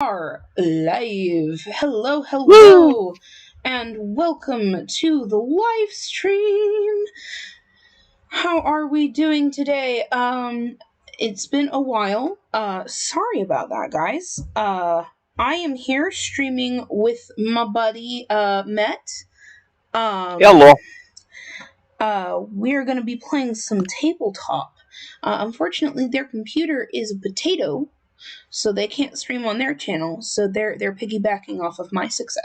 Are live. Hello, Woo! hello, and welcome to the live stream. How are we doing today? It's been a while. Sorry about that, guys. I am here streaming with my buddy, Met. Um, Hello. we're gonna be playing some tabletop. Unfortunately, their computer is a potato, so they can't stream on their channel. So they're piggybacking off of my success.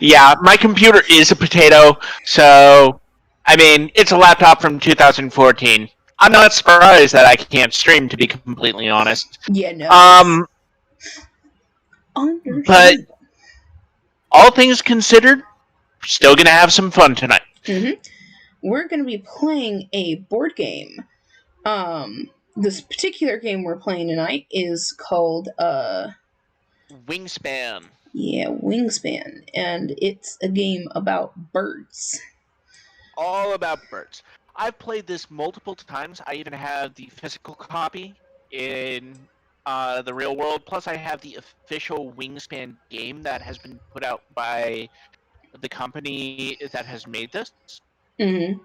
Yeah, my computer is a potato, so it's a laptop from 2014. I'm not surprised that I can't stream, to be completely honest. Yeah, no, it's Um, but understandable. all things considered, still gonna have some fun tonight. We're gonna be playing a board game. This particular game we're playing tonight is called Wingspan. Wingspan, and it's a game about birds. All about birds. I've played this multiple times. I even have the physical copy in the real world. Plus, I have the official Wingspan game that has been put out by the company that has made this. Mm-hmm.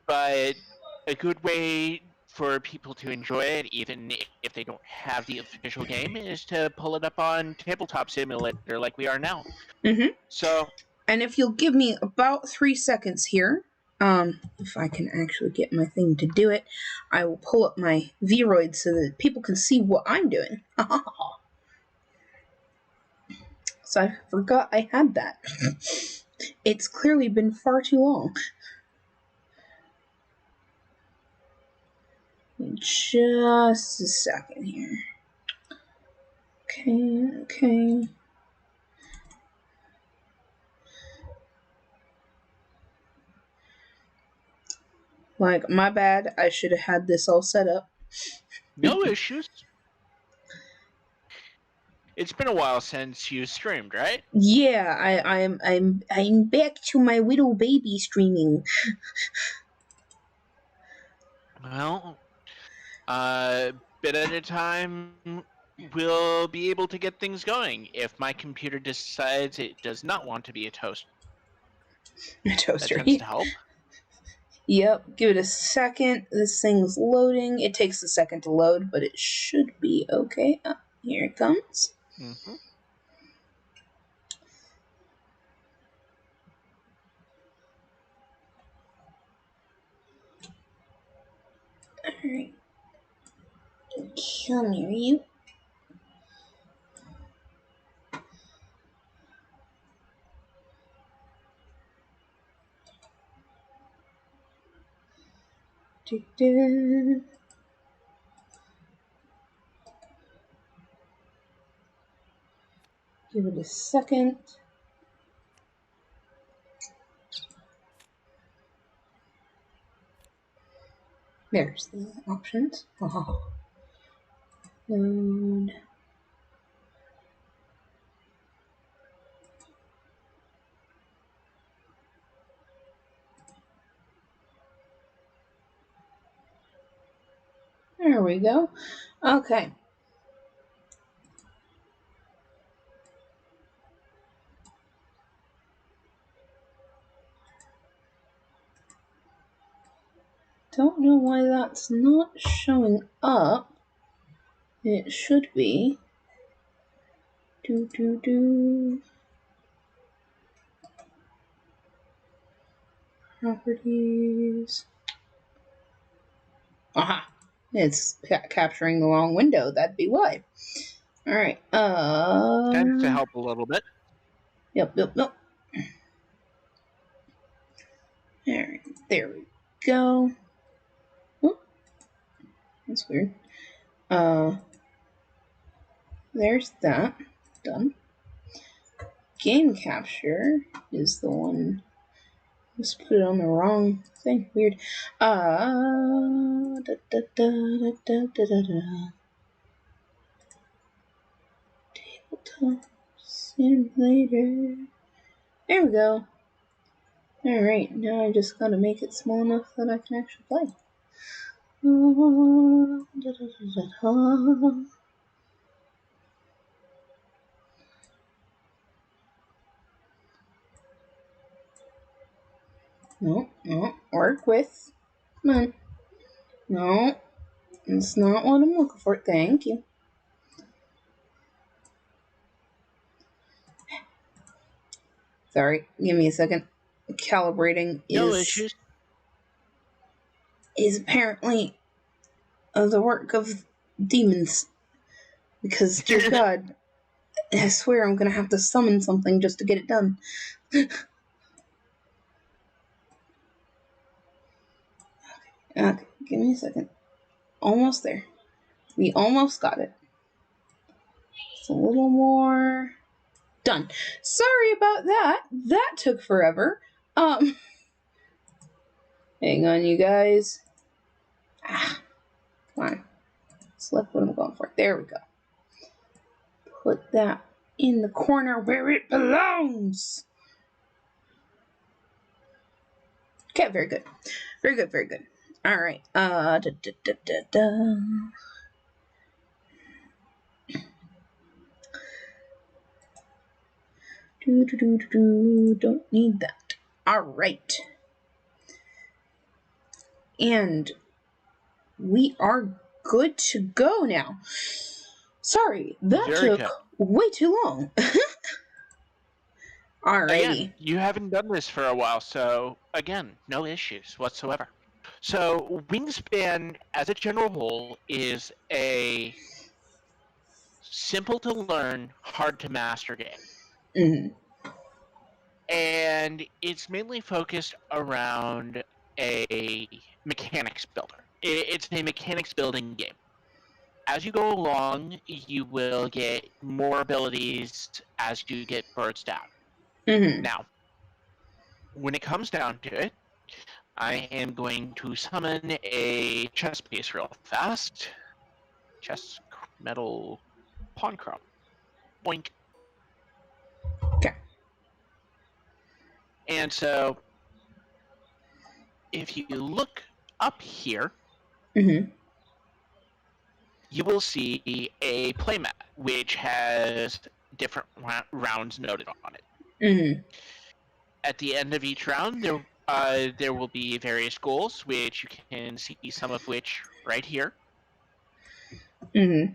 But a good way for people to enjoy it, even if they don't have the official game, is to pull it up on Tabletop Simulator like we are now. Mm-hmm. So, And if you'll give me about 3 seconds here, if I can actually get my thing to do it, I will pull up my Vroid so that people can see what I'm doing. So I forgot I had that. It's clearly been far too long. Just a second here. Okay. Like, my bad. I should have had this all set up. no issues. It's been a while since you streamed, right? Yeah, I'm back to my little baby streaming. Well, bit at a time, we'll be able to get things going. If my computer decides it does not want to be a toaster, A that toaster. tends to help. Yep, give it a second. This thing's loading. It takes a second to load, but it should be okay. Here it comes. Mm-hmm. Alright. Come here, you. Do-do. Give it a second. There's the options. Oh. Load. There we go. Okay. Don't know why that's not showing up. It should be. Do. Properties. Aha! It's capturing the wrong window. That'd be why. Alright. Tends to help a little bit. Yep. Alright. There we go. Oh, that's weird. There's that. Done. Game capture is the one. Let's put it on the wrong thing. Weird. Tabletop simulator. There we go. Alright, now I just gotta make it small enough that I can actually play. No, no, work with. Come on. No, that's not what I'm looking for. Thank you. Sorry, give me a second. Calibrating No is issues. apparently the work of demons. Because, dear God, I swear I'm gonna have to summon something just to get it done. Okay, give me a second. Almost there. We almost got it. Just a little more. Done. Sorry about that. That took forever. Hang on, you guys. Ah, come on. Select what I'm going for. There we go. Put that in the corner where it belongs. Okay, very good. Very good, very good. All right. Don't need that. All right. And we are good to go now. Sorry, that Very took good. way too long. Again, Alrighty. you haven't done this for a while, so again, no issues whatsoever. So Wingspan, as a general rule, is a simple to learn, hard to master game. Mm-hmm. And it's mainly focused around a mechanics builder. It's a mechanics building game. As you go along, you will get more abilities as you get birds down. Mm-hmm. Now, when it comes down to it, I am going to summon a chess piece real fast. Chess metal pawn chrome. Boink. Okay. And so, if you look up here, Mm-hmm. you will see a playmat which has different rounds noted on it. Mm-hmm. At the end of each round, there will be various goals, which you can see some of which right here. Mm-hmm.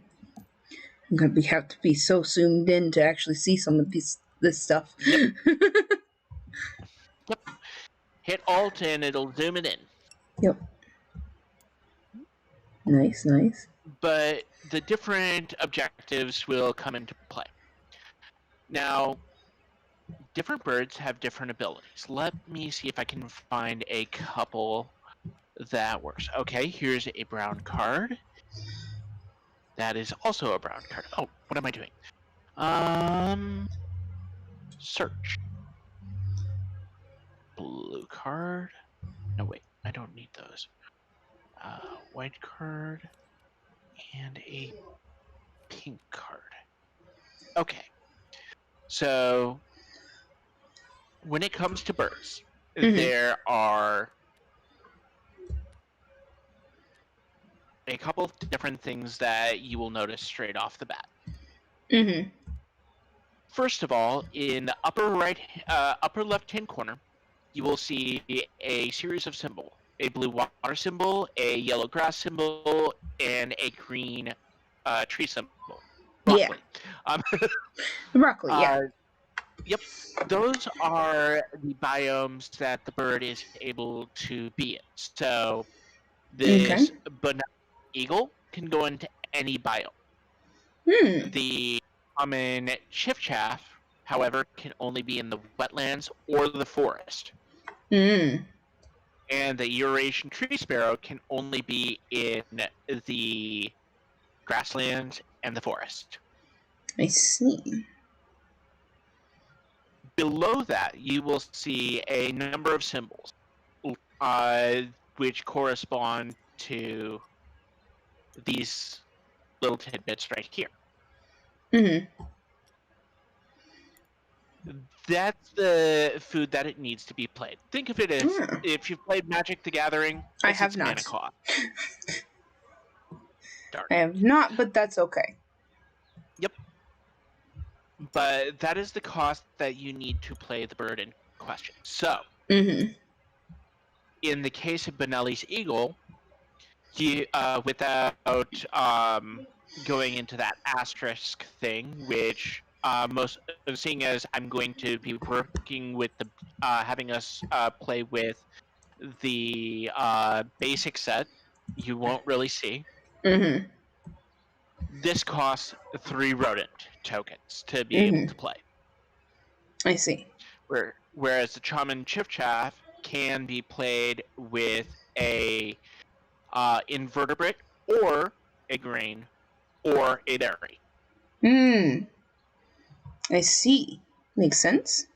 I'm gonna have to be so zoomed in to actually see some of this stuff. Yep. Yep. Hit Alt and it'll zoom it in. Yep. Nice, nice. But the different objectives will come into play. Now, different birds have different abilities. Let me see if I can find a couple that works. Okay, here's a brown card. That is also a brown card. Oh, what am I doing? Search. Blue card. No, wait, I don't need those. White card and a pink card. Okay, so when it comes to birds, Mm-hmm. there are a couple of different things that you will notice straight off the bat. Mm-hmm. First of all, in the upper left-hand corner, you will see a series of symbols: a blue water symbol, a yellow grass symbol, and a green tree symbol. Yeah. Broccoli. Um, Broccoli, yeah. Yep, those are the biomes that the bird is able to be in. So Okay. this banana eagle can go into any biome. Hmm. The common chiffchaff, however, can only be in the wetlands or the forest. Hmm. And the Eurasian tree sparrow can only be in the grasslands and the forest. I see. Below that, you will see a number of symbols, which correspond to these little tidbits right here. Mm-hmm. That's the food that it needs to be played. Think of it as Ah, if you've played Magic the Gathering, I it's have its mana not. cost. Darn I it. have not, but that's okay. Yep. But that is the cost that you need to play the bird in question. So, Mm-hmm. in the case of Benelli's eagle, without going into that asterisk thing, which most seeing as I'm going to be working with the having us play with the basic set, you won't really see. Mm-hmm. This costs 3 rodent tokens to be able Mm-hmm. to play. I see. Whereas the Chaman Chiffchaff can be played with a invertebrate or a grain or a berry. Hmm. I see. Makes sense.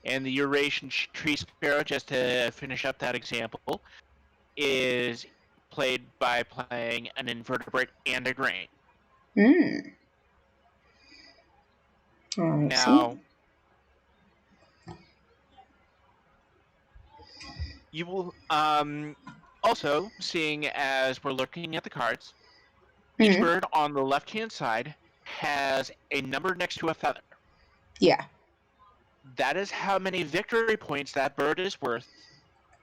And the Eurasian tree sparrow, just to finish up that example, is played by playing an invertebrate and a grain. Hmm. I see. Now, you will also, seeing as we're looking at the cards, each Hmm. bird on the left-hand side has a number next to a feather. Yeah. That is how many victory points that bird is worth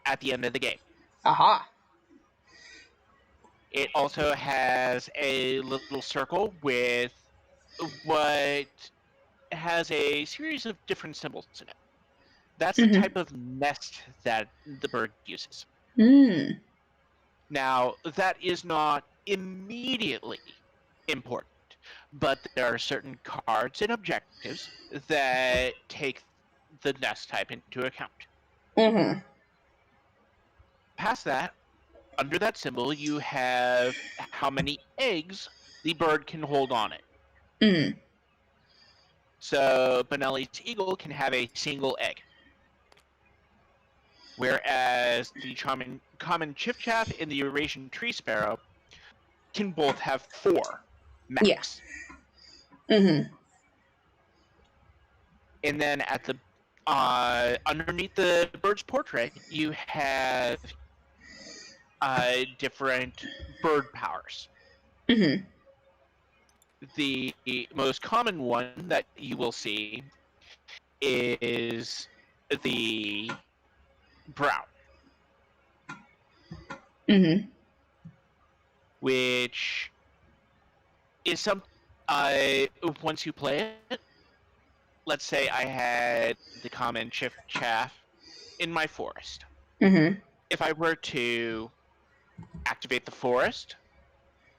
at the end of the game. Aha. It also has a little circle with what has a series of different symbols in it. That's the Mm-hmm. type of nest that the bird uses. Hmm. Now, that is not immediately important, but there are certain cards and objectives that take the nest type into account. Mm-hmm. Past that, under that symbol, you have how many eggs the bird can hold on it. Mm. So Benelli's eagle can have a single egg, whereas the common chiffchaff and the Eurasian tree sparrow can both have 4 Yeah. max. Mm-hmm. And then at the underneath the bird's portrait, you have different bird powers. Mm-hmm. The most common one that you will see is the brown, Mm-hmm. which is some. Uh, Once you play it, let's say I had the common chiff chaff in my forest. Mm-hmm. If I were to activate the forest,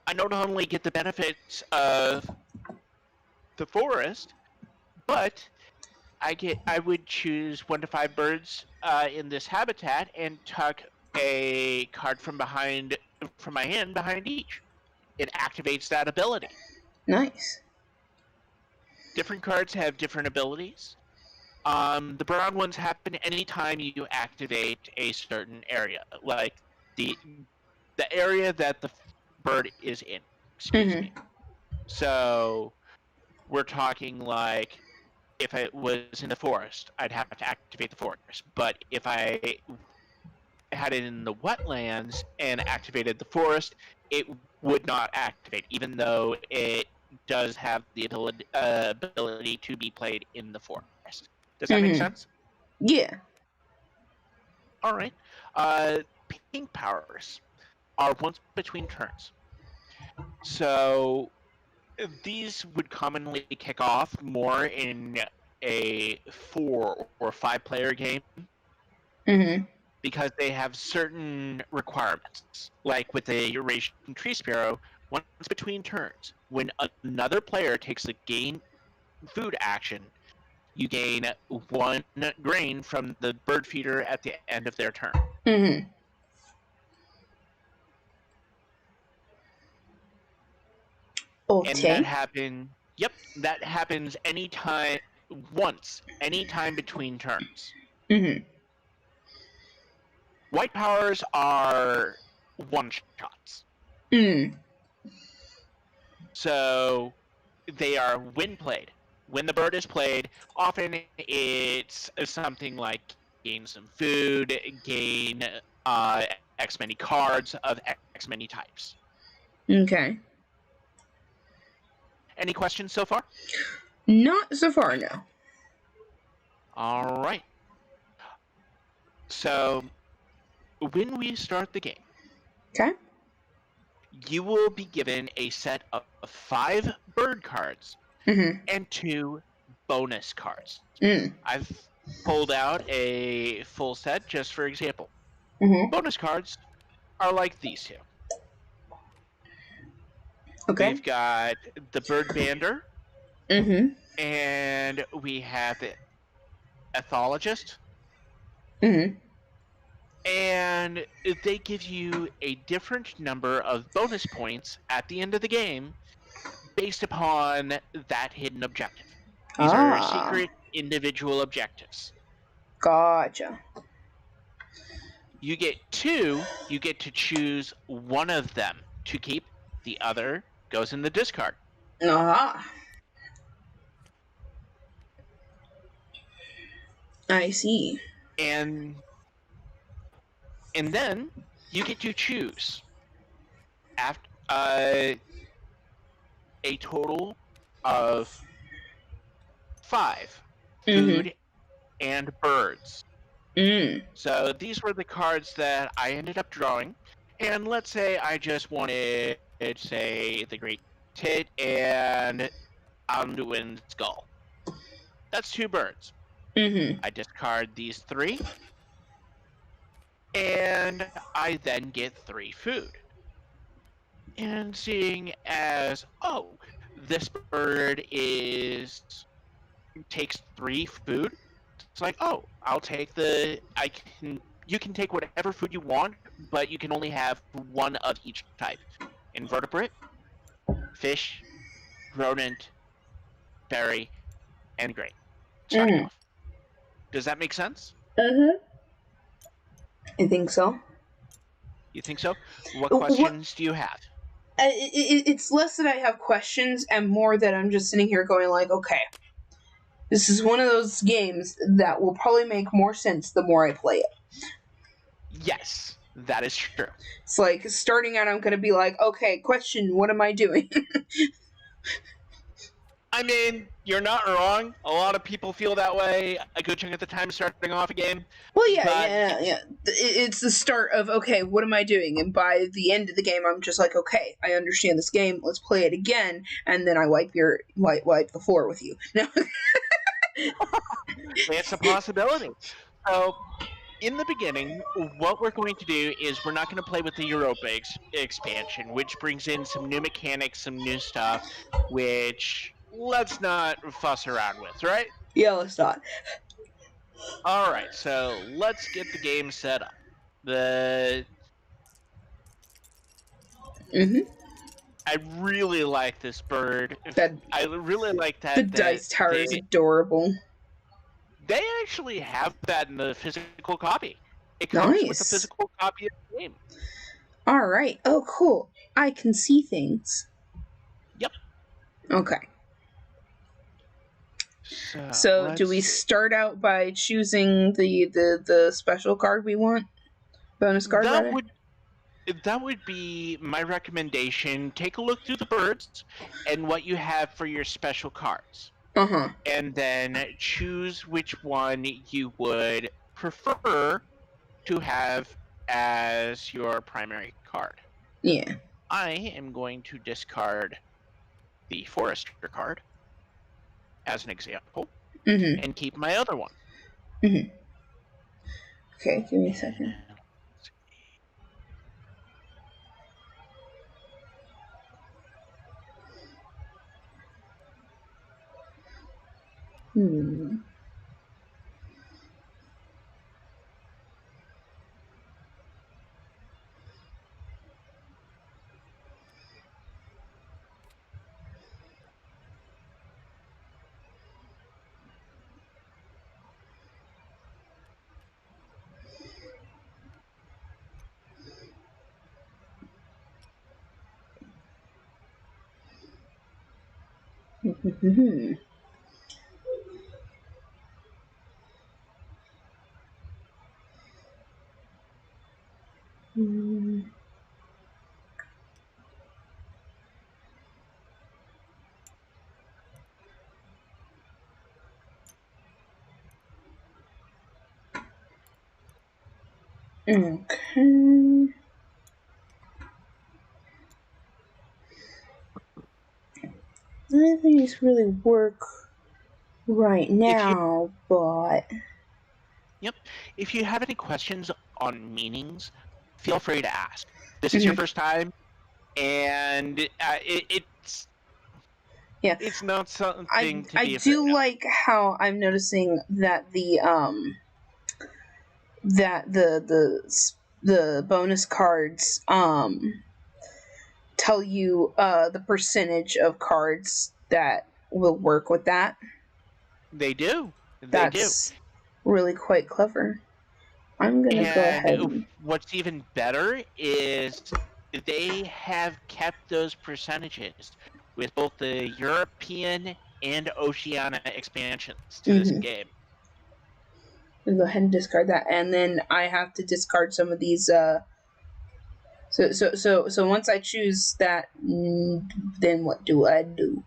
I not only get the benefits of the forest, but I would choose 1 to 5 birds in this habitat and tuck a card from my hand behind each. It activates that ability. Nice. Different cards have different abilities. The brown ones happen anytime you activate a certain area, like the the area that the bird is in. Excuse me. Mm-hmm. So we're talking like if it was in the forest, I'd have to activate the forest. But if I had it in the wetlands and activated the forest, it would not activate, even though it does have the ability to be played in the forest. Does that make Mm-hmm. sense? Yeah. All right. Uh, Pink powers are once between turns. So these would commonly kick off more in a 4 or 5 player game Mm-hmm. because they have certain requirements. Like with the Eurasian tree sparrow, once between turns, when another player takes a gain food action, you gain 1 grain from the bird feeder at the end of their turn. Mm-hmm. And that Okay. happen. Yep, that happens anytime once, anytime between turns. Mm-hmm. White powers are one shots. Mm. So they are when played. When the bird is played, often it's something like gain some food, gain X many cards of X many types. Okay. Any questions so far? Not so far, no. All right. So when we start the game, Okay. you will be given a set of 5 bird cards Mm-hmm. and 2 bonus cards. Mm. I've pulled out a full set just for example. Mm-hmm. Bonus cards are like these two. Okay. We've got the bird bander, Mm-hmm. and we have the ethologist, Mm-hmm. and they give you a different number of bonus points at the end of the game based upon that hidden objective. These are Ah. secret individual objectives. Gotcha. You get 2, you get to choose one of them to keep, the other goes in the discard. Ah. I see. And then you get to choose after a total of 5 Mm-hmm. food and birds. Mm. So these were the cards that I ended up drawing. And let's say I just wanted, say, the Great Tit and Anduin Skull. That's 2 birds. Mm-hmm. I discard these 3, and I then get 3 food. And seeing as, oh, this bird takes 3 food, it's like, oh, you can take whatever food you want, but you can only have one of each type. Invertebrate, fish, rodent, berry, and grain. Starting Mm-hmm. off. Does that make sense? Uh-huh. I think so. You think so? What What? questions do you have? It's less that I have questions and more that I'm just sitting here going like, okay, this is one of those games that will probably make more sense the more I play it. Yes, that is true. It's like starting out, I'm going to be like, okay, question, what am I doing? I mean, you're not wrong. A lot of people feel that way a good chunk of the time starting off a game. Well, yeah, But yeah, yeah. It's the start of, okay, what am I doing? And by the end of the game, I'm just like, okay, I understand this game. Let's play it again, and then I wipe the floor with you. No. it's a possibility. So, in the beginning, what we're going to do is we're not going to play with the Europa expansion, which brings in some new mechanics, some new stuff, which let's not fuss around with, right? Yeah, let's not. All right, so let's get the game set up. The Mm-hmm. I really like this bird. That I really like the that dice tower they is adorable. they actually have that in the physical copy. It comes with a Nice. physical copy of the game. All right. Oh, cool. I can see things. Yep. Okay. So So, do let's we see. start out by choosing the special card we want? Bonus card, That rather? would that would be my recommendation. Take a look through the birds and what you have for your special cards, Uh-huh. and then choose which one you would prefer to have as your primary card. Yeah. I am going to discard the Forester card as an example Mm-hmm. and keep my other one. Mm-hmm. Okay, give me a second. And Hmm. Hmm. Hmm. Okay. None of these really work right If you now, but Yep. If you have any questions on meanings, feel free to ask. This is your mhm. first time, and Yeah, it's not I something to I be afraid do of. like how I'm noticing that the bonus cards tell you the percentage of cards that will work with that. They do. They do. That's really quite clever. I'm gonna go And ahead and what's even better is they have kept those percentages with both the European and Oceania expansions to this mhm. game. I'm gonna go ahead and discard that, and then I have to discard some of these. So once I choose that, then what do I do?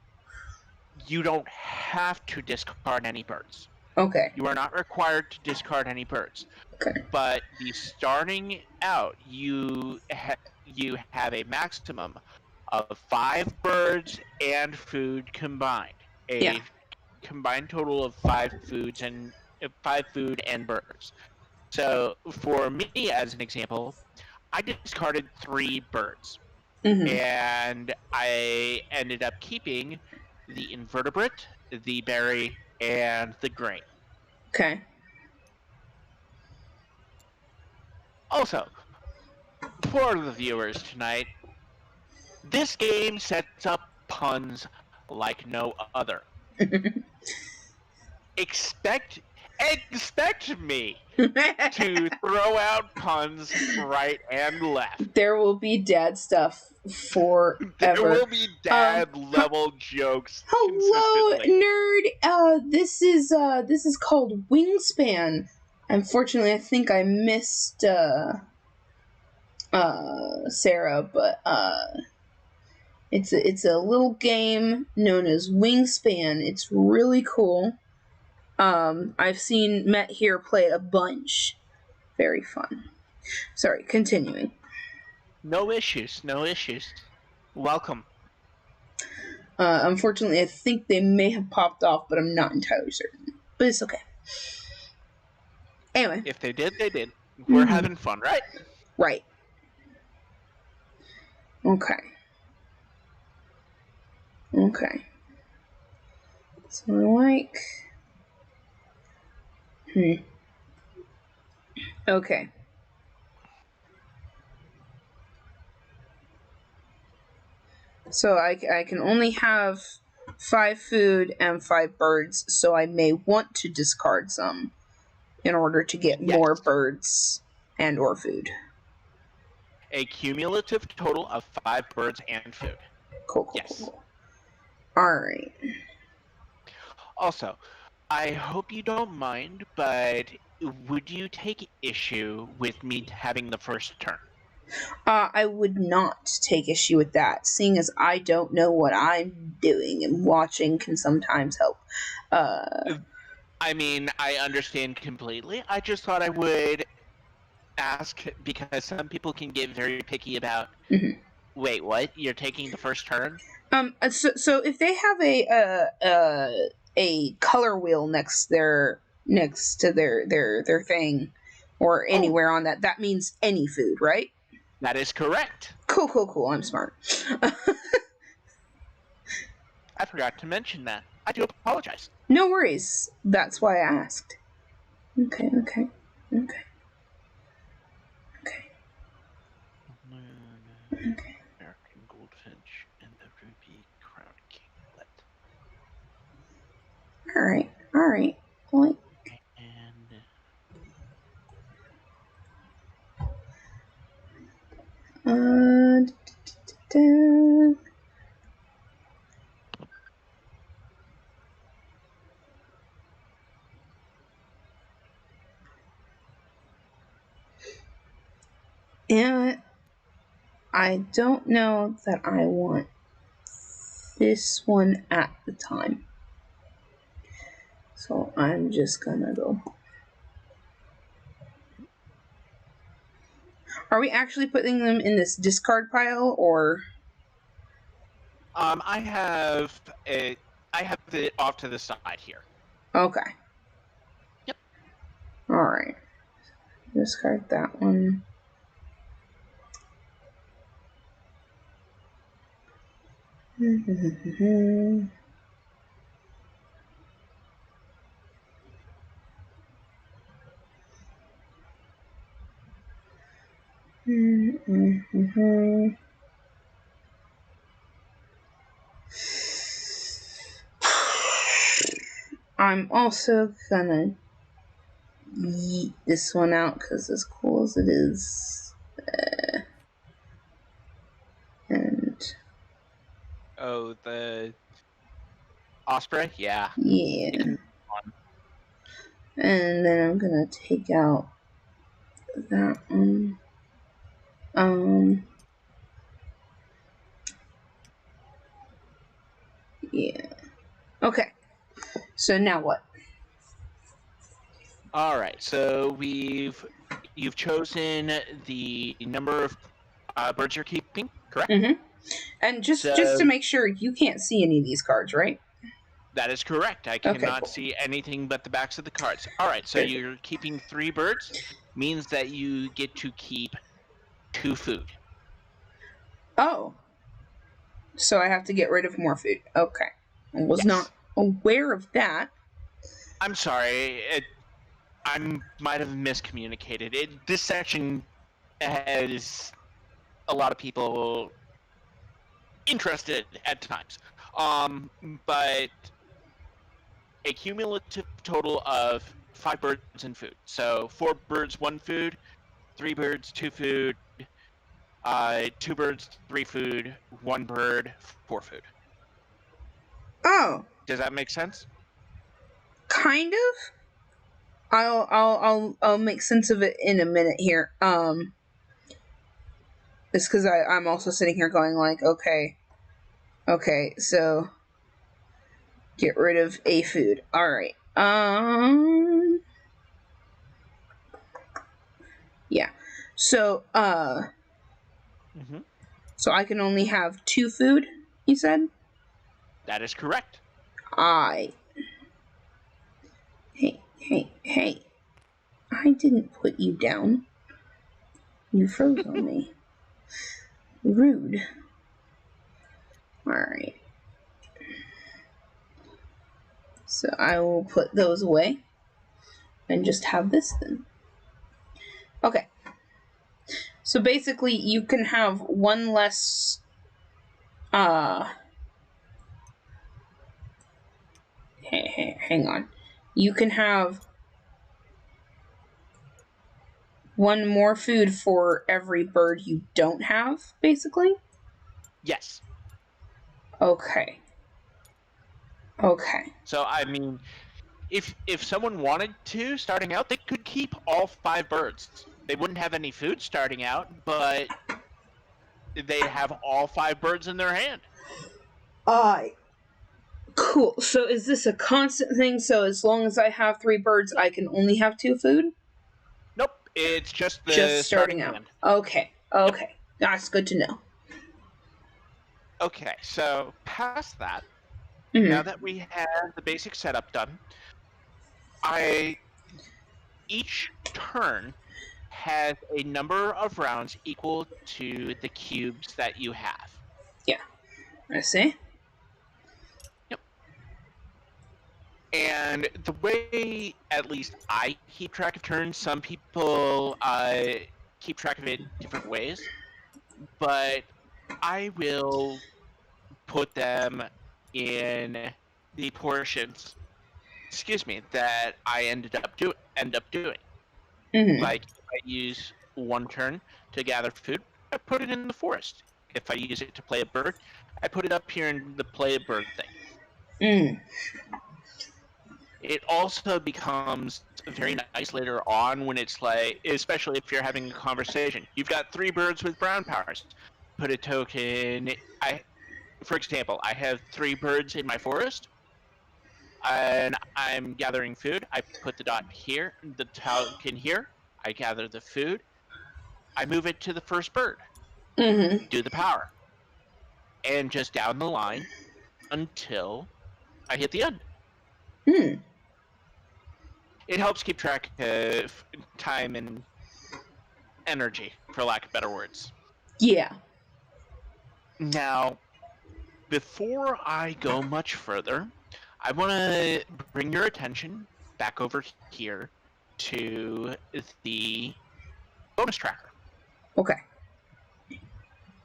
You don't have to discard any birds. Okay. You are not required to discard any birds. Okay. But the starting out, you have a maximum of 5 birds and food combined. Yeah. A combined total of 5 food and birds. So for me, as an example, I discarded 3 birds, Mhm. and I ended up keeping the invertebrate, the berry, and the grain. Okay. Also, for the viewers tonight, this game sets up puns like no other. Expect expect me to throw out puns right and left. There will be dad stuff There forever. will be dad level jokes Hello, consistently. nerd. This is called Wingspan. Unfortunately, I think I missed Sarah, but it's a little game known as Wingspan. It's really cool. I've seen Met here play it a bunch. Very fun. Sorry, continuing. No issues, no issues. Welcome. Unfortunately, I think they may have popped off, but I'm not entirely certain. But it's okay. Anyway. If they did, they did. We're Mm-hmm. having fun, right? Right. Okay. Okay. So like. Okay. So I can only have 5 food and 5 birds, so I may want to discard some in order to get more Yes. birds and or food. A cumulative total of 5 birds and food. Cool, cool, cool, Yes. cool. Alright. Also, I hope you don't mind, but would you take issue with me having the first turn? I would not take issue with that, seeing as I don't know what I'm doing, and watching can sometimes help. I mean, I understand completely. I just thought I would ask because some people can get very picky about. Mhm. Wait, what? You're taking the first turn? So if they have a color wheel next to their thing, or Oh, anywhere on that means any food, right? that is correct. Cool, cool, cool. I'm smart. I forgot to mention that. I do apologize. No worries. That's why I asked. Okay, okay, okay, okay, okay. American goldfinch and the ruby crown kinglet. All right, all right. Like, And uh, da. And I don't know that I want this one at the time. So I'm just gonna go. Are we actually putting them in this discard pile, or? I have it off to the side here. Okay. Yep. Alright. Discard that one. I'm also gonna yeet this one out because as cool as it is, and Oh, the Osprey? Yeah. yeah, It can be fun. and then I'm gonna take out that one. Yeah. Okay. So now what? All right. So you've chosen the number of birds you're keeping, correct? Mm-hmm. And just to So make sure, you can't see any of these cards, right? that is correct. I Okay, cannot cool. see anything but the backs of the cards. All right. So Very good. you're keeping 3 birds, means that you get to keep 2 food. Oh, so I have to get rid of more food. Okay. I was not Yes. aware of that. I'm sorry. I might have miscommunicated. This section has a lot of people interested at times. But a cumulative total of 5 birds and food. So 4 birds, 1 food, 3 birds, 2 food, 2 birds, 3 food, 1 bird, 4 food. Oh, Does that make sense? kind of. I'll make sense of it in a minute here. It's because I'm also sitting here going like, okay, so get rid of a food. All right. Yeah. So Mm-hmm. so I can only have 2 food. You said. That is correct. I. Hey. I didn't put you down. You froze on me. Rude. Alright. So I will put those away. And just have this then. Okay. So basically, you can have one less. Hang on. You can have one more food for every bird you don't have, basically? Yes. Okay. Okay. So I mean, if someone wanted to starting out, they could keep all 5 birds. They wouldn't have any food starting out, but they'd have all 5 birds in their hand. Cool. So is this a constant thing? So as long as I have 3 birds, I can only have 2 food? Nope, it's just Just the starting starting out. hand. Okay. Yep. That's good to know. Okay, so past that, now Mm-hmm. that we have the basic setup done, I each turn has a number of rounds equal to the cubes that you have. Yeah. I see. Yep. And the way, at least I keep track of turns, some people keep track of it different ways, but I will put them in the portions, excuse me, that I end up doing. Mm-hmm. Like if I use 1 turn to gather food, I put it in the forest. If I use it to play a bird, I put it up here in the play a bird thing. Mm. It also becomes very nice later on when it's like, especially if you're having a conversation. You've got 3 birds with brown powers. Put a token. For example, I have 3 birds in my forest, and I'm gathering food. I put the dot here, the token here. I gather the food. I move it to the first bird, Mm-hmm. do the power, and just down the line until I hit the end. Hmm. It helps keep track of time and energy, for lack of better words. Yeah. Now, before I go much further, I want to bring your attention back over here to the bonus tracker. Okay.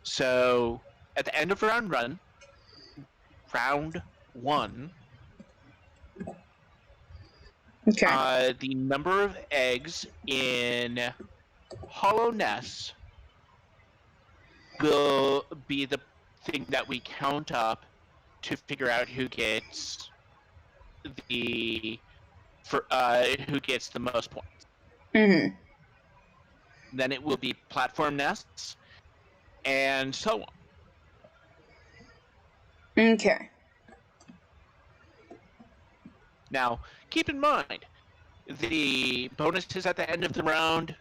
So, at the end of round one, Okay. the number of eggs in hollow nests will be the thing that we count up to figure out who gets the who gets the most points. Mm-hmm. Then it will be platform nests, and so on. Okay. Now, keep in mind, the bonuses at the end of the round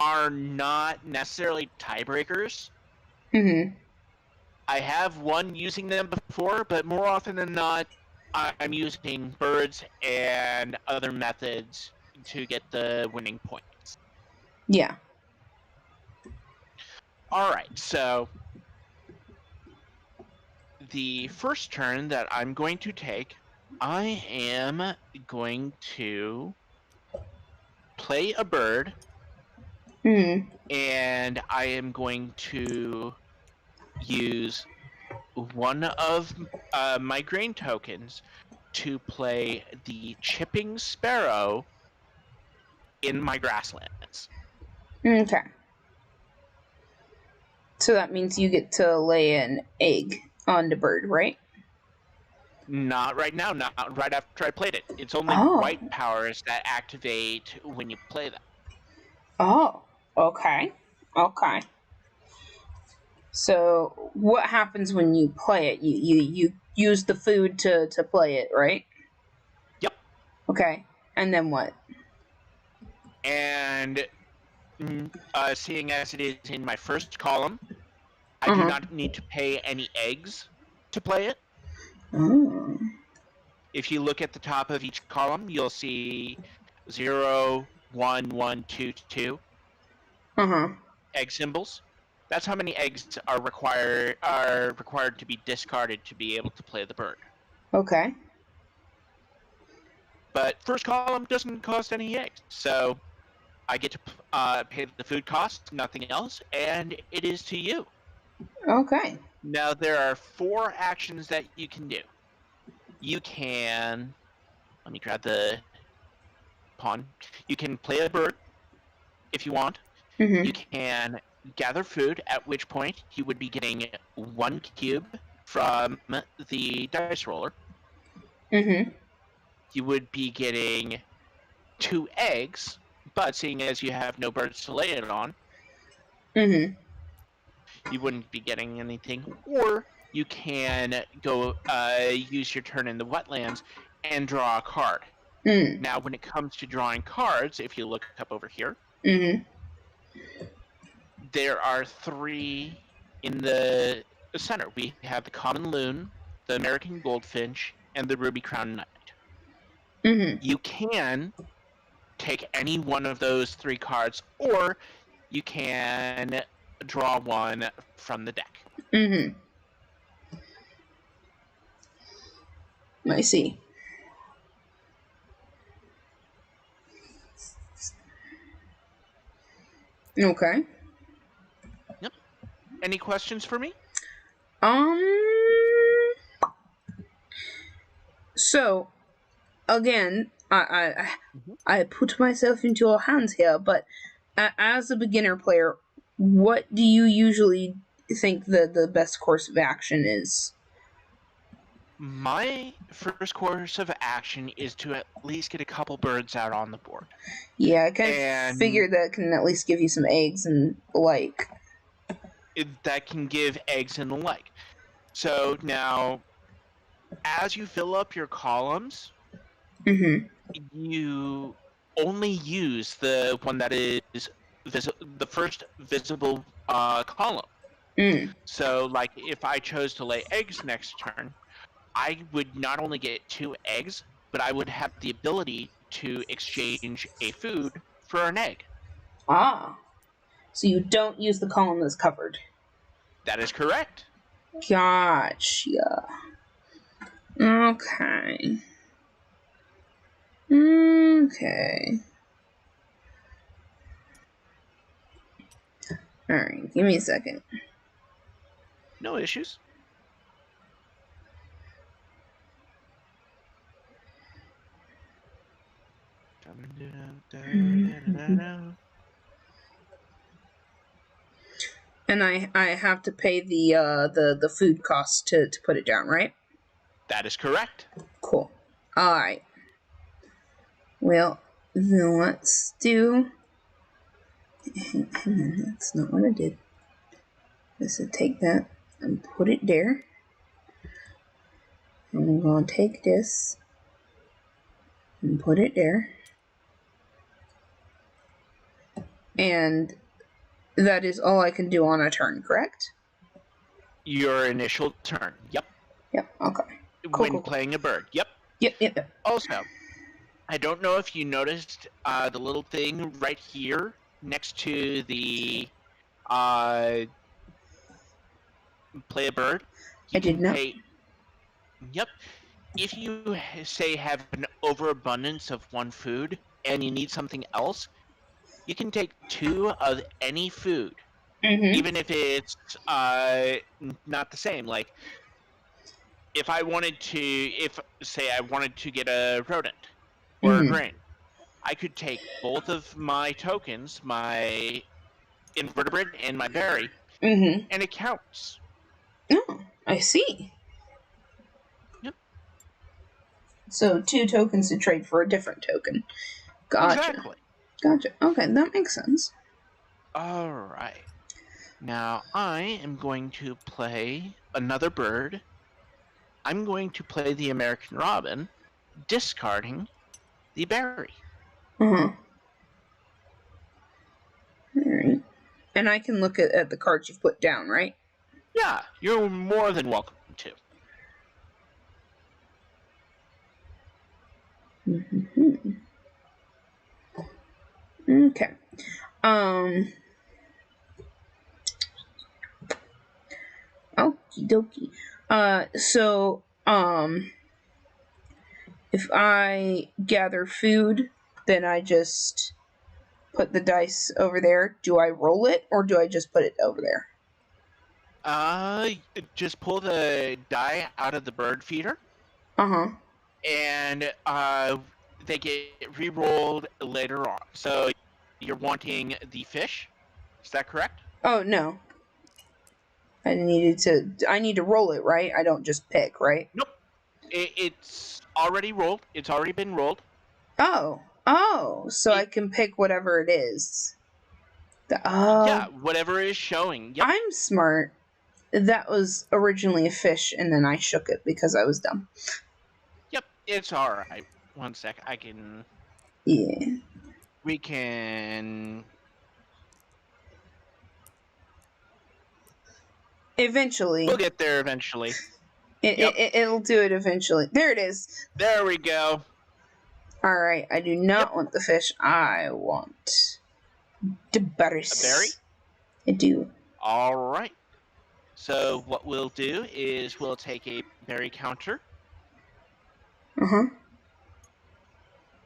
are not necessarily tiebreakers. Mm-hmm. I have won using them before, but more often than not, I'm using birds and other methods to get the winning points. Yeah. All right, so the first turn that I'm going to take, I am going to play a bird, Mm-hmm. and I am going to use one of my grain tokens to play the chipping sparrow in my grasslands. Okay. So that means you get to lay an egg on the bird, right? Not right now, not right after I played it. It's only Oh. white powers that activate when you play them. Oh. Okay. Okay. So what happens when you play it? You use the food to play it, right? Yep. Okay. And then what? And seeing as it is in my first column, I do Uh-huh. not need to pay any eggs to play it. Oh. If you look at the top of each column, you'll see 0, 1, 1, 2, 2 Uh-huh. egg symbols. That's how many eggs are required to be discarded to be able to play the bird. Okay. But first column doesn't cost any eggs, so I get to pay the food cost, nothing else, and it is to you. Okay. Now there are 4 actions that you can do. You can, let me grab the pawn. You can play a bird if you want. You Mm-hmm. can gather food, at which point you would be getting 1 cube from the dice roller. Mm-hmm. You would be getting 2 eggs, but seeing as you have no birds to lay it on, Mm-hmm. you wouldn't be getting anything. Or you can go use your turn in the wetlands and draw a card. Mm. Now, when it comes to drawing cards, if you look up over here, Mm-hmm. there are 3 in the center. We have the common loon, the American goldfinch, and the ruby crowned knight. Mm-hmm. You can take any one of those 3 cards, or you can draw one from the deck. Mm-hmm. I see. Okay. Yep. Any questions for me? Um. So again, Mhm. I put myself into your hands here, but as a beginner player, what do you usually think the best course of action is? My first course of action is to at least get a couple birds out on the board. Yeah, I kind of And figure that can at least give you some eggs and like. that can give eggs and the like. So now, as you fill up your columns, Mm-hmm. you only use the one that is the first visible column. Mm. So, like, if I chose to lay eggs next turn, I would not only get 2 eggs, but I would have the ability to exchange a food for an egg. Ah. So you don't use the column that's covered. That is correct. Gotcha. Okay. Okay. Alright, give me a second. No issues. And I have to pay the food cost to put it down, right? That is correct. Cool. Alright. Well, then let's do. That's not what I did. I said take that and put it there. And I'm gonna take this and put it there. And that is all I can do on a turn, correct? Your initial turn. Yep. Yep, okay. Cool, When cool. playing a bird. Yep. Yep. Also, I don't know if you noticed the little thing right here next to the play a bird. I did not. Yep. If you say have an overabundance of one food and you need something else, you can take 2 of any food, even if it's not the same. Like if I wanted to, say I wanted to get a rodent or a grain, I could take both of my tokens, my invertebrate and my berry, and it counts. Oh, I see. Yep. So 2 tokens to trade for a different token. Gotcha. Exactly. Gotcha. Okay, that makes sense. All right. Now I am going to play another bird. I'm going to play the American robin, discarding the berry. Alright. And I can look at the cards you've put down, right? Yeah, you're more than welcome to. Okay. Okie dokie. So, if I gather food, then I just put the dice over there. Do I roll it, or do I just put it over there? Just pull the die out of the bird feeder. And they get re-rolled later on. So you're wanting the fish? Is that correct? Oh no. I need to roll it, right? I don't just pick, right? Nope. It's already rolled. It's already been rolled. Oh, so I can pick whatever it is. Yeah, whatever is showing. Yep. I'm smart. That was originally a fish, and then I shook it because I was dumb. Yep, it's alright. One sec, I can... Yeah. We can... Eventually. We'll get there eventually. It'll do it eventually. There it is. There we go. Alright, I do not want the fish. I want the berries. A berry? I do. Alright. So what we'll do is we'll take a berry counter.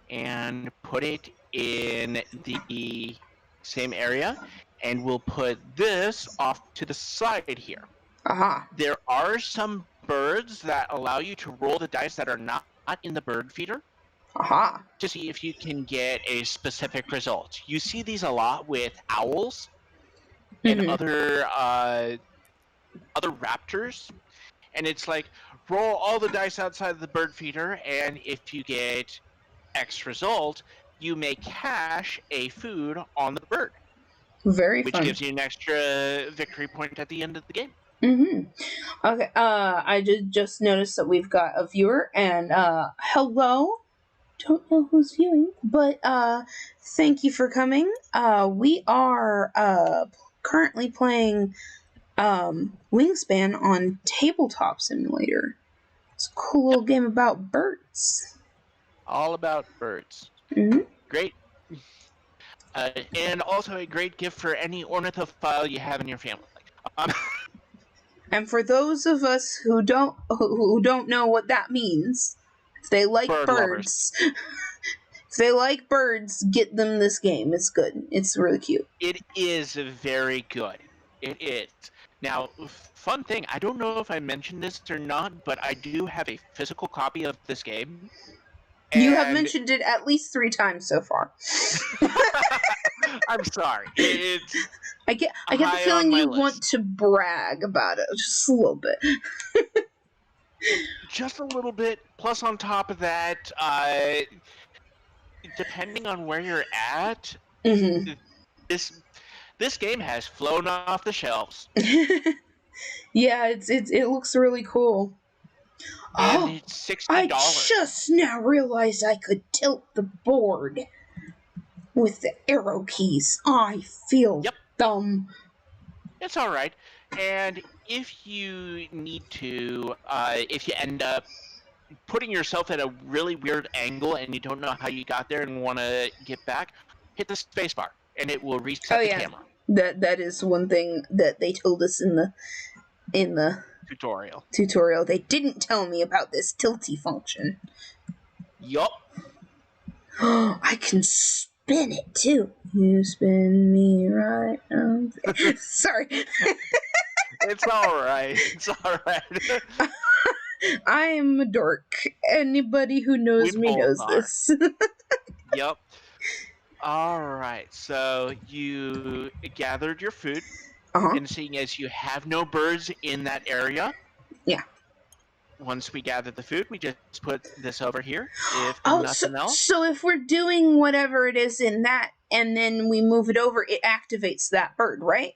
And put it in the same area. And we'll put this off to the side here. There are some birds that allow you to roll the dice that are not in the bird feeder. To see if you can get a specific result. You see these a lot with owls and other raptors, and it's like roll all the dice outside of the bird feeder, and if you get X result, you may cash a food on the bird. Very which fun. Gives you an extra victory point at the end of the game. Okay. I just noticed that we've got a viewer, and hello don't know who's viewing, but thank you for coming. We are currently playing Wingspan on Tabletop Simulator. It's a cool little game about birds. All about birds. Mm-hmm. Great. And also a great gift for any ornithophile you have in your family. And for those of us who don't know what that means, if they like Bird lovers. if they like birds, get them this game. It's good. It's really cute. It is very good. It is. Now, fun thing, I don't know if I mentioned this or not, but I do have a physical copy of this game. You have And mentioned it at least 3 times so far. I'm sorry. It's I get the high feeling on my you list. want to brag about it just a little bit. Just a little bit. Plus, on top of that, depending on where you're at, Mm-hmm. this game has flown off the shelves, Yeah, it looks really cool. and Oh, it's $60. I just now realized I could tilt the board with the arrow keys. I feel dumb. It's all right. And if you need to, if you end up putting yourself at a really weird angle and you don't know how you got there and want to get back, hit the spacebar and it will reset the camera. That is one thing that they told us in the tutorial. They didn't tell me about this tilty function. Yup. I can spin it too. You spin me right. Sorry. It's alright. It's alright. I am a dork. Anybody who knows me knows this. Yep. Alright, so you gathered your food, and seeing as you have no birds in that area, once we gather the food, we just put this over here. If nothing else. So if we're doing whatever it is in that, and then we move it over, it activates that bird, right?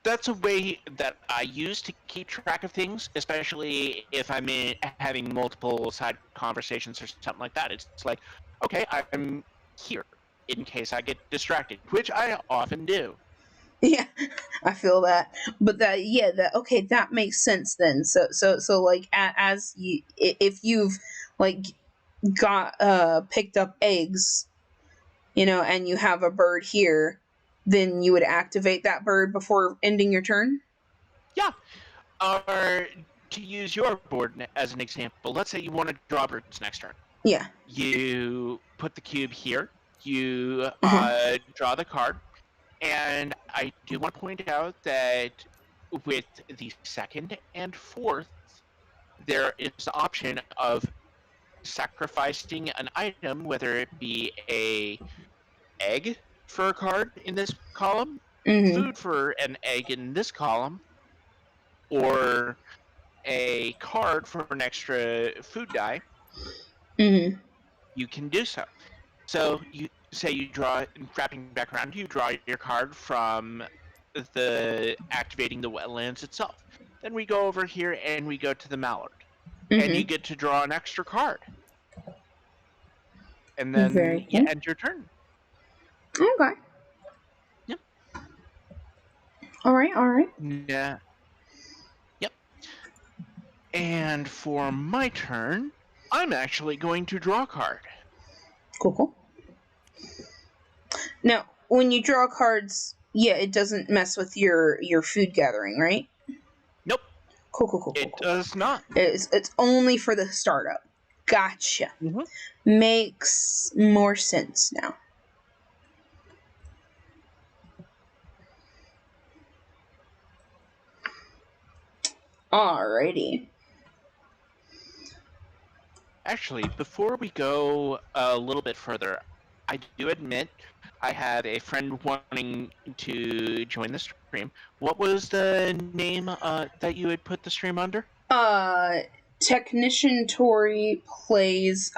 That's a way that I use to keep track of things, especially if I'm having multiple side conversations or something like that. It's like, okay, I'm here in case I get distracted, which I often do. Yeah, I feel that. But that makes sense then. So like as you, if you've like got picked up eggs, and you have a bird here, then you would activate that bird before ending your turn? Yeah. Or to use your board as an example, let's say you want to draw birds next turn. Yeah. You put the cube here, you draw the card, and I do want to point out that with the second and fourth, there is the option of sacrificing an item, whether it be a egg for a card in this column, food for an egg in this column, or a card for an extra food die. You can do so. So you say you draw, wrapping back around, you draw your card from the activating the wetlands itself. Then we go over here and we go to the mallard, and you get to draw an extra card, and then you end your turn. Okay. Yep. All right. Yeah. Yep. And for my turn, I'm actually going to draw a card. Cool. Now, when you draw cards, it doesn't mess with your food gathering, right? Nope. Cool. It does not. It's only for the startup. Gotcha. Makes more sense now. Alrighty. Actually, before we go a little bit further, I do admit I have a friend wanting to join the stream. What was the name that you had put the stream under? Technician Tori plays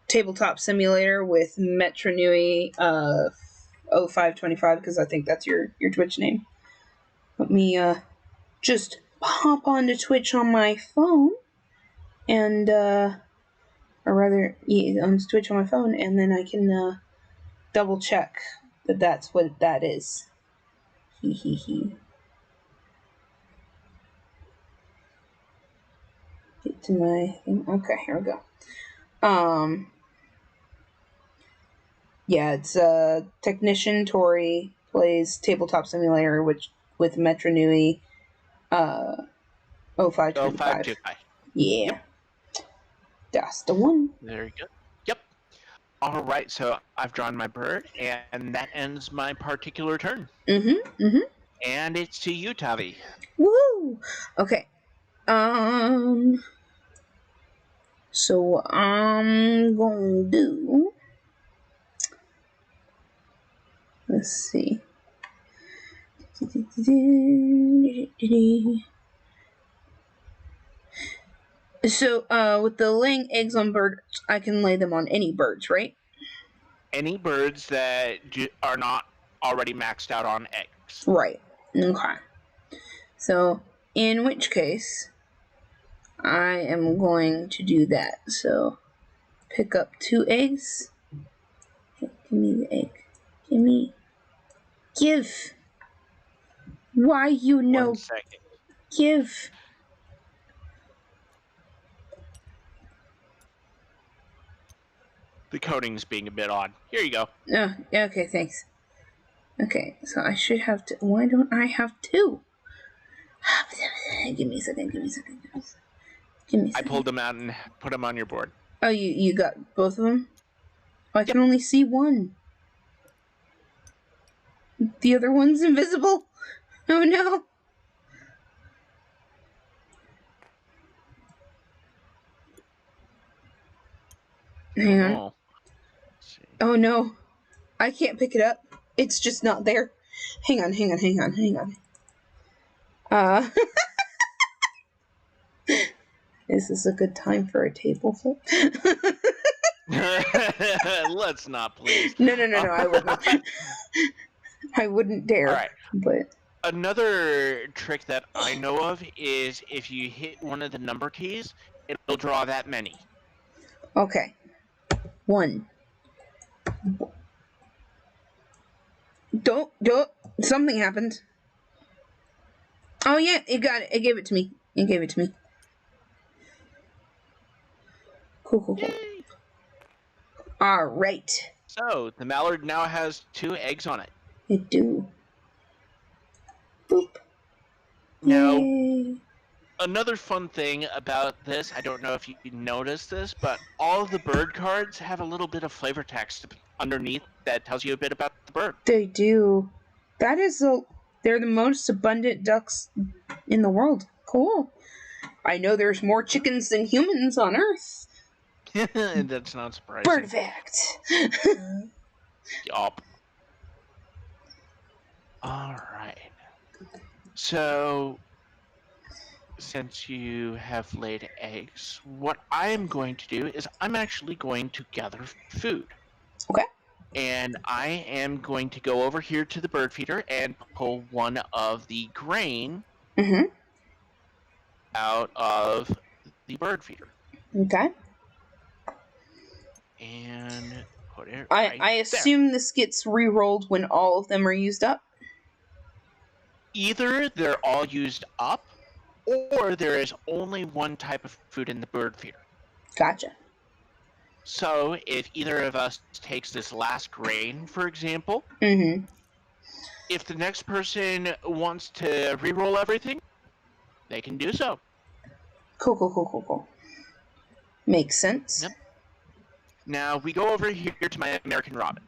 Tabletop Simulator with Metronui 0525, because I think that's your Twitch name. Let me just hop onto Twitch on my phone and or rather, on Twitch on my phone, and then I can double check that that's what that is. He he he. Get to my thing. Okay, here we go. Yeah, it's technician Tori plays tabletop simulator, with Metro Nui 0525. 0525. Yeah, Yep. that's the one. There you go. Yep. All right. So I've drawn my bird, and that ends my particular turn. And it's to you, Tavi. Woo! Okay. So what I'm gonna do. Let's see. So, with the laying eggs on birds, I can lay them on any birds, right? Any birds that are not already maxed out on eggs. Right. Okay. So, in which case, I am going to do that. So, pick up 2 eggs. Okay, give me the egg. Give. Why you know? 1 second. Give. The coding's being a bit odd. Here you go. Oh, okay, thanks. Okay, so I should have to. Why don't I have 2? Give me a second. I pulled them out and put them on your board. Oh, you got both of them? Oh, I can only see one. The other one's invisible. Oh no. Hang on. Oh no. I can't pick it up. It's just not there. Hang on. Is this a good time for a table flip? Let's not, please. No, I wouldn't. I wouldn't dare. All right. But another trick that I know of is if you hit one of the number keys, it'll draw that many. Okay. 1. Don't. Something happened. Oh yeah, it got it. It gave it to me. Cool. Yay. All right. So the mallard now has 2 eggs on it. It do. Boop. Now, Yay. another fun thing about this, I don't know if you noticed this, but all of the bird cards have a little bit of flavor text underneath that tells you a bit about the bird. They do. That is they're the most abundant ducks in the world. Cool. I know there's more chickens than humans on Earth. And that's not surprising. Bird fact. Yup. Alright. So, since you have laid eggs, what I'm going to do is I'm actually going to gather food. Okay. And I am going to go over here to the bird feeder and pull one of the grain out of the bird feeder. Okay. And put it I assume this gets re-rolled when all of them are used up? Either they're all used up, or there is only one type of food in the bird feeder. Gotcha. So, if either of us takes this last grain, for example, if the next person wants to re-roll everything, they can do so. Cool. Makes sense. Yep. Now, we go over here to my American Robin,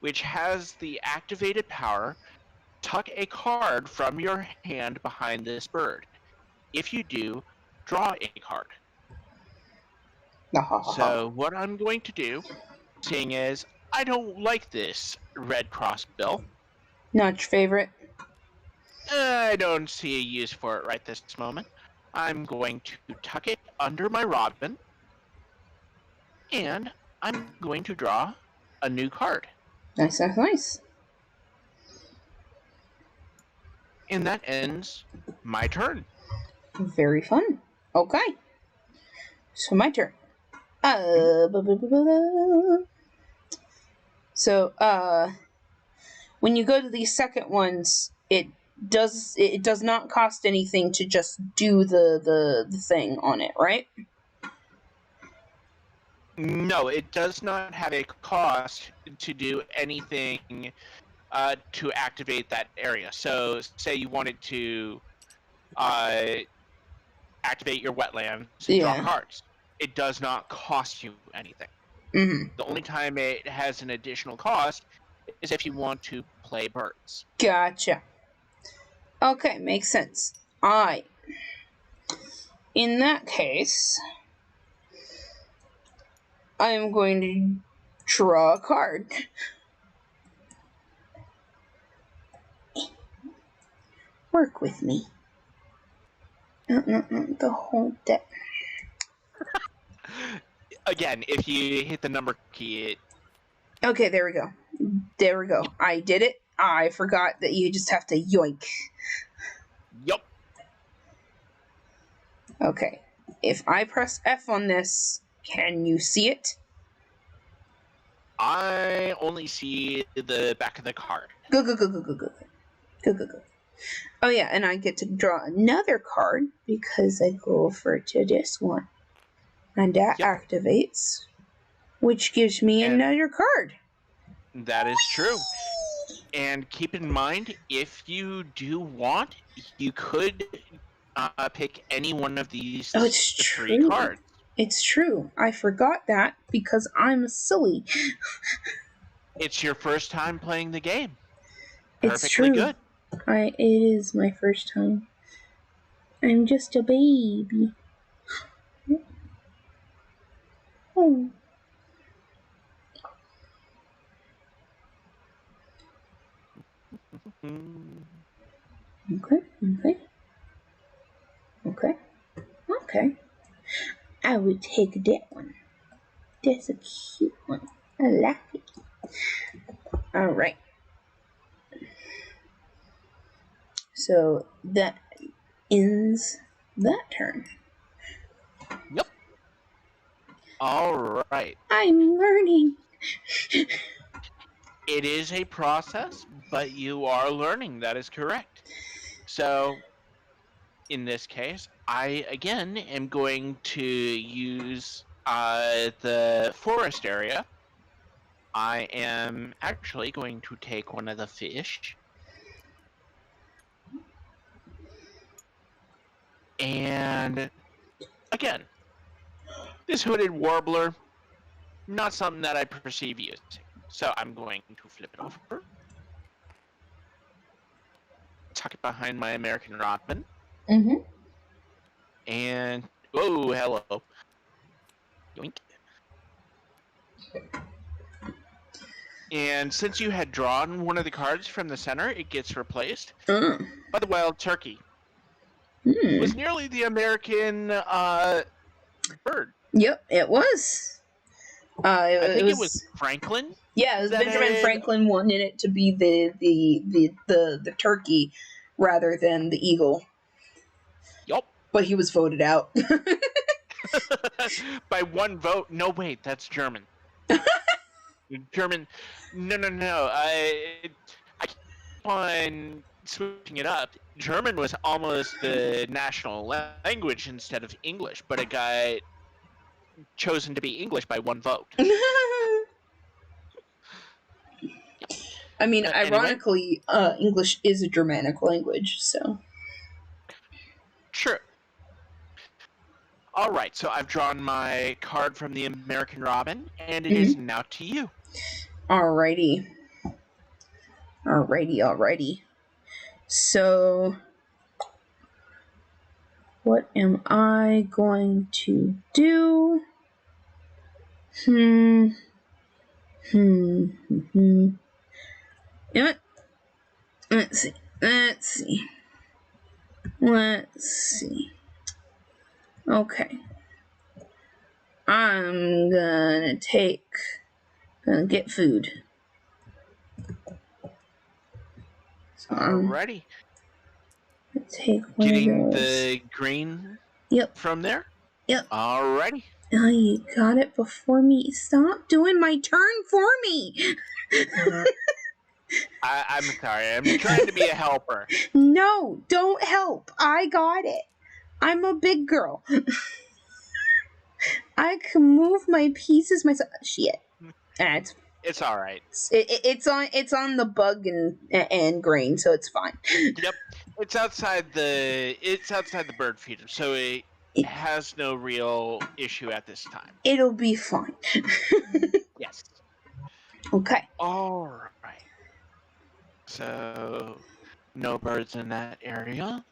which has the activated power, tuck a card from your hand behind this bird. If you do, draw a card. So what I'm going to do, seeing as I don't like this red crossbill. Not your favorite? I don't see a use for it right this moment. I'm going to tuck it under my robin, and I'm going to draw a new card. Nice. And that ends my turn. Very fun. Okay. So my turn. So, when you go to these second ones, it does not cost anything to just do the thing on it, right? No, it does not have a cost to do anything to activate that area. So, say you wanted to activate your wetlands and draw Yeah. cards. It does not cost you anything. Mm-hmm. The only time it has an additional cost is if you want to play birds. Gotcha. Okay, makes sense. In that case, I am going to draw a card. Work with me. The whole deck. Again, if you hit the number key, Okay, there we go. There we go. I did it. I forgot that you just have to yoink. Yup. Okay. If I press F on this, can you see it? I only see the back of the card. Go. Oh yeah, and I get to draw another card because I go over to this one. And that activates, which gives me another card. That is true. And keep in mind, if you do want, you could pick any one of these three cards. It's true. I forgot that because I'm silly. It's your first time playing the game. It's Perfectly true. good. It is my first time. I'm just a baby. Oh. Okay. I would take that one. That's a cute one. I like it. Alright. So that ends that turn. Yep. All right. I'm learning. It is a process, but you are learning. That is correct. So, in this case, I again am going to use the forest area. I am actually going to take one of the fish. And again, this hooded warbler, not something that I perceive using. So I'm going to flip it over, tuck it behind my American Rodman, and oh, hello. Yoink. And since you had drawn one of the cards from the center, it gets replaced by the wild turkey. It was nearly the American bird. Yep, it was. I think it was Franklin. Yeah, it was Benjamin Franklin wanted it to be the turkey rather than the eagle. Yup. But he was voted out. By one vote. No, wait, that's German. German. No. I keep on switching it up. German was almost the national language instead of English, but it got chosen to be English by one vote. I mean, ironically, anyway, English is a Germanic language, so. Sure. All right, so I've drawn my card from the American Robin, and it is now to you. Alrighty. So, what am I going to do? You know what? Let's see. Okay. I'm gonna get food. So Alrighty. Take one Getting of those. the green from there? Yep. Alrighty. Oh, you got it before me. Stop doing my turn for me. I'm sorry. I'm trying to be a helper. No, don't help. I got it. I'm a big girl. I can move my pieces myself. Shit. It's It's all right. it's on the bug and grain, so it's fine. Yep. It's outside the bird feeder, so it has no real issue at this time. It'll be fine. Yes. Okay. All right. So no birds in that area.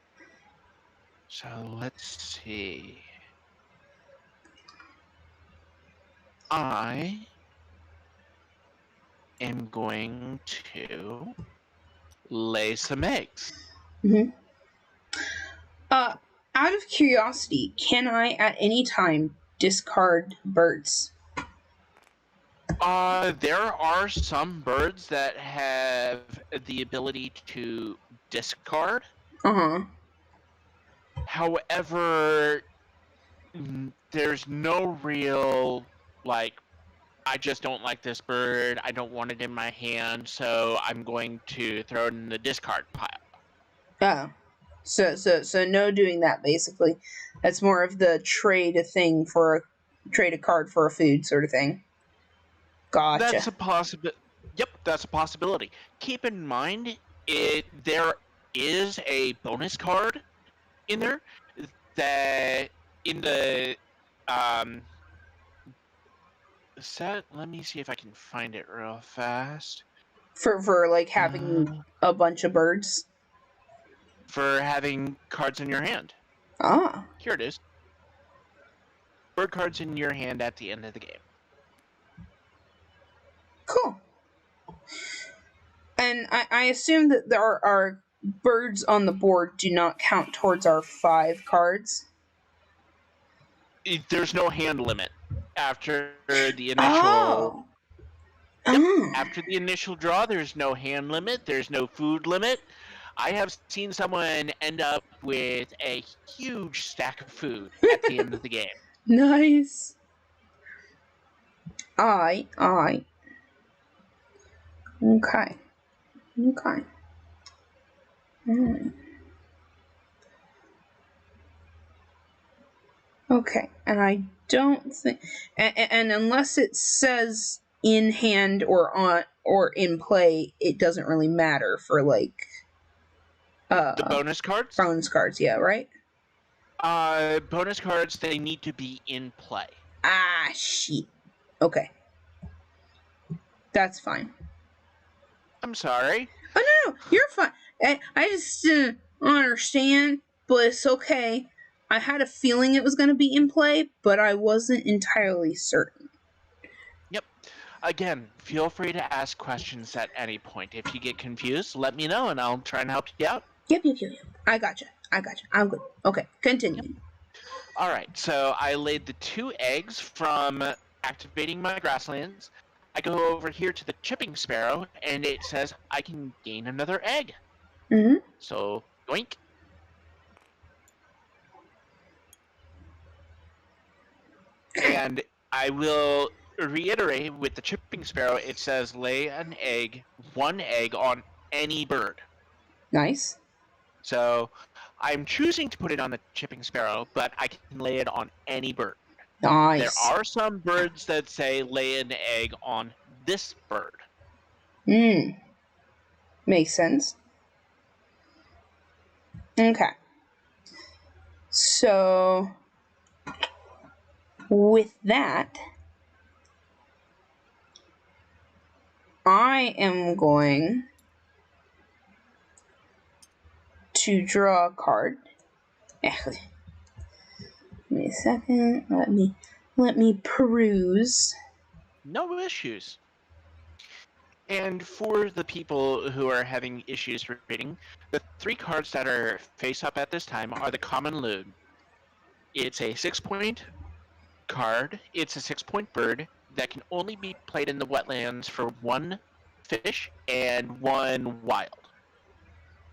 So let's see. I am going to lay some eggs. Mm-hmm. Out of curiosity, can I at any time discard birds? There are some birds that have the ability to discard. Uh-huh. However, there's no real, like, I just don't like this bird. I don't want it in my hand, so I'm going to throw it in the discard pile. Oh. So no doing that basically. That's more of the trade a card for a food sort of thing. Gotcha. That's a possibility. Yep, that's a possibility. Keep in mind, there is a bonus card in there that in the set. Let me see if I can find it real fast. For like having a bunch of birds. For having cards in your hand. Ah. Here it is. Bird cards in your hand at the end of the game. Cool. And I assume that there are birds on the board do not count towards our 5 cards. There's no hand limit after the initial. Oh. Yep. Oh. After the initial draw, there's no hand limit. There's no food limit. I have seen someone end up with a huge stack of food at the end of the game. Nice. I. Okay. Okay, and I don't think, and unless it says in hand or on or in play, it doesn't really matter for like The bonus cards? bonus cards. Yeah, right. Bonus cards, they need to be in play. Ah, shit. Okay, that's fine. I'm sorry. Oh no, you're fine. I just didn't understand, but it's okay. I had a feeling it was going to be in play, but I wasn't entirely certain. Yep. Again, feel free to ask questions at any point. If you get confused, let me know and I'll try and help you out. Yep. I gotcha. I'm good. Okay, continue. Yep. All right, so I laid the 2 eggs from activating my grasslands. I go over here to the chipping sparrow, and it says I can gain another egg. Mm-hmm. So, yoink. And I will reiterate with the chipping sparrow, it says lay an egg, 1 egg on any bird. Nice. So I'm choosing to put it on the chipping sparrow, but I can lay it on any bird. Nice. There are some birds that say lay an egg on this bird. Makes sense. Okay. So with that, I am going to draw a card. Give me a second. Let me peruse. No issues. And for the people who are having issues reading, the 3 cards that are face up at this time are the Common Loon. It's a 6-point card. It's a 6-point bird that can only be played in the wetlands for 1 fish and 1 wild.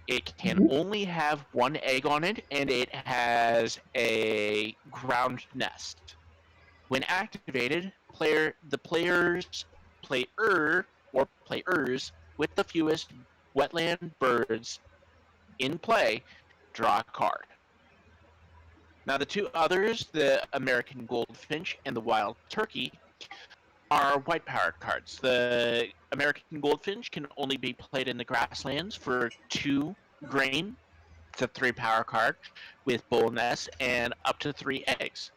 It can only have 1 egg on it, and it has a ground nest. When activated, the players with the fewest wetland birds in play draw a card. Now, the two others, the American goldfinch and the wild turkey, are white powered cards. The American goldfinch can only be played in the grasslands for 2 grain. It's a 3 power card with bull nests and up to 3 eggs.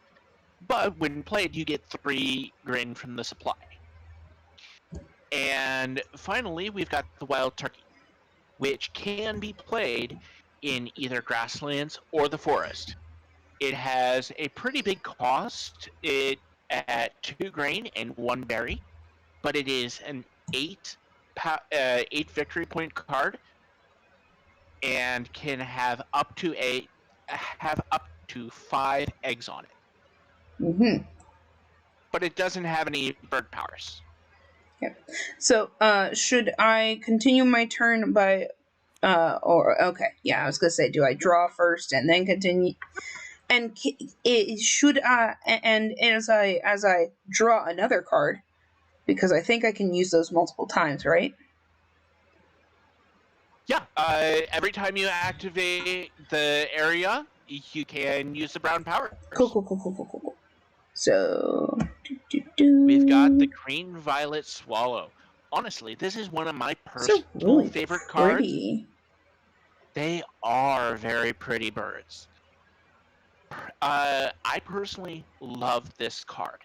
But when played, you get 3 grain from the supply. And finally, we've got the wild turkey, which can be played in either grasslands or the forest. It has a pretty big cost. It at 2 grain and 1 berry, but it is an 8 victory point card and can have up to 5 eggs on it. Mm-hmm. But it doesn't have any bird powers. Okay. So, should I continue my turn by, okay, yeah, I was gonna say, do I draw first and then continue? And should I, and as I draw another card, because I think I can use those multiple times, right? Yeah, every time you activate the area, you can use the brown power. Cool. So, we've got the green violet swallow. Honestly, this is one of my personal really favorite pretty cards. They are very pretty birds. I personally love this card.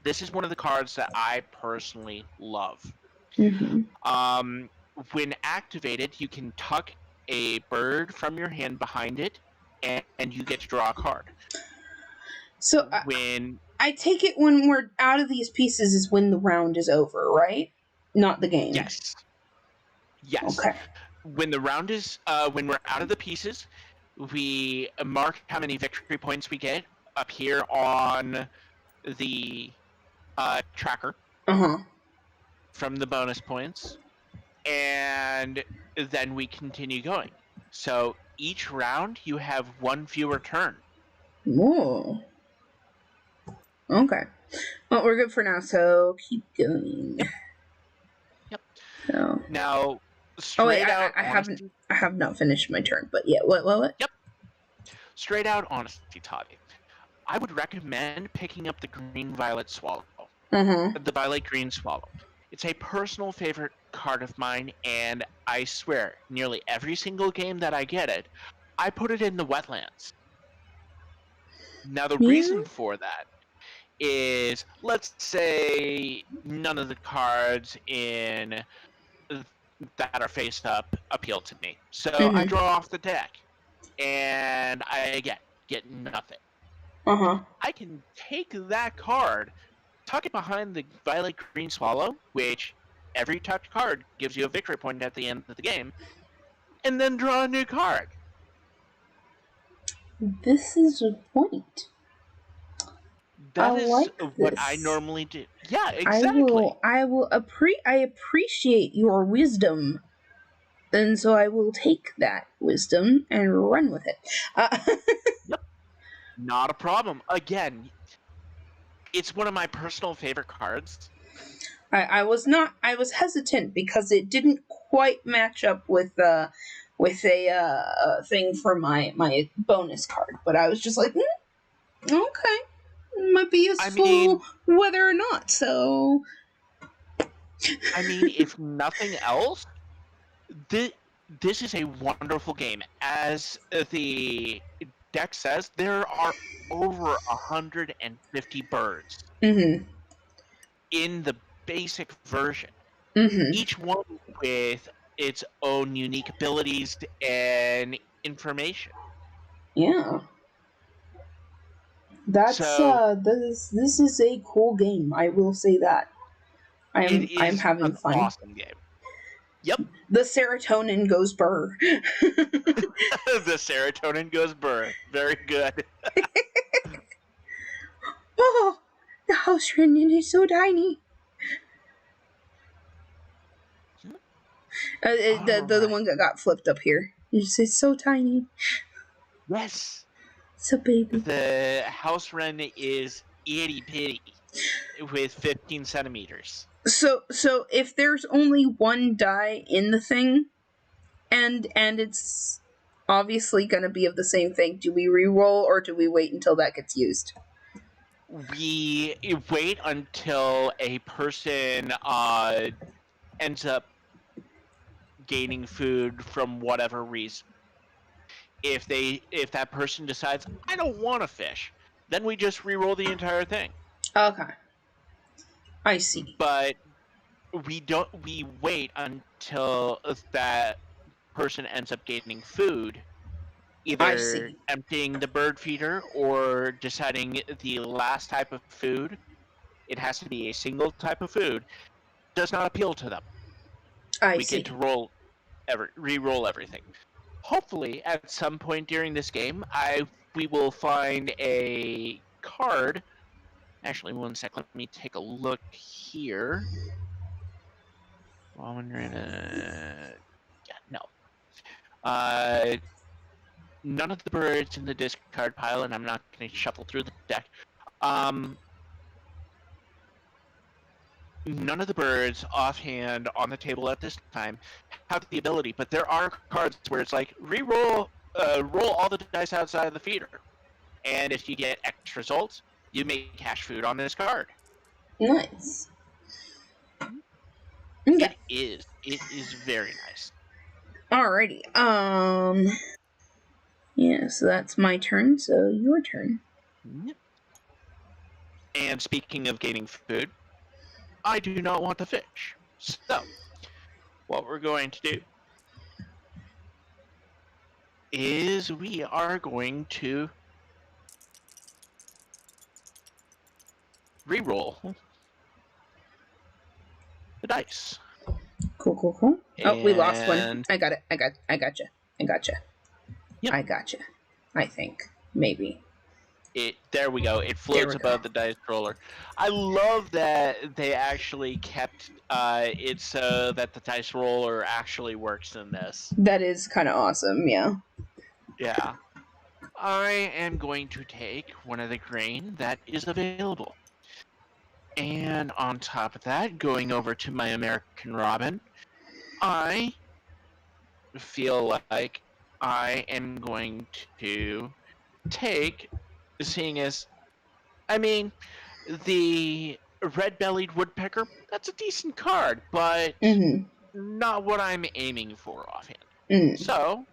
This is one of the cards that I personally love. Mm-hmm. When activated, you can tuck a bird from your hand behind it, and you get to draw a card. So I take it when we're out of these pieces is when the round is over, right? Not the game. Yes. Okay. When the round is, when we're out of the pieces, we mark how many victory points we get up here on the tracker. From the bonus points, and then we continue going. So each round you have 1 fewer turn. Whoa. Okay. Well, we're good for now, so keep going. Yep. So. Now, straight out. I have not finished my turn, but yeah. What? Yep. Straight out honesty, Toddy. I would recommend picking up the green violet swallow. The violet green swallow. It's a personal favorite card of mine, and I swear, nearly every single game that I get it, I put it in the wetlands. Now, the reason for that is, let's say none of the cards in that are face up appeal to me. So I draw off the deck, and I get nothing. I can take that card, tuck it behind the violet green swallow, which every tucked card gives you a victory point at the end of the game, and then draw a new card. This is a point. That is what I normally do. Yeah, exactly. I appreciate your wisdom, and so I will take that wisdom and run with it. Yep. Not a problem. Again, it's one of my personal favorite cards. I was hesitant because it didn't quite match up with a thing for my bonus card, but I was just like, okay, it might be useful whether or not. So, I mean, if nothing else, this is a wonderful game. As the deck says, there are over 150 birds in the basic version. Each one with its own unique abilities and information. Yeah. That's this is a cool game. I will say that. I'm having fun. Awesome game. Yep. The serotonin goes burr. The serotonin goes burr. Very good. Oh, the house wren is so tiny. The one that got flipped up here. It's so tiny. Yes. It's a baby. The house wren is itty bitty with 15 centimeters. So if there's only one die in the thing, and it's obviously going to be of the same thing, do we re-roll or do we wait until that gets used? We wait until a person ends up gaining food from whatever reason. If that person decides I don't want to fish, then we just re-roll the entire thing. Okay, I see. But we wait until that person ends up gaining food, I either see. emptying the bird feeder or deciding the last type of food. It has to be a single type of food. Does not appeal to them. I We get see. to re-roll everything. Hopefully, at some point during this game, we will find a card. Actually, one sec. Let me take a look here. While we're in a no. None of the birds in the discard pile, and I'm not going to shuffle through the deck. None of the birds offhand on the table at this time have the ability, but there are cards where it's like roll all the dice outside of the feeder, and if you get X results, you may cash food on this card. Nice. Okay. It is very nice. Alrighty. Yeah, so that's my turn, so your turn. And speaking of gaining food, I do not want to fish. So, what we're going to do is we are going to re-roll the dice. Cool. Oh, we lost one. I got it. I gotcha. Yep. I gotcha. I think. Maybe. There we go. It floats above the dice roller. I love that they actually kept it so that the dice roller actually works in this. That is kind of awesome, yeah. Yeah. I am going to take one of the grain that is available. And on top of that, going over to my American Robin, I feel like I am going to take, seeing as, I mean, the red-bellied woodpecker, that's a decent card, but not what I'm aiming for offhand. So,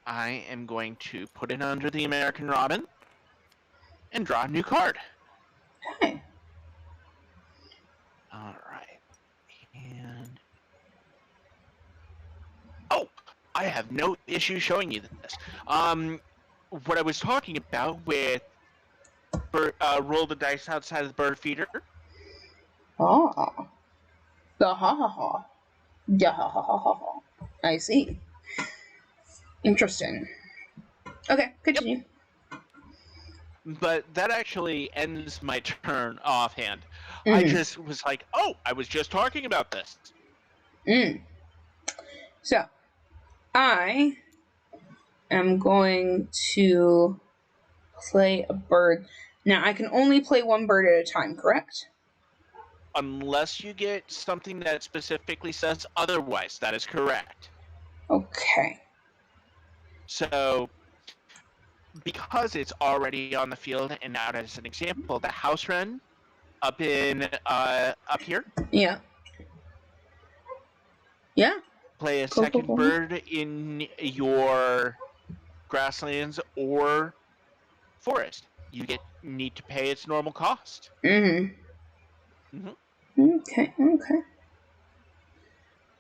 I am going to put it under the American Robin and draw a new card. Okay. All right. And oh, I have no issue showing you this. What I was talking about with roll the dice outside of the bird feeder. Ah. The ha. Yeah, ha. I see. Interesting. Okay, continue. Yep. But that actually ends my turn offhand. I just was like, oh, I was just talking about this. So, I am going to play a bird. Now, I can only play one bird at a time, correct? Unless you get something that specifically says otherwise. That is correct. Okay. So, because it's already on the field, and now as an example, the house wren up here. Yeah. Yeah. Play a second bird in your grasslands or forest. You need to pay its normal cost. Okay.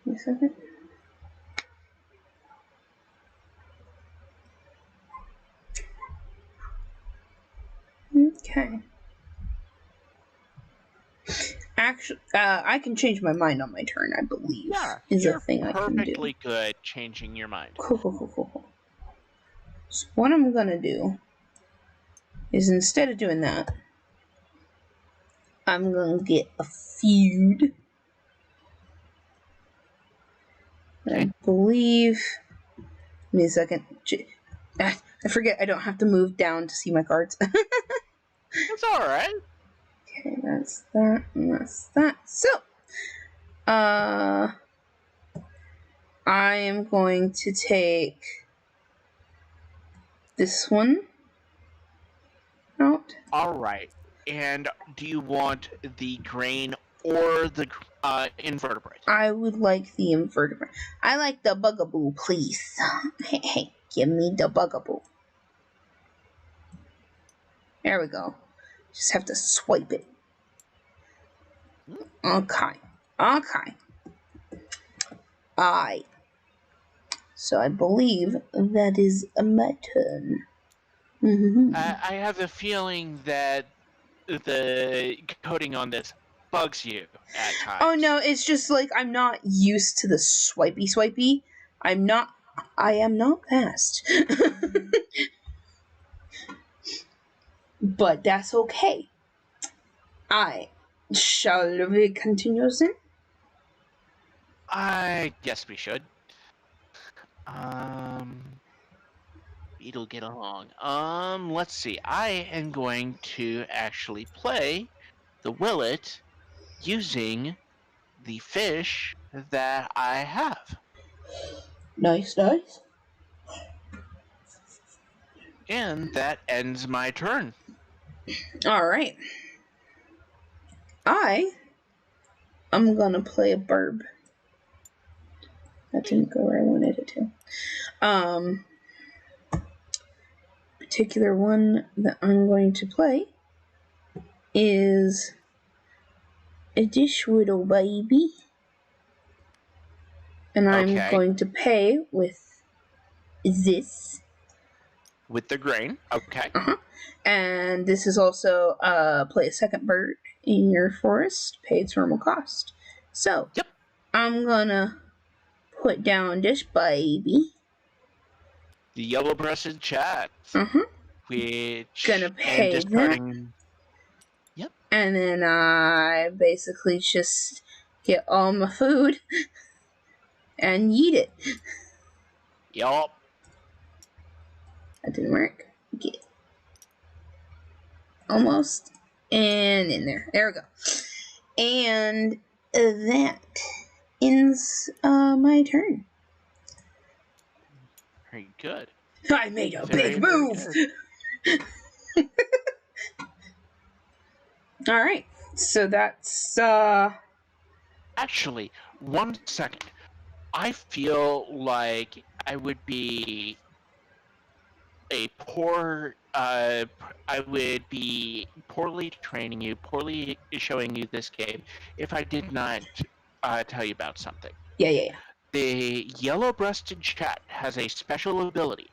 Wait a second. Okay. Actually, I can change my mind on my turn, I believe. Yeah, is a thing I can do. Perfectly good changing your mind. Cool. So what I'm gonna do is, instead of doing that, I'm gonna get a feud. Okay. I believe. Give me a second. I forget I don't have to move down to see my cards. That's all right. Okay, that's that, and that's that. So, I am going to take this one out. All right. And do you want the grain or the invertebrate? I would like the invertebrate. I like the bugaboo, please. Hey, give me the bugaboo. There we go. Just have to swipe it. Okay. So I believe that is my turn. I have the feeling that the coding on this bugs you at times. Oh no, it's just like I'm not used to the swipey. I am not fast. But that's okay. Shall we continue then? I guess we should. It'll get along. Let's see. I am going to actually play the Willet using the fish that I have. Nice. And that ends my turn. Alright. I'm gonna play a burb. That didn't go where I wanted it to. Particular one that I'm going to play is a dishwiddle baby. And I'm going to pay with this. With the grain, okay. And this is also play a second bird in your forest, pay its normal cost. So, yep. I'm gonna put down this baby. The yellow-breasted chat. Which gonna pay that. Yep. And then I basically just get all my food and eat it. Yup. That didn't work. Get it. Almost. And in there. There we go. And that ends my turn. Very good. I made a big move! Alright. So that's Actually, 1 second. I feel like I would be a poor I would be poorly training you, poorly showing you this game if I did not tell you about something. Yeah. The yellow-breasted chat has a special ability.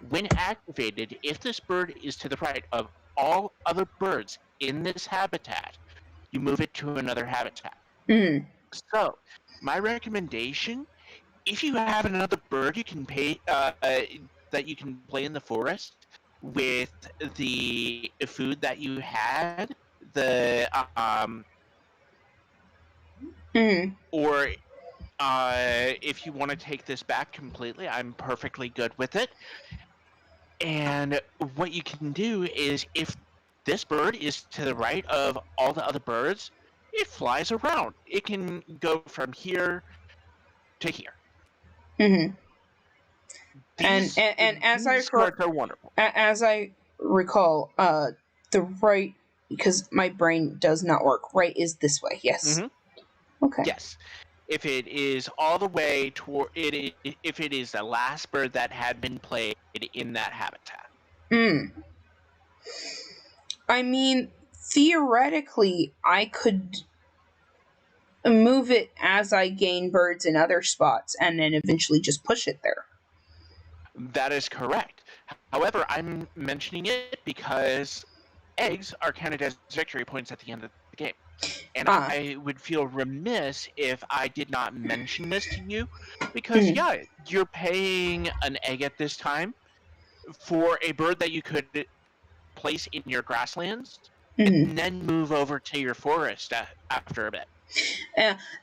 When activated, if this bird is to the right of all other birds in this habitat, you move it to another habitat. So, my recommendation, if you have another bird you can pay that you can play in the forest with the food that you had, or if you want to take this back completely, I'm perfectly good with it. And what you can do is, if this bird is to the right of all the other birds, it flies around. It can go from here to here. And as I are wonderful. As I recall, the right, because my brain does not work. Right is this way. Yes. Okay. Yes. If it is all the way toward it, if it is the last bird that had been played in that habitat. I mean, theoretically, I could move it as I gain birds in other spots, and then eventually just push it there. That is correct. However, I'm mentioning it because eggs are counted as victory points at the end of the game. And I would feel remiss if I did not mention this to you, because you're paying an egg at this time for a bird that you could place in your grasslands and then move over to your forest after a bit.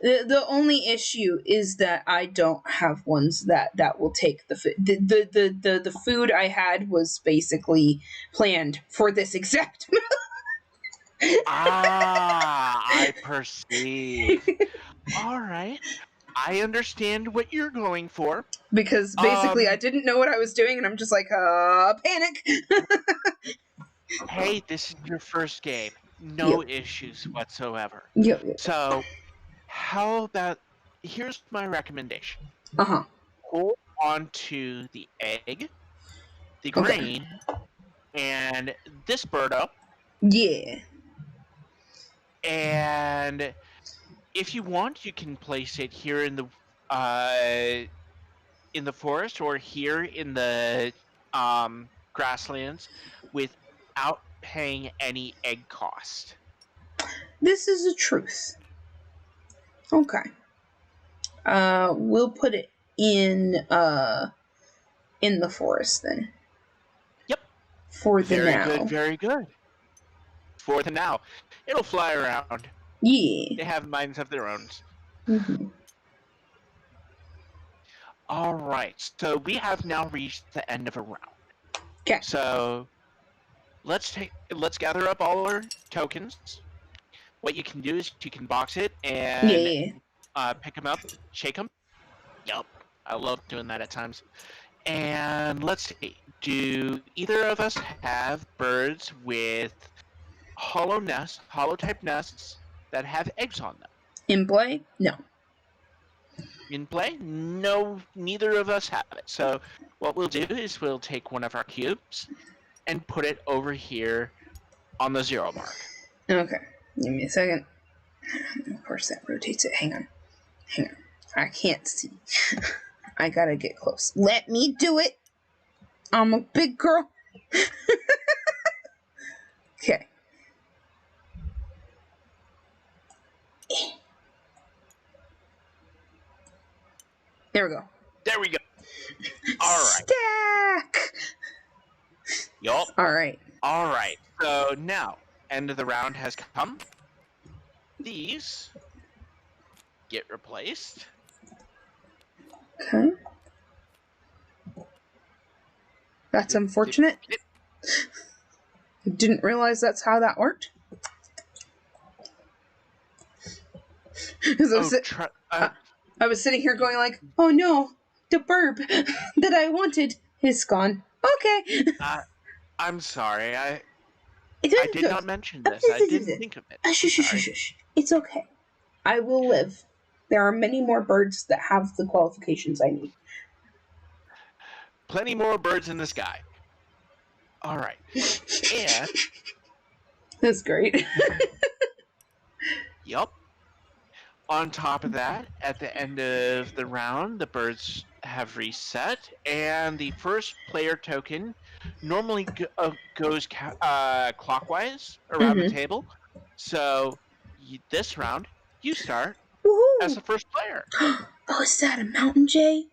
The only issue is that I don't have ones that will take the food. The food I had was basically planned for this exact I perceive. All right. I understand what you're going for. because basically I didn't know what I was doing, and I'm just like, panic. Hey, this is your first game. Yep. No issues whatsoever. Yep. So, how about here's my recommendation. Uh huh. Hold on to the egg, the Okay. grain, and this birdo, Yeah. and if you want, you can place it here uh, in the forest or here in the grasslands without paying any egg cost. This is the truth. Okay. We'll put it in the forest then. Yep. For the Very good, now. very good. For the now. It'll fly around. Yeah. They have minds of their own. Mm-hmm. All right. So we have now reached the end of a round. Okay. So let's gather up all our tokens. What you can do is you can box it and Yeah. pick them up, shake them. Yup. I love doing that at times. And let's see. Do either of us have birds with hollow type nests that have eggs on them? In play? No. In play? No, neither of us have it. So what we'll do is we'll take one of our cubes and put it over here on the 0 mark. Okay. Give me a second. Of course that rotates it. Hang on. I can't see. I gotta get close. Let me do it. I'm a big girl. Okay. There we go. There we go. All right. Stack. Yup. All right. All right. So now, end of the round has come. These get replaced. Okay. That's unfortunate. I didn't realize that's how that worked. I was sitting here going like, oh no, the burb that I wanted is gone. Okay. I'm sorry. I It did not mention this. I didn't think of it. Shush. It's okay. I will live. There are many more birds that have the qualifications I need. Plenty more birds in the sky. All right. And that's great. yup. On top of that, at the end of the round, the birds have reset, and the first player token normally goes clockwise around the table. So this round, you start as the first player. Oh, is that a Mountain Jay?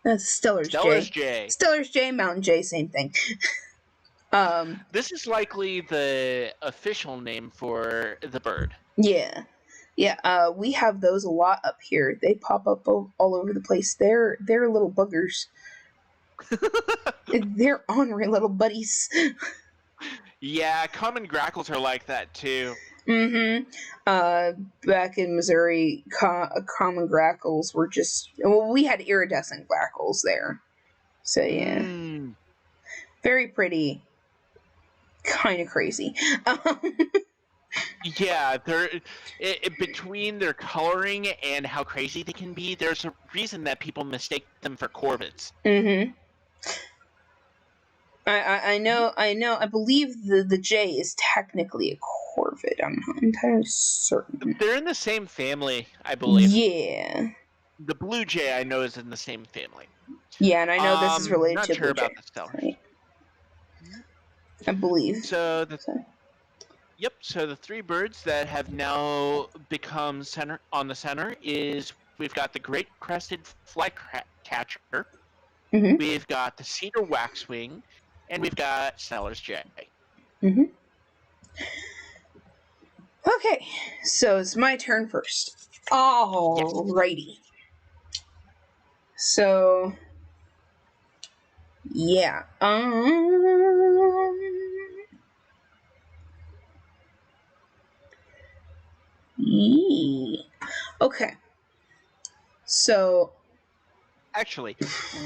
That's Stellar's Jay. Stellar's Jay, Mountain Jay, same thing. This is likely the official name for the bird. Yeah. We have those a lot up here. They pop up all over the place. They're little buggers. They're ornery little buddies. Yeah, common grackles are like that too. Back in Missouri, common grackles were just... Well, we had iridescent grackles there. So, yeah. Very pretty. Kind of crazy. Yeah, between their coloring and how crazy they can be, there's a reason that people mistake them for corvids. I know. I believe the jay is technically a corvid. I'm not entirely certain. They're in the same family, I believe. Yeah. The blue jay, I know, is in the same family. Yeah, and I know this is related to blue blue jay. Not sure about the stellar. Right? I believe. So the three birds that have now become on the center is we've got the great crested flycatcher, we've got the cedar waxwing, and we've got Stellar's jay. Okay, so it's my turn first. Alrighty. So, yeah. Okay. So, Actually,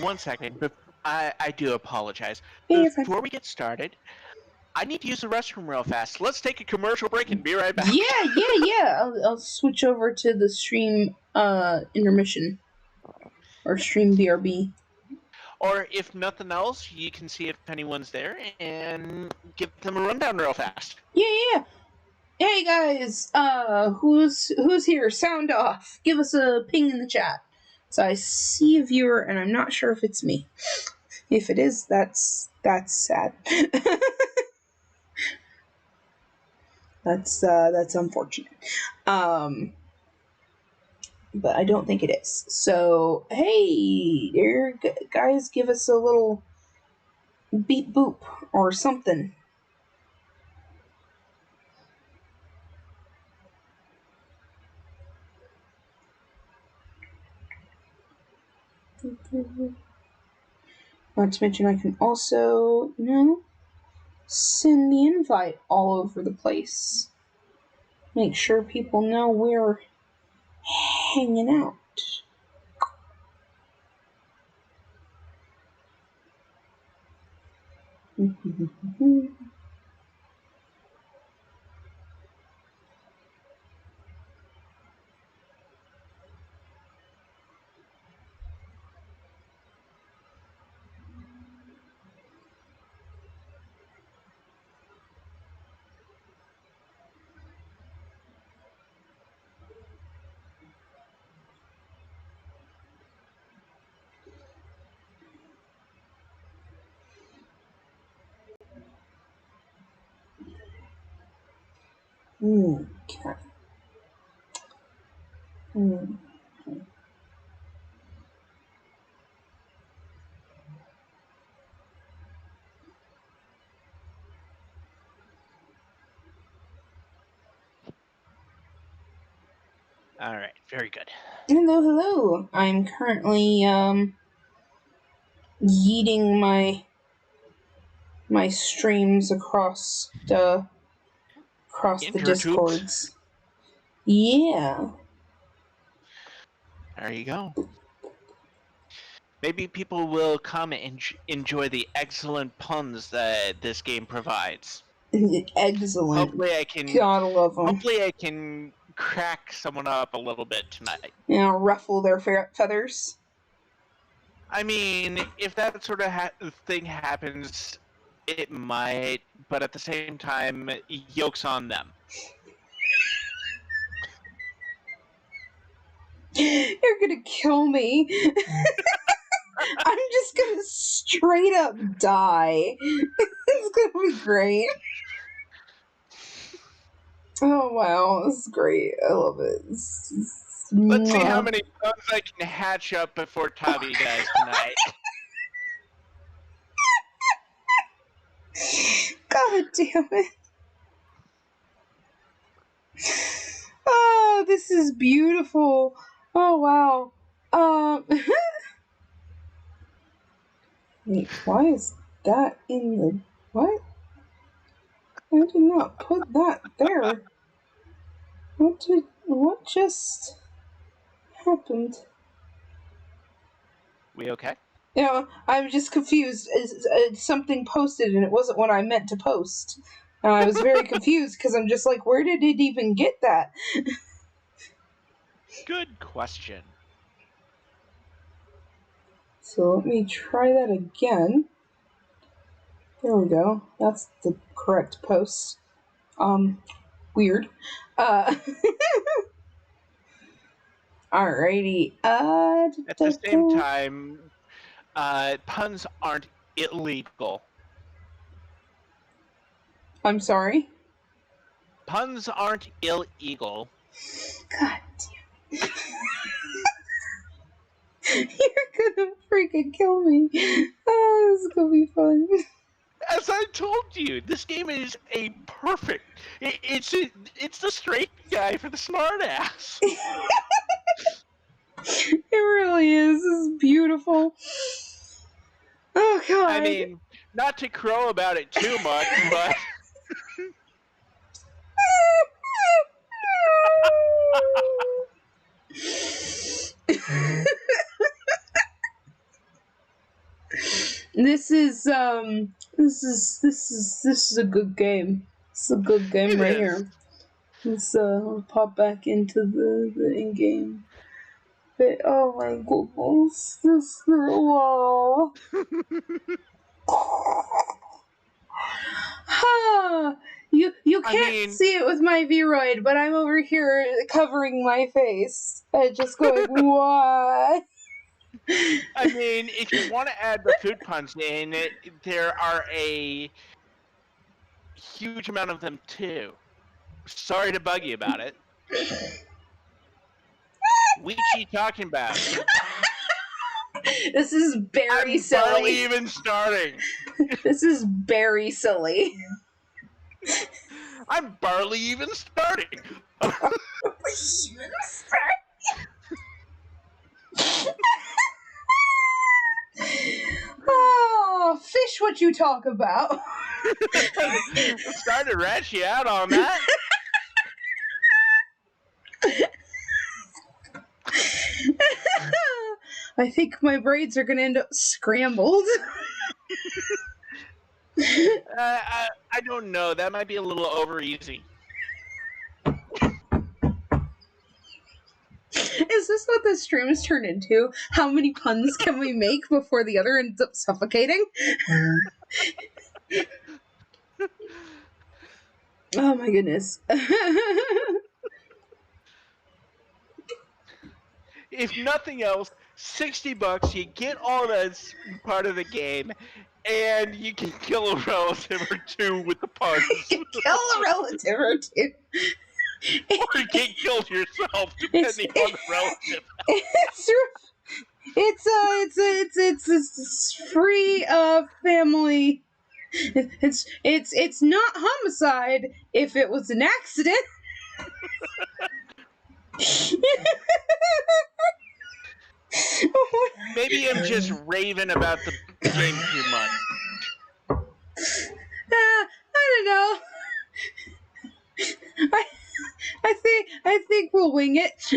one second. I do apologize. yeah, you're fine. Before we get started, I need to use the restroom real fast. Let's take a commercial break and be right back. Yeah. I'll switch over to the stream intermission or stream BRB. Or if nothing else, you can see if anyone's there and give them a rundown real fast. Yeah. Hey guys, who's here? Sound off. Give us a ping in the chat. So I see a viewer, and I'm not sure if it's me. If it is, that's sad. That's unfortunate. But I don't think it is. So hey, there, guys, give us a little beep boop or something. Not to mention, I can also, send the invite all over the place. Make sure people know we're hanging out. Okay. All right, very good. Hello. I'm currently yeeting my streams across the Intertubes. discords. Yeah. There you go. Maybe people will come and enjoy the excellent puns that this game provides. Excellent. Hopefully, I can. Gotta love them. Hopefully, I can crack someone up a little bit tonight. Ruffle their feathers. I mean, if that sort of thing happens, it might, but at the same time, yoke's on them. You're gonna kill me. I'm just gonna straight up die. It's gonna be great. Oh wow, this is great. I love it. Let's see how many puns I can hatch up before Tavi does tonight. God damn it. Oh, this is beautiful. Oh wow. Wait, why is that in the what? I did not put that there. What just happened? We okay? I'm just confused. Something posted and it wasn't what I meant to post. And I was very confused because I'm just like, where did it even get that? Good question. So let me try that again. There we go. That's the correct post. Weird. Alrighty. At the same time, puns aren't illegal. I'm sorry? Puns aren't illegal. God damn it. You're gonna freaking kill me. Oh, this is gonna be fun. As I told you, this game is a perfect. It's the straight guy for the smartass. It really is. This is beautiful. Oh god. I mean, not to crow about it too much, but This is a good game. It's a good game it right is. here. Let's pop back into the in-game. But, oh my goodness, this wow. You can't see it with my Vroid, but I'm over here covering my face. Just going, why? I mean, if you want to add the food puns in, there are a huge amount of them too. Sorry to bug you about it. What you talking about? This is very silly. I'm barely even starting. This is very silly. I'm barely even starting. Oh, fish! What you talk about? I'm starting to rat you out on that. I think my braids are gonna end up scrambled. I don't know. That might be a little over easy. Is this what the stream has turned into? How many puns can we make before the other ends up suffocating? Oh my goodness. If nothing else, $60, you get all that part of the game, and you can kill a relative or two with the puns. Kill a relative or two. Or you get killed yourself, depending on the relative. It's free family. It's not homicide if it was an accident. Maybe I'm just raving about the game too much. I don't know. I think we'll wing it.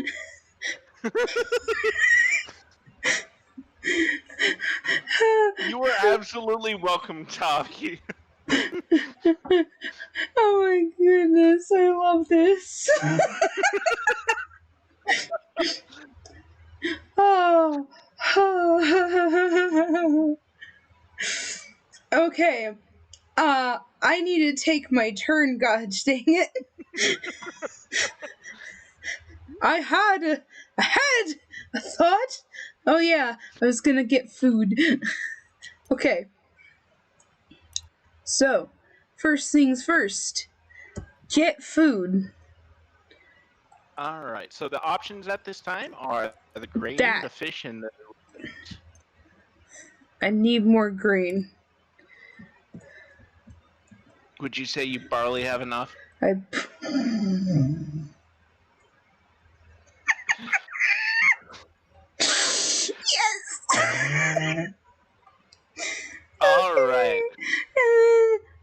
You are absolutely welcome, Tommy. Oh my goodness, I love this. Oh. Okay. I need to take my turn, god dang it. I had a thought. Oh yeah, I was gonna get food. Okay. So, first things first. Get food. Alright, so the options at this time are the grain, the fish, and the... I need more grain. Would you say you barely have enough? Yes! Alright.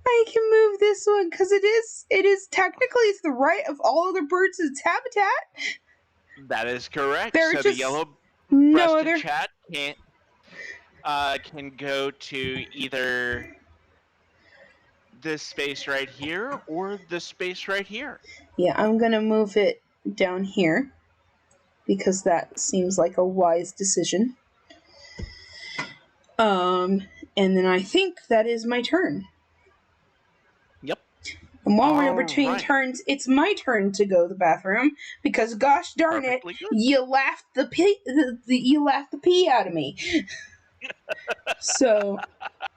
I can move this one because it is technically it's the right of all other birds in its habitat. That is correct. There's so just the yellow no breasted other chat can go to either this space right here or this space right here. Yeah, I'm gonna move it down here because that seems like a wise decision. And then I think that is my turn. Yep. And while we're between turns, it's my turn to go to the bathroom because, gosh darn Perfectly it, good. you laughed the pee out of me. So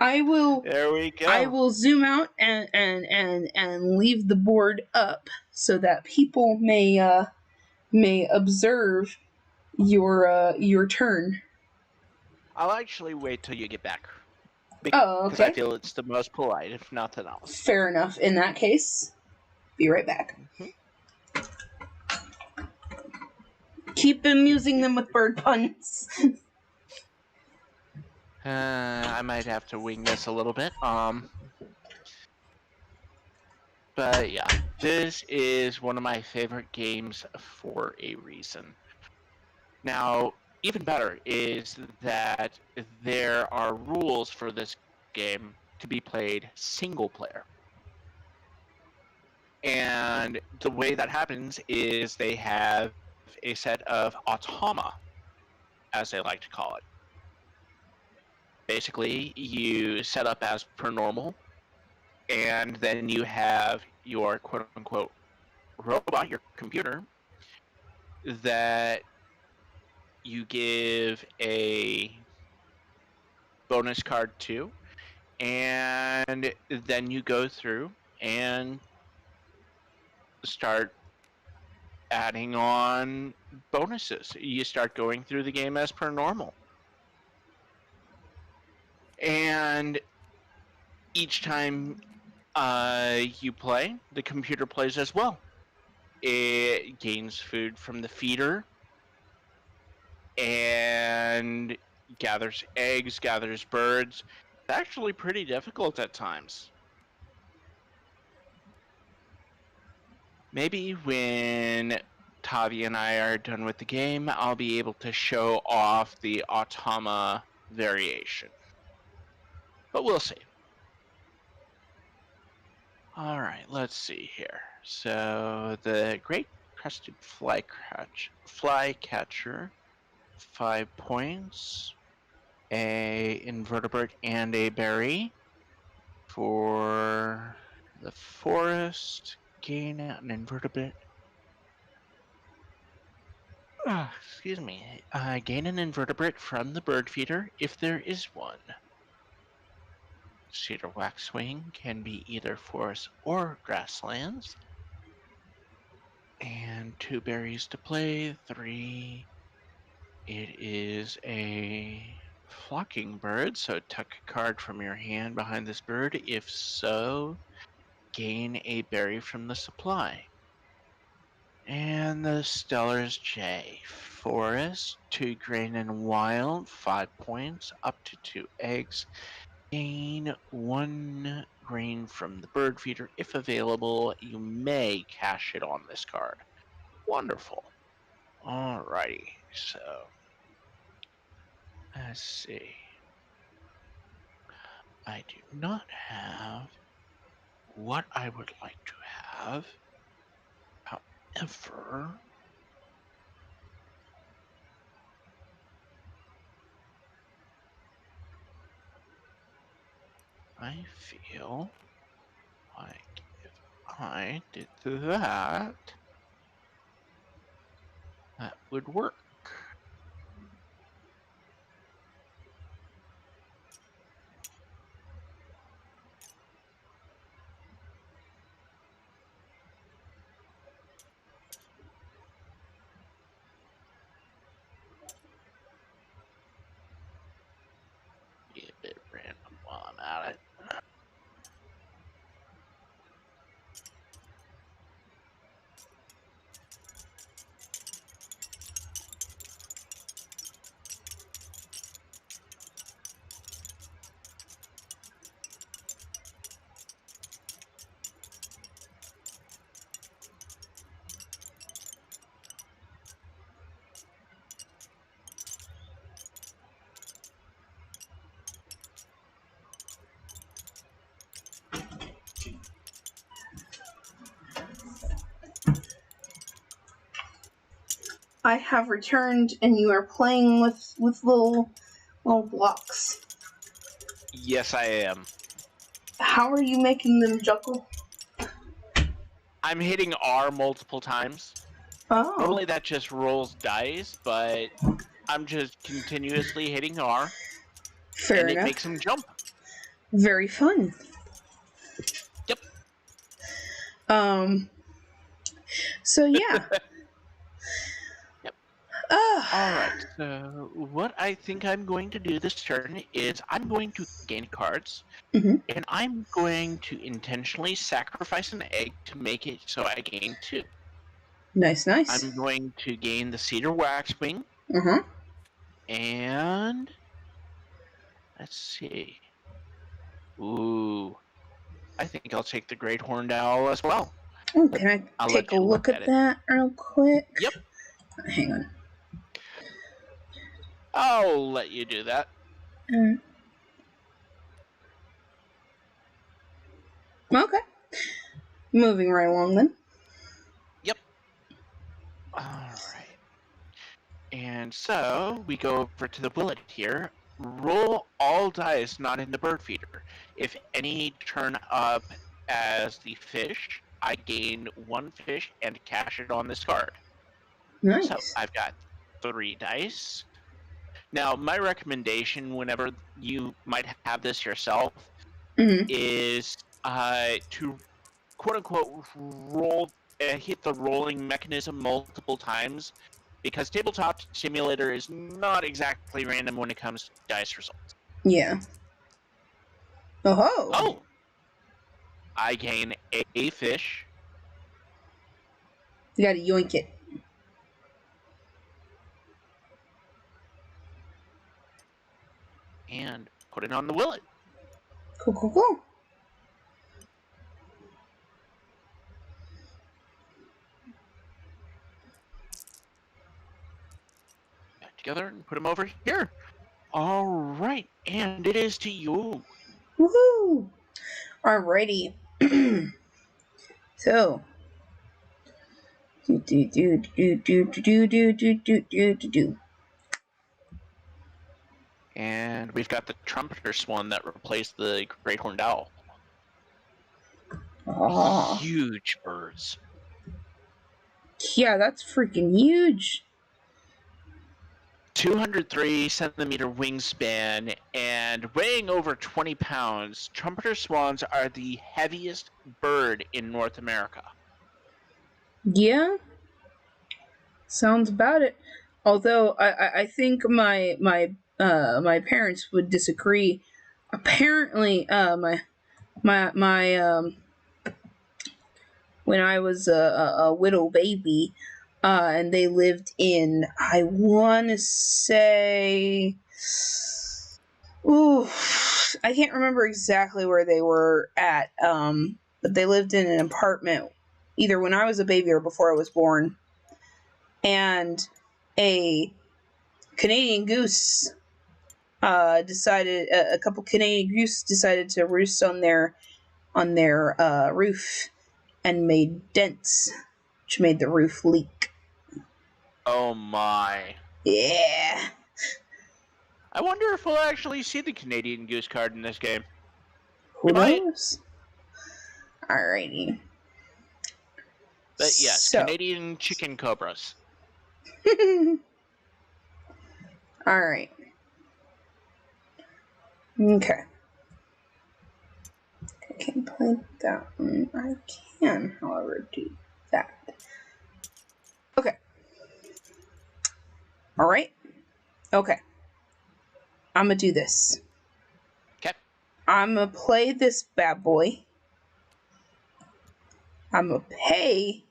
I will. There we go. I will zoom out and leave the board up so that people may observe your turn. I'll actually wait till you get back. Oh, because I okay. feel it's the most polite, if nothing else. Fair enough. In that case, be right back. Mhm. Keep amusing them with bird puns. I might have to wing this a little bit. But yeah, this is one of my favorite games for a reason. Now, even better is that there are rules for this game to be played single player. And the way that happens is they have a set of automa, as they like to call it. Basically, you set up as per normal, and then you have your quote unquote robot, your computer, that you give a bonus card to, and then you go through and start adding on bonuses. You start going through the game as per normal. And each time you play, the computer plays as well. It gains food from the feeder and gathers eggs, gathers birds. It's actually pretty difficult at times. Maybe when Tavi and I are done with the game, I'll be able to show off the automa variation. But we'll see. All right, let's see here. So the great crested flycatcher, 5 points, a invertebrate and a berry. For the forest, gain an invertebrate. Excuse me. Gain an invertebrate from the bird feeder if there is one. Cedar waxwing can be either forest or grasslands. And 2 berries to play. 3. It is a flocking bird, so tuck a card from your hand behind this bird. If so, gain a berry from the supply. And the Stellar's J. Forest, 2 grain and wild, 5 points, up to 2 eggs. Gain 1 grain from the bird feeder. If available, you may cash it on this card. Wonderful. Alrighty, so let's see. I do not have what I would like to have. However, I feel like if I did that, that would work. Be a bit random while I'm at it. I have returned, and you are playing with little blocks. Yes, I am. How are you making them juggle? I'm hitting R multiple times. Oh, Normally that just rolls dice, but I'm just continuously hitting R, fair and it enough. makes them jump. Very fun. Yep. So yeah. Yep. Alright, so what I think I'm going to do this turn is I'm going to gain cards, Mhm. and I'm going to intentionally sacrifice an egg to make it so I gain 2. Nice, nice. I'm going to gain the Cedar Waxwing, Uh-huh. and let's see. Ooh, I think I'll take the Great Horned Owl as well. Oh, But can I I'll take let a you look look at at it. that real quick? Yep, Hang on. I'll let you do that. Okay. Moving right along then. Yep. Alright. And so we go over to the Willet here. Roll all dice not in the bird feeder. If any turn up as the fish, I gain 1 fish and cash it on this card. So Nice. I've got 3 dice. Now, my recommendation, whenever you might have this yourself, Mhm. is to quote unquote hit the rolling mechanism multiple times, because Tabletop Simulator is not exactly random when it comes to dice results. Yeah. Oh. Oh, I gain a fish. You gotta yoink it. And put it on the Willet. Cool, cool, cool. Back together and put them over here. All right, and it is to you. Woohoo! Alrighty. So. Do. And we've got the Trumpeter Swan that replaced the Great Horned Owl. Oh. Huge birds. Yeah, that's freaking huge. 203-centimeter wingspan and weighing over 20 pounds, trumpeter swans are the heaviest bird in North America. Yeah. Sounds about it. Although I think my parents would disagree. Apparently, my when I was a widow baby, and they lived in, I want to say, ooh, I can't remember exactly where they were at, but they lived in an apartment either when I was a baby or before I was born, and a Canadian goose decided a couple Canadian goose decided to roost on their roof and made dents, which made the roof leak. Oh my. Yeah. I wonder if we'll actually see the Canadian Goose card in this game. Who We might. knows? Alrighty. But yes, So. Canadian chicken cobras. Alright. Okay. I can play that one. I can, however, do that. Okay. Alright. Okay. I'm gonna do this. Okay. I'm gonna play this bad boy. I'm gonna pay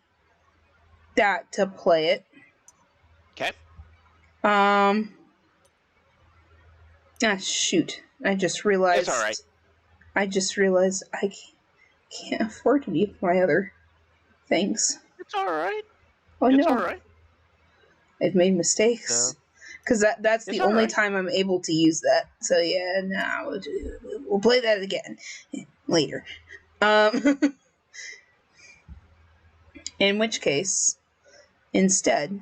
that to play it. Okay. Shoot. I just realized. It's alright. I can't afford any of my other things. It's alright. Oh It's no. alright. I've made mistakes. Because that's the only time I'm able to use that. So yeah, we'll play that again later. In which case, instead,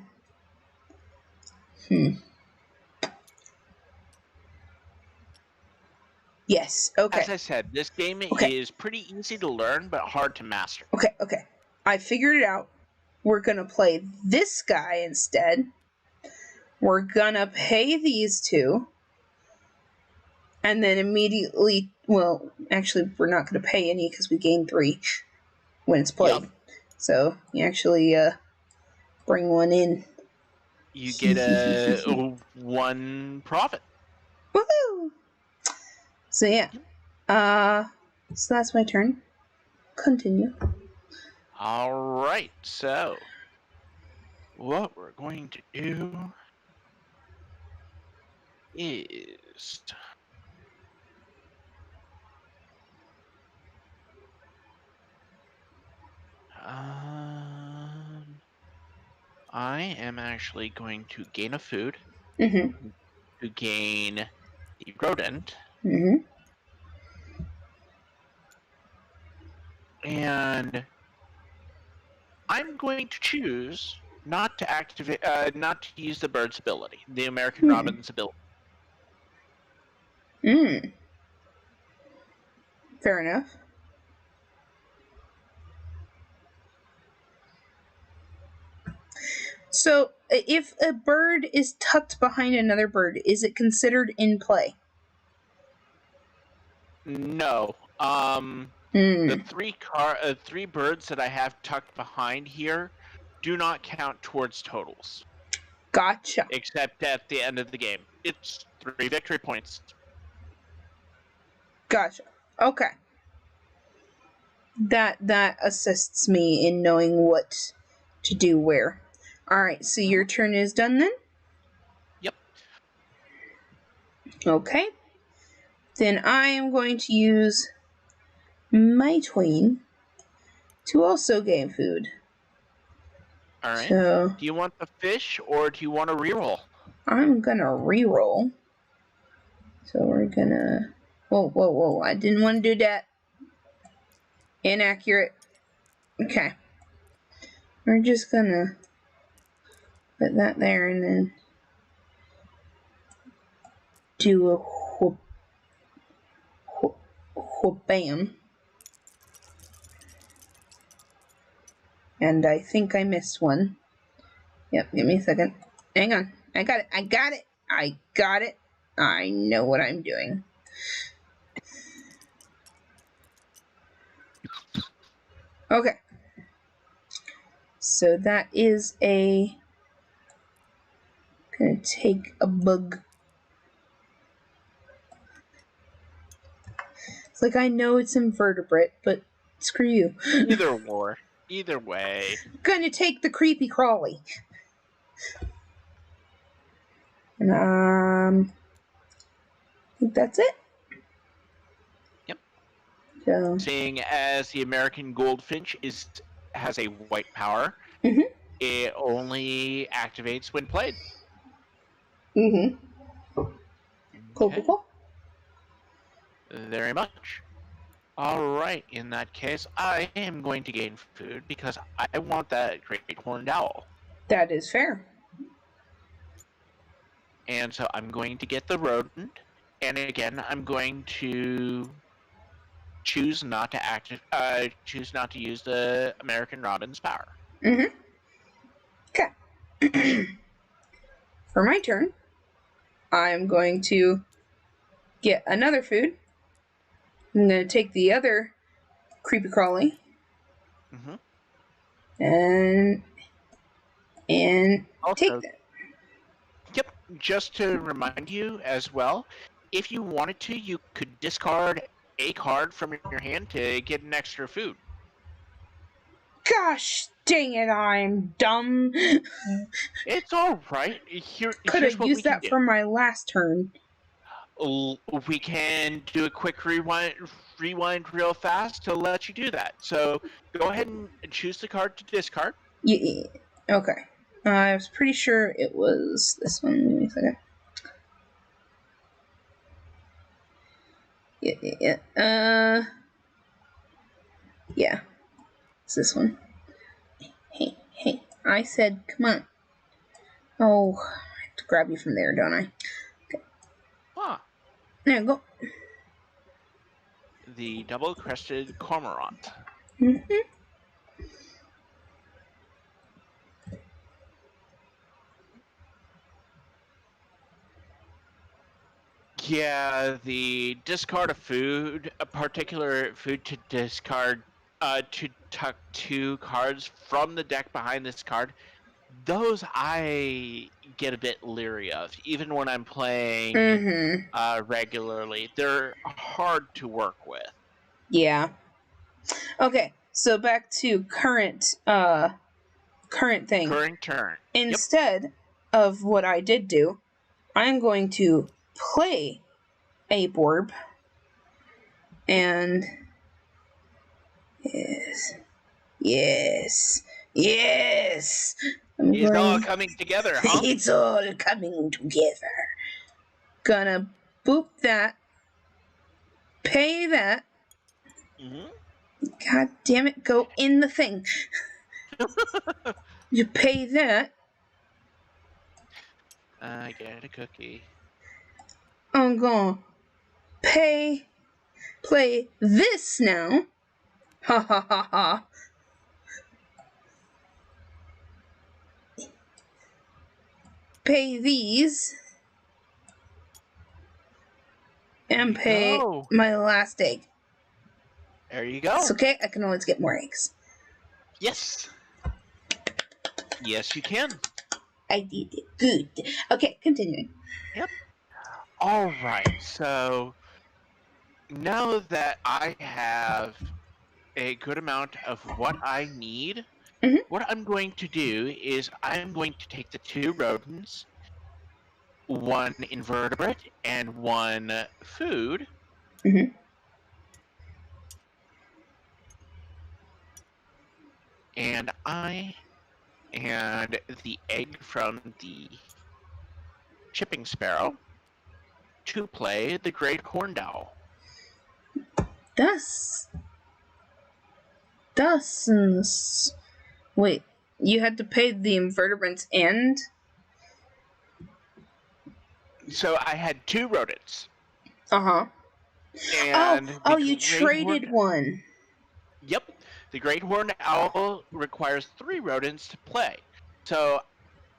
yes, okay. As I said, this game is pretty easy to learn, but hard to master. Okay. I figured it out. We're gonna play this guy instead. We're gonna pay these two. And then immediately, well, actually, we're not gonna pay any because we gain 3 when it's played. Yep. So you actually bring one in. you get a 1 profit. Woohoo! So yeah. So that's my turn. Continue. All right, so what we're going to do is I am actually going to gain a food Mm-hmm. to gain the rodent, Mm-hmm. and I'm going to choose not to activate, not to use the bird's ability, the American Hmm. Robin's ability. Mm. Fair enough. So, if a bird is tucked behind another bird, is it considered in play? No, the Hmm. three birds that I have tucked behind here do not count towards totals, Gotcha. except at the end of the game. It's 3 victory points. Gotcha. Okay. That assists me in knowing what to do where. All right. So your turn is done then. Yep. Okay. Then I am going to use my tween to also gain food. All right. So Do you want the fish or do you want to reroll? I'm gonna reroll. So we're gonna. Whoa, whoa, whoa! I didn't want to do that. Inaccurate. Okay. We're just gonna put that there and then do a whoop, whoop, whoop, bam. And I think I missed one. Yep, give me a second. Hang on. I got it. I got it. I got it. I know what I'm doing. Okay. So that is a. Gonna take a bug. It's like I know it's invertebrate, but screw you. Either way. Gonna take the creepy crawly. And I think that's it. Yep. So. Seeing as the American goldfinch has a white power, Mhm. it only activates when played. Mhm. Cool, Okay. cool, cool. Very much. All right. In that case, I am going to gain food because I want that great horned owl. That is fair. And so I'm going to get the rodent, and again, I'm going to choose not to use the American Robin's power. Mhm. Okay. For my turn, I'm going to get another food. I'm going to take the other creepy crawly Mm-hmm. and take Also, that. yep, just to remind you as well, if you wanted to, you could discard a card from your hand to get an extra food. Gosh dang it, I'm dumb. It's all right. Could Here's have what we used can that do. for my last turn. We can do a quick rewind real fast to let you do that. So go ahead and choose the card to discard. Yeah. Okay. I was pretty sure it was this one. Give me a second. Yeah. Yeah. It's this one. Hey. I said, come on. Oh, I have to grab you from there, don't I? Okay. Ah, There you go. the double-crested cormorant. Mm-hmm. Yeah, the discard of food, a particular food to discard, to tuck 2 cards from the deck behind this card those I get a bit leery of, even when I'm playing regularly. They're hard to work with. Yeah. Okay, so back to current thing. Current turn. Instead of what I did do, I'm going to play a Borb. And yes. It's all coming together, huh? It's all coming together. Gonna boop that. Pay that. Mm-hmm. God damn it, go in the thing. You pay that. I get a cookie. I'm gonna play this now. Ha ha ha ha. Pay these. And pay my last egg. There you go. It's okay, I can always get more eggs. Yes. Yes, you can. I did it. Good. Okay, continuing. Yep. All right. So now that I have a good amount of what I need, what I'm going to do is I'm going to take the 2 rodents, 1 invertebrate, and 1 food. And the egg from the chipping sparrow to play the great horned owl. Dozens. Wait, you had to pay the invertebrates and? So I had 2 rodents. And you traded one. Yep. The great horned owl requires 3 rodents to play. So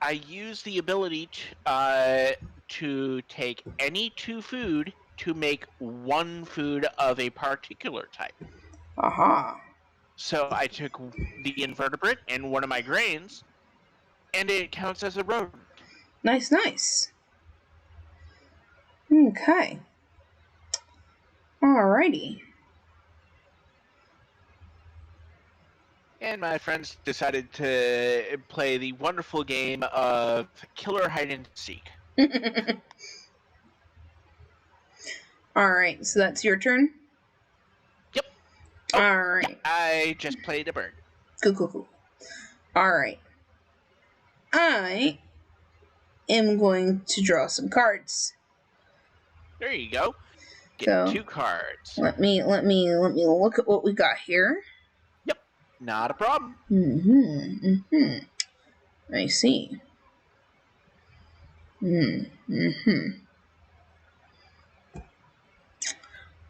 I use the ability to take any 2 food to make 1 food of a particular type. So I took the invertebrate and 1 of my grains, and it counts as a rodent. Nice. Okay. Alrighty. And my friends decided to play the wonderful game of killer hide and seek. Alright, so that's your turn? Yep. Alright. Yeah, I just played a bird. Cool. Alright. I am going to draw some cards. There you go. Get 2 cards. Let me look at what we got here. Yep. Not a problem. I see. I'm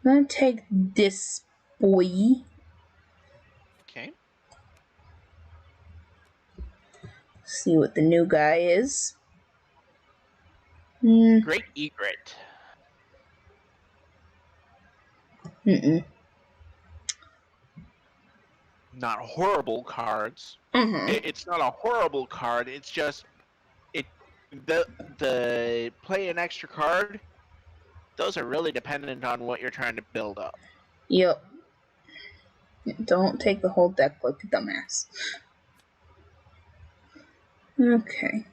gonna take this boy. Okay. See what the new guy is. Great egret. Not horrible cards. It's not a horrible card. It's just the play an extra card. Those are really dependent on what you're trying to build up. Yep. Don't take the whole deck like a dumbass. Okay.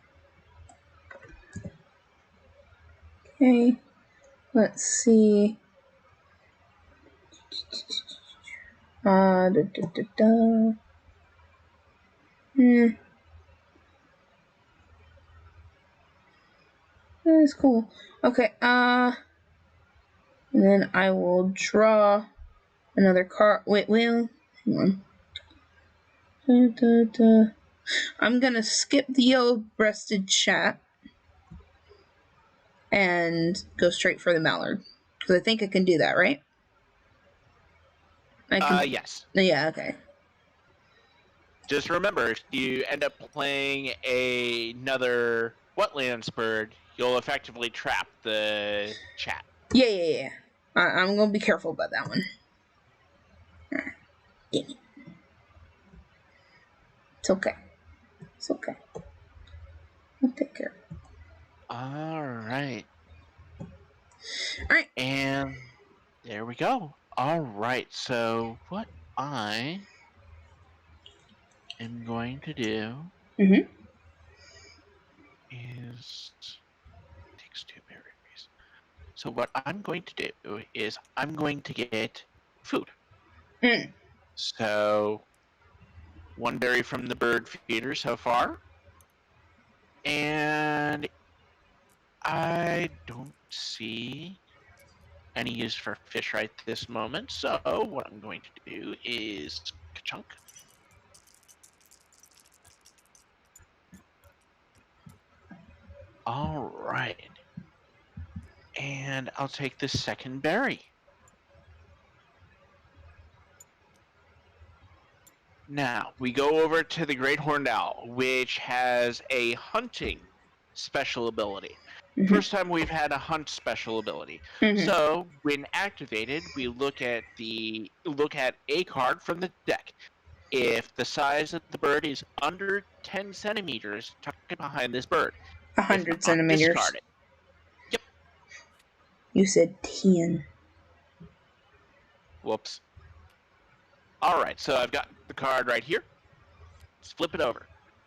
Let's see. That's cool. Okay, and then I will draw another card. Wait, hang on. I'm gonna skip the yellow-breasted chat and go straight for the mallard. Because I think I can do that, right? Yes. Yeah, okay. Just remember, if you end up playing another wetlands bird, you'll effectively trap the chat. Yeah. I'm gonna be careful about that one. It's okay. take care. Alright. Alright. And there we go. Alright, so what I am going to do Mm-hmm. is takes 2 berries. So what I'm going to do is I'm going to get food. Mm. So 1 berry from the bird feeder so far. And I don't see any use for fish right this moment. So what I'm going to do is ka-chunk. All right. And I'll take the 2nd berry. Now, we go over to the Great Horned Owl, which has a hunting special ability. Mm-hmm. First time we've had a hunt special ability. Mm-hmm. So, when activated, we look at a card from the deck. If the size of the bird is under 10 centimeters, tuck it behind this bird. If 100 not, centimeters. discard it. Yep. You said 10. Whoops. Alright, so I've got the card right here. Let's flip it over.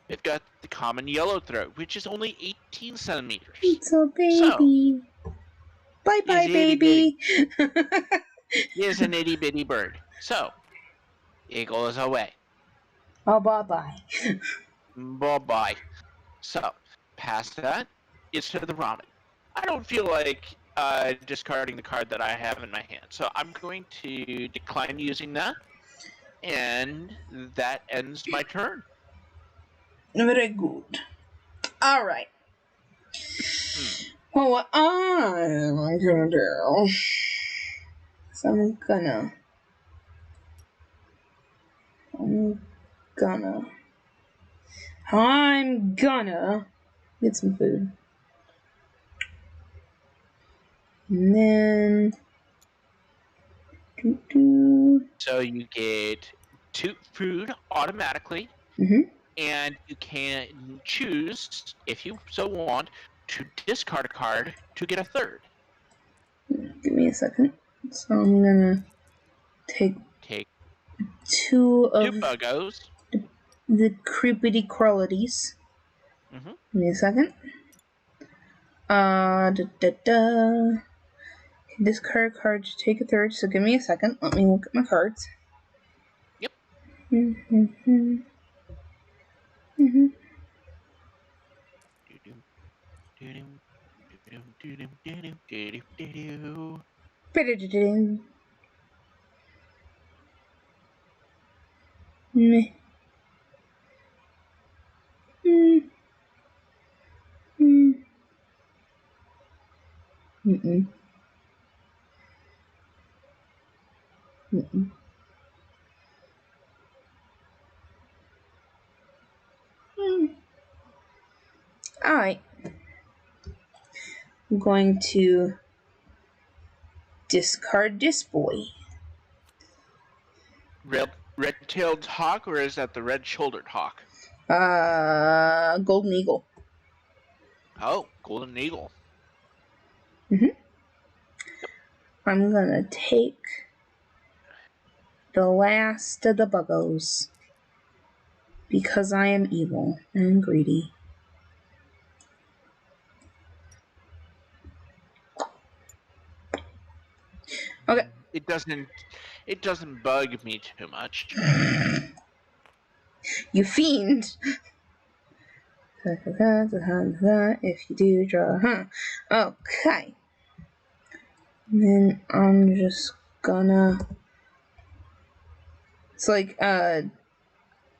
We've got the common yellow throat, which is only 18 centimeters. It's a So, baby. Bye-bye, is itty baby. is an itty bitty bird. So, it goes away. Oh, bye-bye. Bye-bye. So, past that, it's to the ramen. I don't feel like discarding the card that I have in my hand. So I'm going to decline using that. And that ends my turn. Very good. Alright. Well, what I'm gonna do is I'm gonna get some food. And then So you get 2 food automatically. Mm-hmm. And you can choose, if you so want, to discard a card to get a 3rd. Give me a second. So I'm gonna take Take 2 of 2 buggos. the creepity crawlities. Mm-hmm. Give me a second. Discard a card to take a 3rd. So give me a second. Let me look at my cards. Yep. Mm-hmm. Mm-hmm. Meh. Mm. Mm. Mm-mm. Mm-mm. Mm. Alright. I'm going to discard this boy. Red-tailed hawk, or is that the red-shouldered hawk? Golden eagle. Oh, golden eagle. Mm-hmm. I'm gonna take the last of the buggos because I am evil and greedy. Okay. It doesn't bug me too much. You fiend! If you do draw, Okay. And then I'm just gonna. It's like, I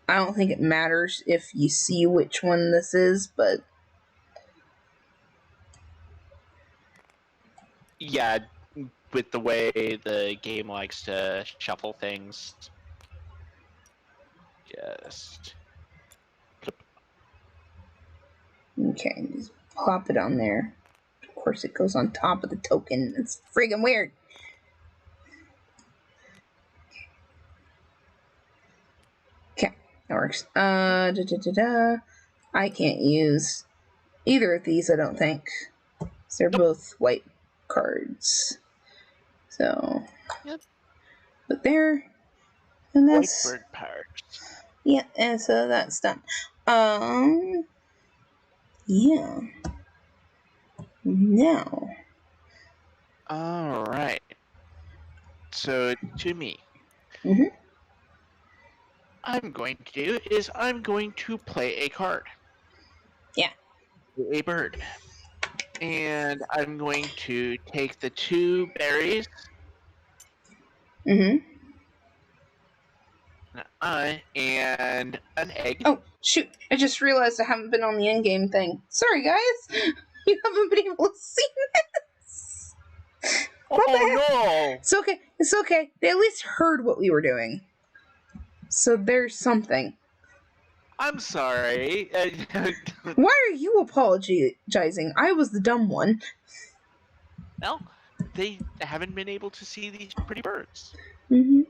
don't think it matters if you see which one this is, but. Yeah, with the way the game likes to shuffle things. Just flip. Okay, just plop it on there. Of course, it goes on top of the token. It's friggin' weird. Okay, that works. I can't use either of these, I don't think. They're Nope. both white cards. So, Yep. but there, and White that's bird parts. yeah, and so that's done. Yeah. Now. All right. So to me, Mhm. I'm going to do is I'm going to play a card. Yeah. A bird. And I'm going to take the 2 berries. Mhm. And an egg. Oh shoot! I just realized I haven't been on the end game thing. Sorry, guys. You haven't been able to see this. What the Oh heck? no! It's okay. It's okay. They at least heard what we were doing. So there's something. I'm sorry. Why are you apologizing? I was the dumb one. Well, they haven't been able to see these pretty birds. Mhm.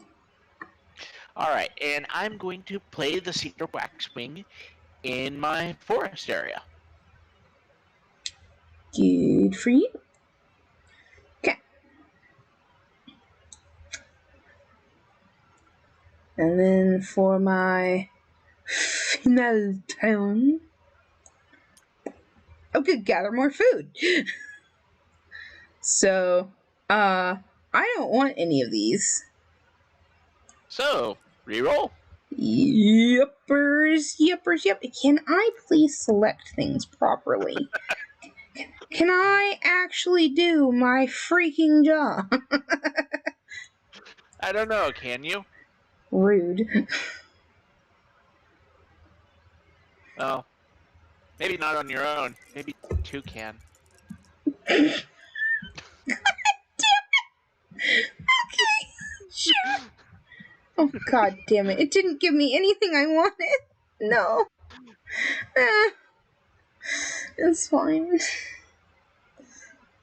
All right, and I'm going to play the cedar waxwing in my forest area. Good for you. Okay. And then for my final turn, I could gather more food. So, I don't want any of these. So, reroll. Yuppers, yuppers, yup. Can I please select things properly? Can I actually do my freaking job? I don't know, can you? Rude. Well, maybe not on your own. Maybe 2 can. Okay, sure. Oh, god damn it. It didn't give me anything I wanted. No. It's fine.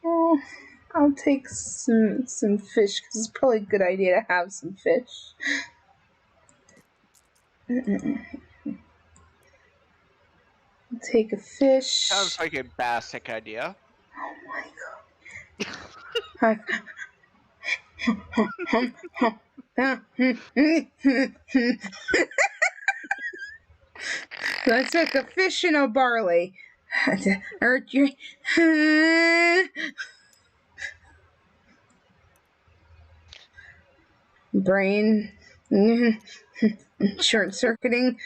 Oh, I'll take some fish, because it's probably a good idea to have some fish. I'll take a fish. Sounds like a basic idea. Oh my god. Let's take a fish and a barley. Brain short circuiting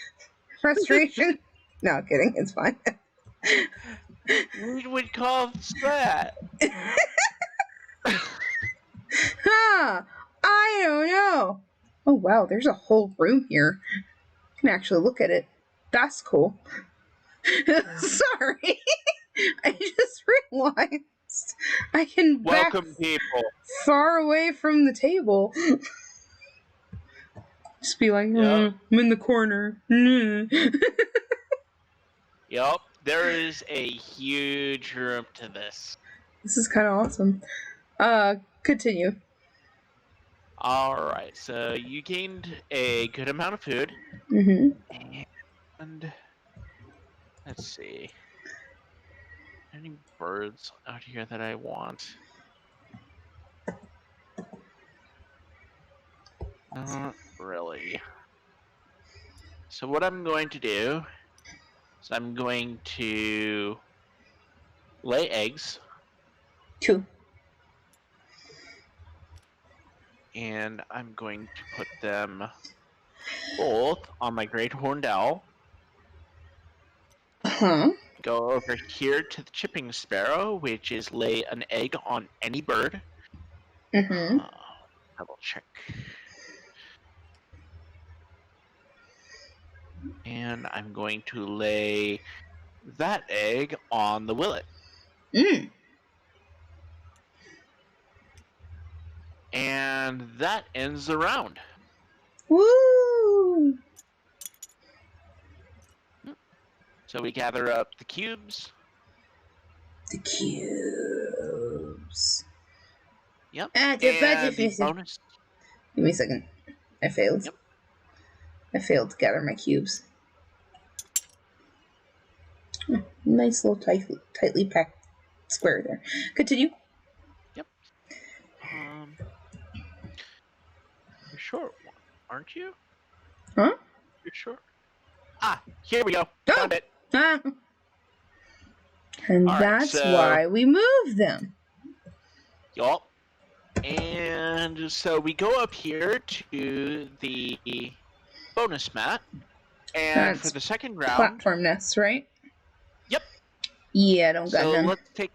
frustration. No, kidding, it's fine. We would call that. Huh, I don't know. Oh wow, there's a whole room here. You can actually look at it. That's cool. Sorry. I just realized I can back Welcome, people. far away from the table. Just be like, Yep. I'm in the corner. Yep. There is a huge room to this. This is kind of awesome. Continue. Alright, so you gained a good amount of food. Mm-hmm. And let's see. Any birds out here that I want? Not really. So what I'm going to do is I'm going to lay eggs. 2. And I'm going to put them both on my great horned owl. Uh-huh. Go over here to the chipping sparrow, which is lay an egg on any bird. Mm-hmm. Double check. And I'm going to lay that egg on the willet. Mm. And that ends the round. Woo! So we gather up the cubes. The cubes. Yep. And the bonus. Give me a second. I failed. Yep. I failed to gather my cubes. Nice little tightly packed square there. Continue. Yep. You're short one, aren't you? Huh? You're sure? Ah, here we go. Oh! Found it. Ah. And All right, that's so why we moved them. y'all, and so we go up here to the bonus map, and for That's the second round, platform nests, right? yep. Yeah, I don't got So none. let's take.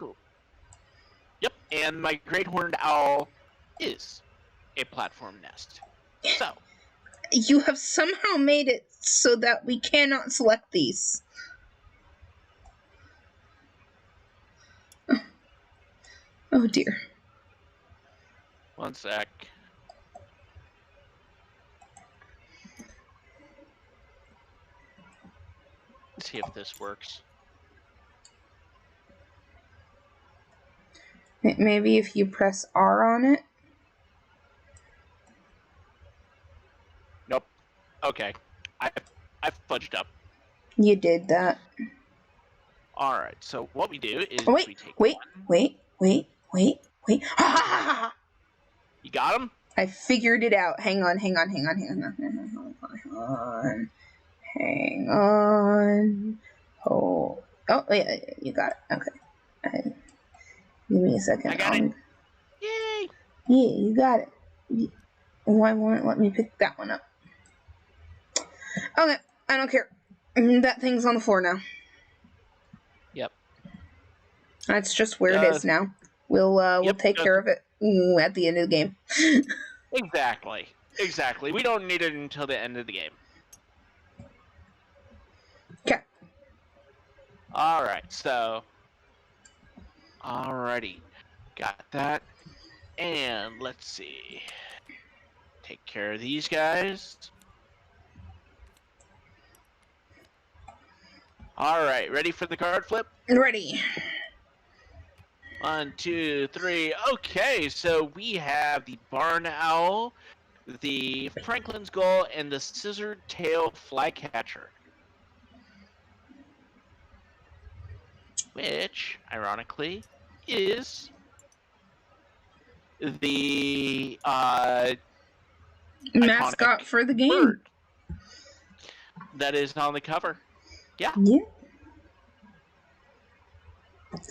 Yep, and my great horned owl is a platform nest. So You have somehow made it so that we cannot select these. Oh dear. one sec. Let's see if this works. Maybe if you press R on it. Nope. Okay, I fudged up. You did that. All right. So what we do is Wait, we take wait, one. wait. You got him? I figured it out. Hang on. Hang on. Oh, yeah, you got it. Okay. Give me a second. I got it. Yay! Yeah, you got it. Why won't it let me pick that one up? Okay, I don't care. That thing's on the floor now. Yep. That's just where it is now. We'll take care of it at the end of the game. Exactly. We don't need it until the end of the game. Okay. All right. So, alrighty, got that. And let's see. Take care of these guys. All right, ready for the card flip? Ready. 1, 2, 3. Okay, so we have the barn owl, the Franklin's gull, and the scissored tail flycatcher. Which, ironically, is the mascot for the game. Bird that is on the cover. Yeah. Yeah.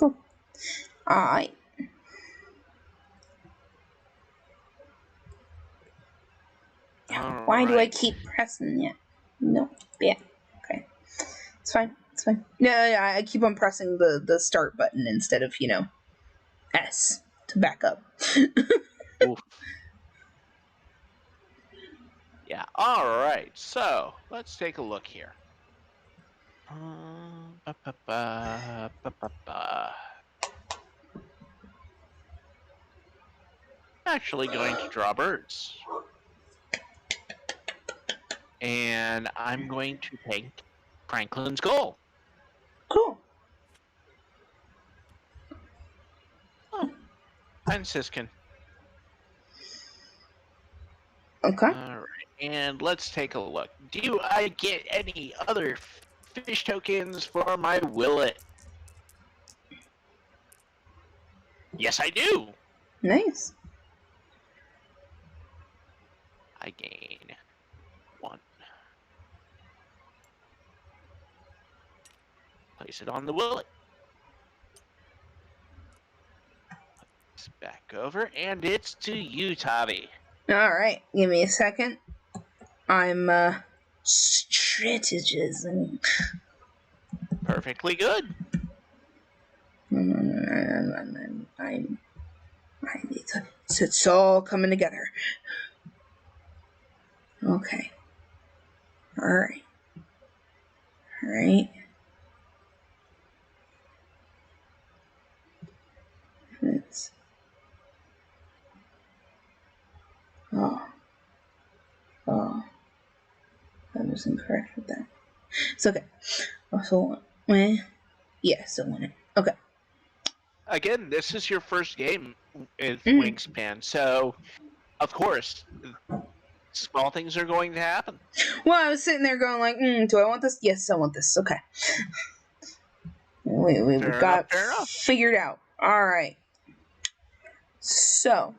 Cool. Alright. Why do I keep pressing it? No. Yeah. Okay. It's fine. No, I keep on pressing the start button instead of, S to back up. Oof. Yeah. All right. So let's take a look here. Actually going to draw birds. And I'm going to take Franklin's gull. Cool. Oh, and Siskin. Okay. All right. And let's take a look. Do I get any other fish tokens for my Willet? Yes, I do. Nice. I gain 1. Place it on the Willet. It's back over, and it's to you, Tavi. Alright, give me a second. I'm strategizing. Perfectly good. It's all coming together. Okay. Alright. It's... Oh. I was incorrect with that. It's okay. So, yeah, still win it. Okay. Again, this is your first game with Wingspan, so of course, small things are going to happen. Well, I was sitting there going like, do I want this? Yes, I want this. Okay. We Fair got enough. figured out. All right. So.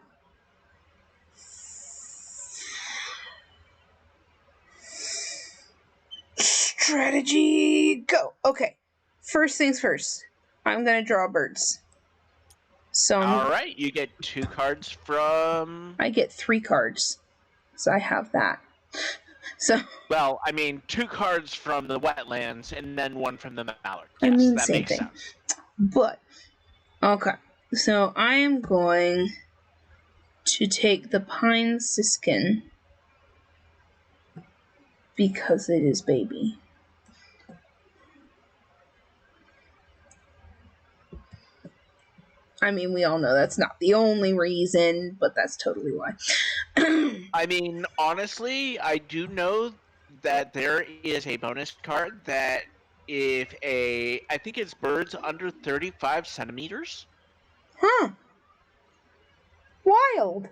Strategy, go. Okay. First things first. I'm going to draw birds. So All right, you get 2 cards from... I get 3 cards. So I have that. So Well, I mean, 2 cards from the wetlands and then 1 from the mallard. I Yes, mean that same makes thing. sense. But okay. So I am going to take the pine siskin because it is baby. I mean, we all know that's not the only reason, but that's totally why. I mean, honestly, I do know that there is a bonus card that if I think it's birds under 35 centimeters. Huh. Wild.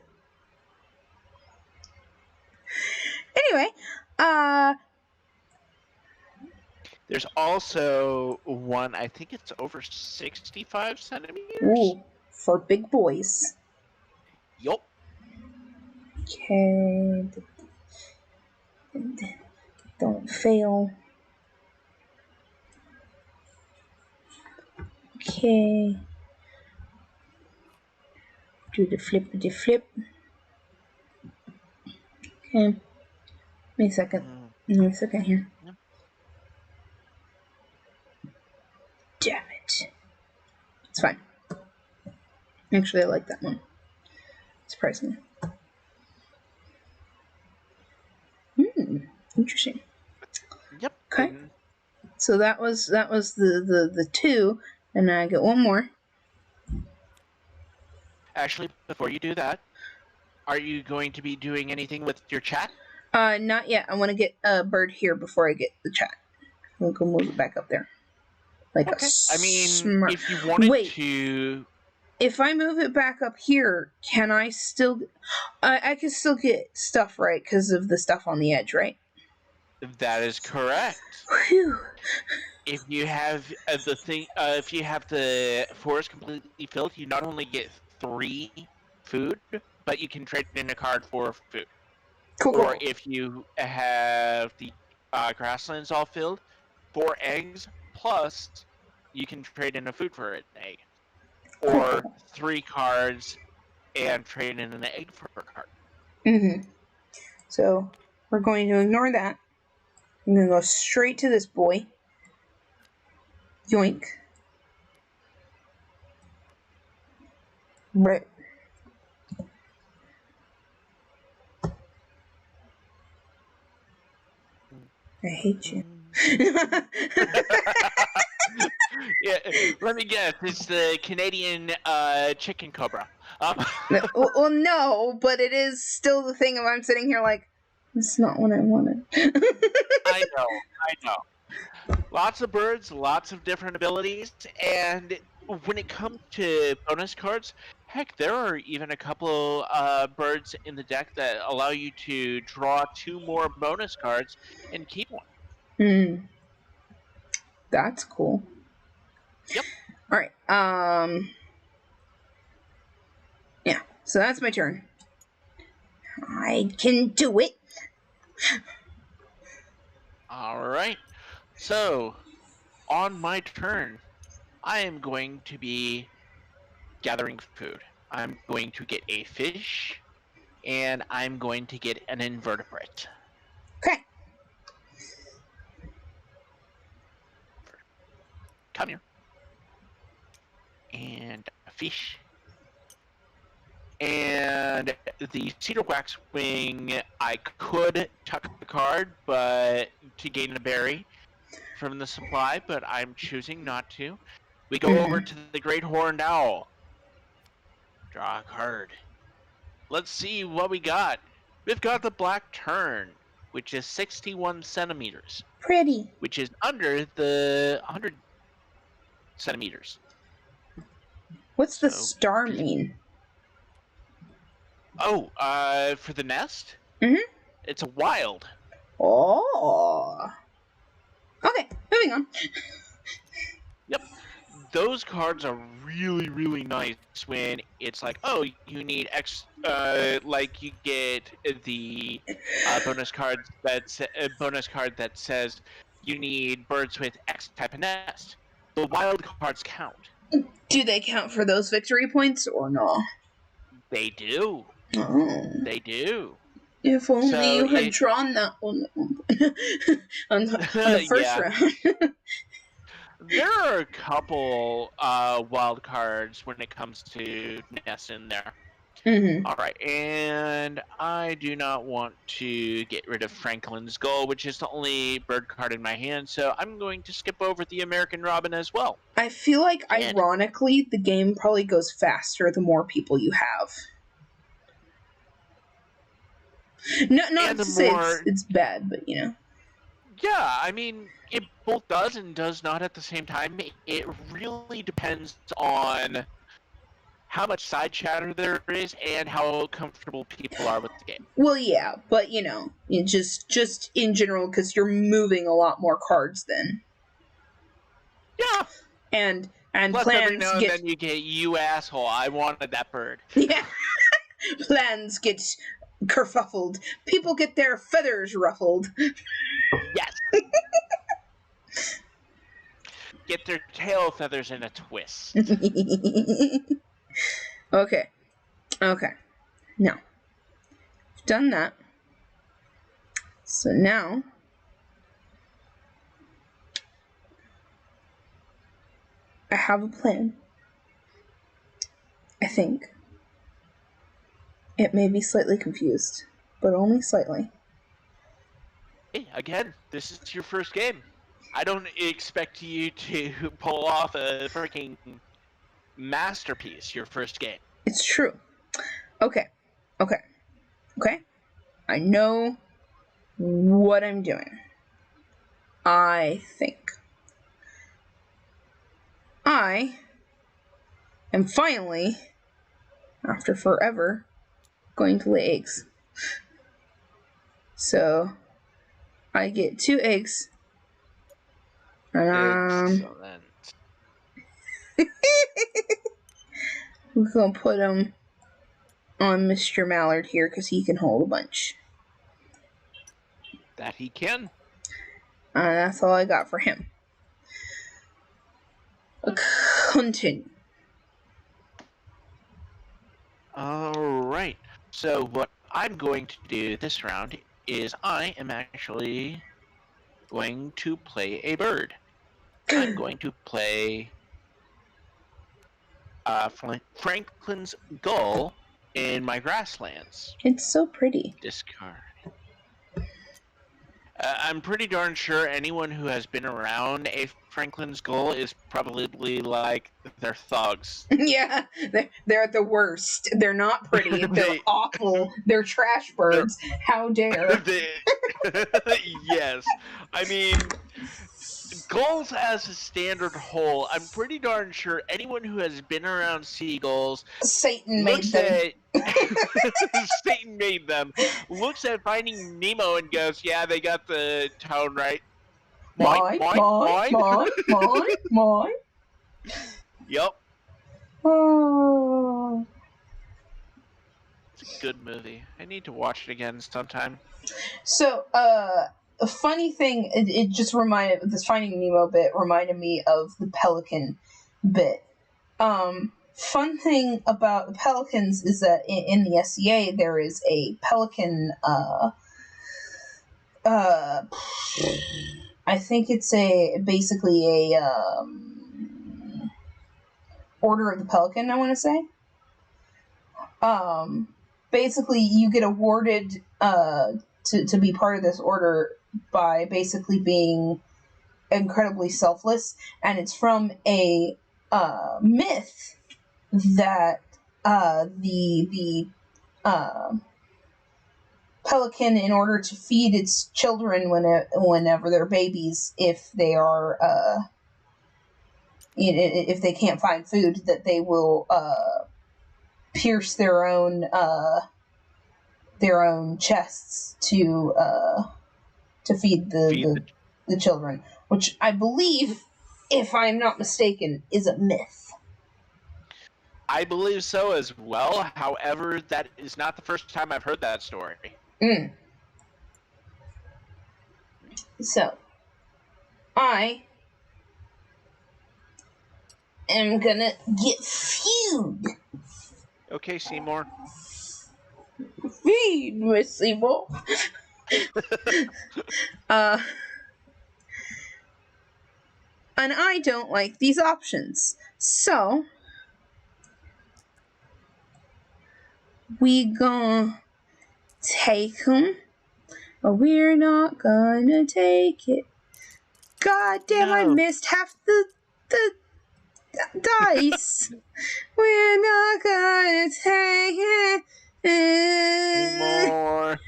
Anyway, There's also one, I think it's over 65 centimeters. ooh, for big boys. Yup. Okay. Don't fail. Okay. Do the flippity flip. Okay. Wait a second. Wait a second here. Yep. Damn it. It's fine. Actually, I like that one. Surprisingly. Interesting. Yep. Okay. And So that was the 2, and now I get 1 more. actually, before you do that, are you going to be doing anything with your chat? Not yet. I want to get a bird here before I get the chat. We'll go move it back up there. Like Okay. a I mean, smart. if you wanted Wait. to... If I move it back up here, can I still... I can still get stuff, right? Because of the stuff on the edge, right? That is correct. Whew. If you have if you have the forest completely filled, you not only get 3 food, but you can trade in a card for food. Cool. Or if you have the grasslands all filled, 4 eggs, plus you can trade in a food for an egg. Or 3 cards and trade in an egg for a card. Mm-hmm. So we're going to ignore that. I'm going to go straight to this boy. Yoink. Right. I hate you. Yeah, let me guess. It's the Canadian chicken cobra. Well, no, but it is still the thing of I'm sitting here like, it's not what I wanted. I know. Lots of birds, lots of different abilities, and when it comes to bonus cards, heck, there are even a couple birds in the deck that allow you to draw 2 more bonus cards and keep 1. That's cool. Yep. All right. Yeah. So that's my turn. I can do it. All right. So, on my turn, I am going to be gathering food. I'm going to get a fish, and I'm going to get an invertebrate. Okay. Come here. And a fish. And the cedar waxwing, I could tuck the card, but to gain a berry from the supply, but I'm choosing not to. We go over to the great horned owl. Draw a card. Let's see what we got. We've got the black tern, which is 61 centimeters. Pretty. Which is under the 100 centimeters. What's the star mean? Oh, for the nest? It's a wild. Oh. Okay, moving on. Yep. those cards are really, really nice when it's like, oh, you need X, like you get the bonus card that says you need birds with X type of nest. The wild cards count. Do they count for those victory points or no? They do. Oh. They do. If only So you had drawn that one on the first yeah, round. there are a couple wild cards when it comes to nests in there. Mm-hmm. All right, and I do not want to get rid of Franklin's Gull, which is the only bird card in my hand, so I'm going to skip over the American Robin as well. I feel like, And ironically, the game probably goes faster the more people you have. No, not and to the say more, it's bad, but you know. yeah, I mean, it both does and does not at the same time. It really depends on how much side chatter there is and how comfortable people are with the game. Well, yeah, but you know, just in general, because you're moving a lot more cards then, Yeah. and Plus, every plans now and get then you get, you asshole, I wanted that bird. yeah, plans get kerfuffled. People get their feathers ruffled. Yes. Get their tail feathers in a twist. Okay. Now, I've done that. So now, I have a plan. I think. It may be slightly confused, but only slightly. Hey, again, this is your first game. I don't expect you to pull off a freaking masterpiece your first game. It's true. Okay. I know what I'm doing. I think. I am finally, after forever, going to lay eggs. So, I get 2 eggs. Excellent. We're gonna put them on Mr. Mallard here because he can hold a bunch. That he can. That's all I got for him. Continue. Alright. So what I'm going to do this round is I am actually going to play a bird. I'm going to play Franklin's Gull in my grasslands. It's so pretty. Discard. I'm pretty darn sure anyone who has been around a Franklin's Gull is probably like, they're thugs. Yeah, they're the worst. They're not pretty. They're awful. They're trash birds. How dare. Yes. I mean, gulls as a standard whole, I'm pretty darn sure anyone who has been around seagulls Satan made them. Satan made them. Looks at Finding Nemo and goes, yeah, they got the tone right. Mine. Yep. Oh. It's a good movie. I need to watch it again sometime. So, a funny thing, it just reminded, this Finding Nemo bit reminded me of the pelican bit. Fun thing about the pelicans is that in the SCA there is a pelican, I think it's basically a, Order of the Pelican, I want to say. Basically you get awarded, to be part of this order by basically being incredibly selfless, and it's from a myth that the pelican, in order to feed its children whenever they're babies, if they are if they can't find food, that they will pierce their own chests to feed the children, which I believe if I'm not mistaken, is a myth. I believe so as well. However, that is not the first time I've heard that story. So, I am gonna get feud. Okay, Seymour. Feed, Miss Seymour. And I don't like these options. So, we gonna take them, but we're not gonna take it. God damn, No. I missed half the dice. We're not gonna take it. More.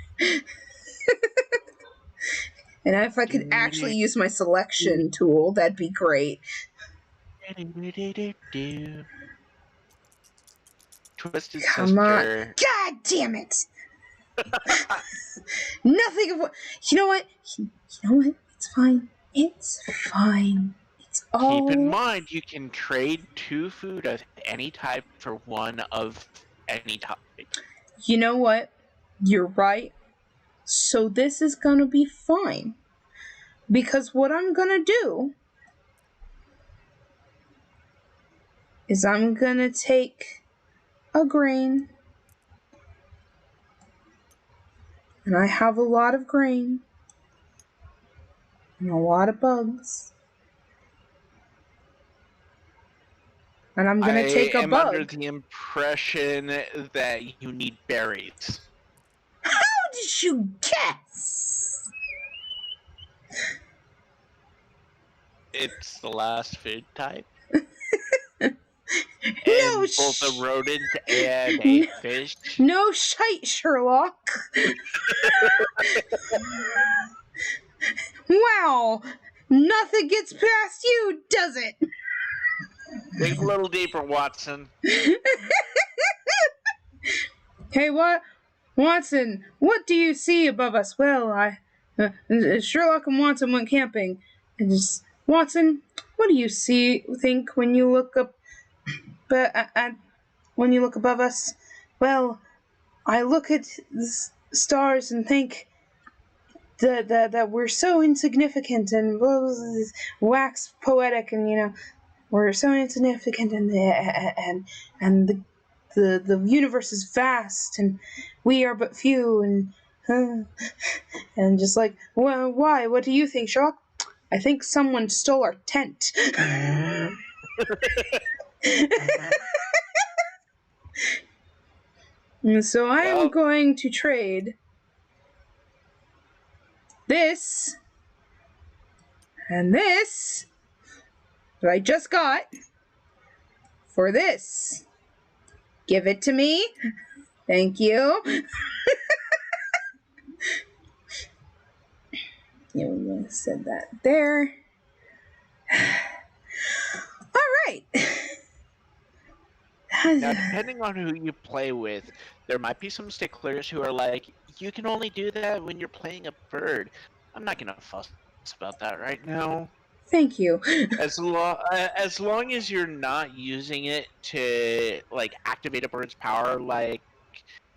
And if I could actually use my selection tool, that'd be great. Twisted Come on. Sister. God damn it. Nothing of what. You know what? You know what? It's fine. It's fine. It's all. Keep in mind, you can trade 2 food of any type for 1 of any type. You know what? You're right. So this is gonna be fine. Because what I'm gonna do is I'm gonna take a grain. And I have a lot of grain. And a lot of bugs. And I'm gonna take a I am bug. under the impression that you need berries. How did you guess? It's the last food type. No And both a rodent and a fish. No shite, Sherlock. Wow. Nothing gets past you, does it? Dig a little deeper, Watson. Hey, what? Watson, what do you see above us? Well, Sherlock and Watson went camping. And just, Watson, what do you think when you look up, when you look above us? Well, I look at the stars and think that we're so insignificant and wax poetic, and we're so insignificant, and the universe is vast, and we are but few, and just like, well, why? What do you think, Sherlock? I think someone stole our tent. And so I am going to trade this and this that I just got for this. Give it to me. Thank you. Yeah, we're going to set that there. All right. Now, depending on who you play with, there might be some sticklers who are like, you can only do that when you're playing a bird. I'm not going to fuss about that right now. Thank you. As long as you're not using it to activate a bird's power, like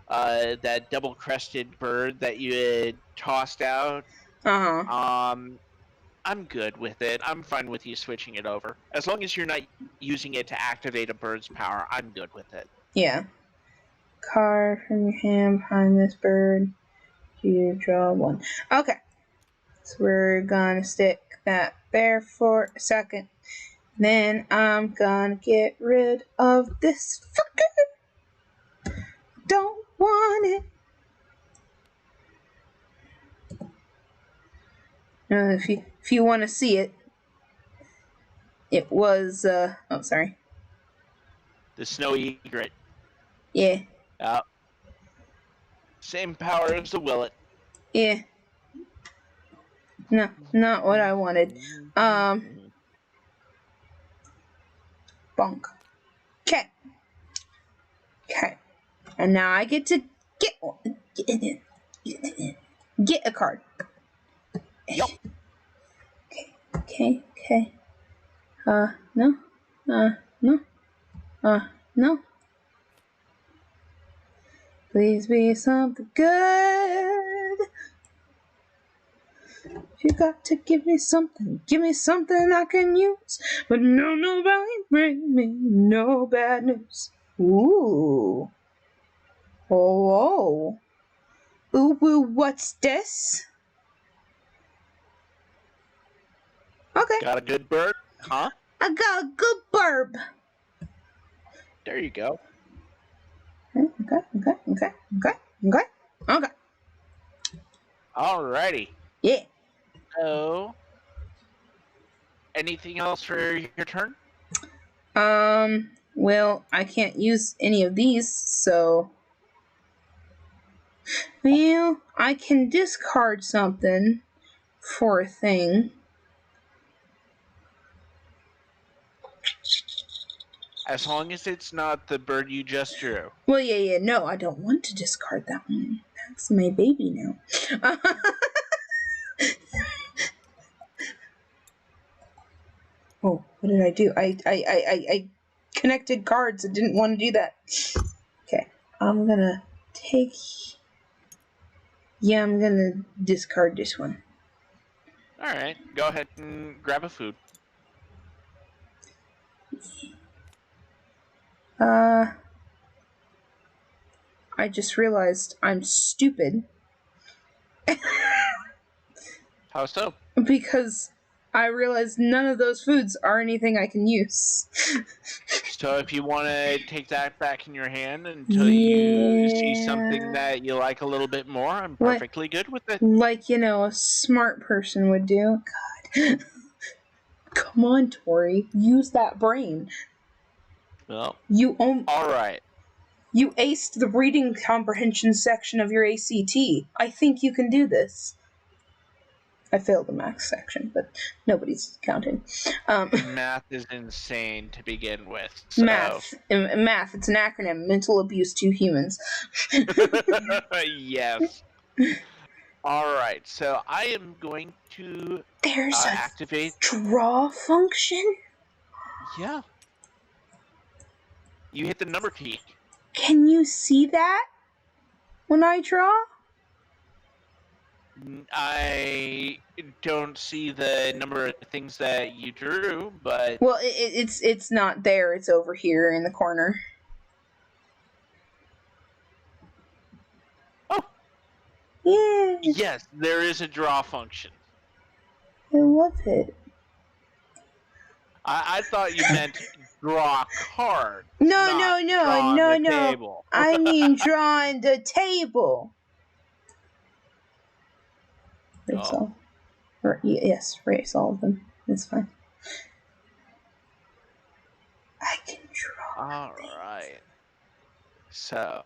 that double-crested bird that you had tossed out. I'm good with it. I'm fine with you switching it over. As long as you're not using it to activate a bird's power, I'm good with it. Yeah. Card from your hand behind this bird. You draw 1. Okay. So we're gonna stick that there for a second. Then I'm gonna get rid of this fucker. Don't want it. If you want to see it, it was oh, sorry. The snowy egret. Yeah. Same power as the willet. Yeah. No, not what I wanted. Bonk. Okay. Okay. And now I get to get one. Get a card. Yep. Okay. No. No. No. Please be something good. You got to give me something I can use. But no, nobody bring me no bad news. Ooh. Oh. Ooh, what's this? Okay. Got a good bird? Huh? I got a good burb. There you go. Okay. Alrighty. Yeah. So, anything else for your turn? Well, I can't use any of these, so. Well, I can discard something for a thing. As long as it's not the bird you just drew. Well, yeah, no, I don't want to discard that one. That's my baby now. Oh, what did I do? I connected cards. I didn't want to do that. Okay, I'm gonna take. Yeah, I'm gonna discard this one. Alright, go ahead and grab a food. I just realized I'm stupid. How so? Because I realized none of those foods are anything I can use. So if you want to take that back in your hand until you see something that you like a little bit more, I'm perfectly good with it. Like, a smart person would do. God. Come on, Tori. Use that brain. Well, You alright. You aced the reading comprehension section of your ACT. I think you can do this. I failed the math section, but nobody's counting. Math is insane to begin with. So. Math. It's an acronym. Mental abuse to humans. Yes. Alright, so I am going to activate... draw function? Yeah. You hit the number key. Can you see that when I draw? I don't see the number of things that you drew, but... Well, it's not there. It's over here in the corner. Oh! Yeah. Yes, there is a draw function. I love it. I thought you meant draw card. No. Table. I mean drawing the table. Erase all. Yes, erase all of them. It's fine. I can draw. Alright. So,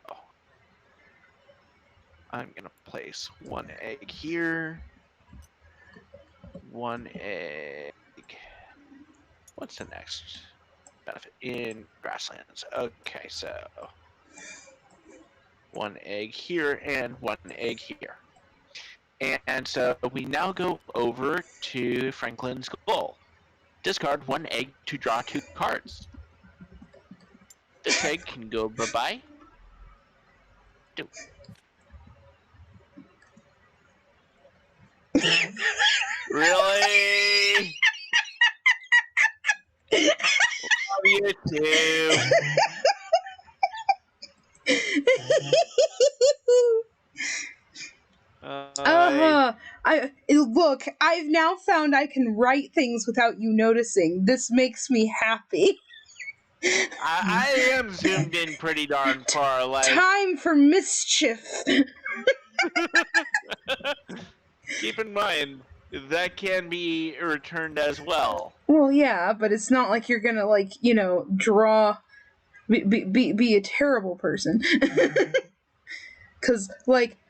I'm going to place one egg here. One egg. What's the next benefit? In grasslands. Okay, so one egg here and one egg here. And so we now go over to Franklin's goal. Discard one egg to draw 2 cards. This egg can go bye-bye. Do. Really? Love you too. Look, I've now found I can write things without you noticing. This makes me happy. I am zoomed in pretty darn far. Like time for mischief. Keep in mind that can be returned as well. Well, yeah, but it's not like you're gonna draw, be a terrible person. Because,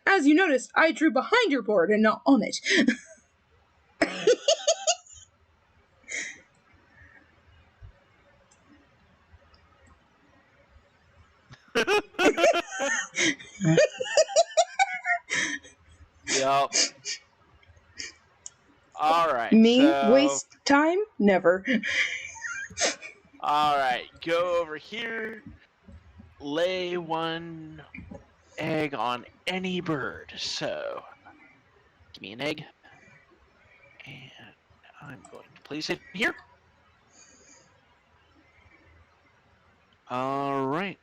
as you noticed, I drew behind your board and not on it. Yep. All right. Me waste time? Never. All right, go over here. Lay one egg on any bird. So, give me an egg, and I'm going to place it here. All right.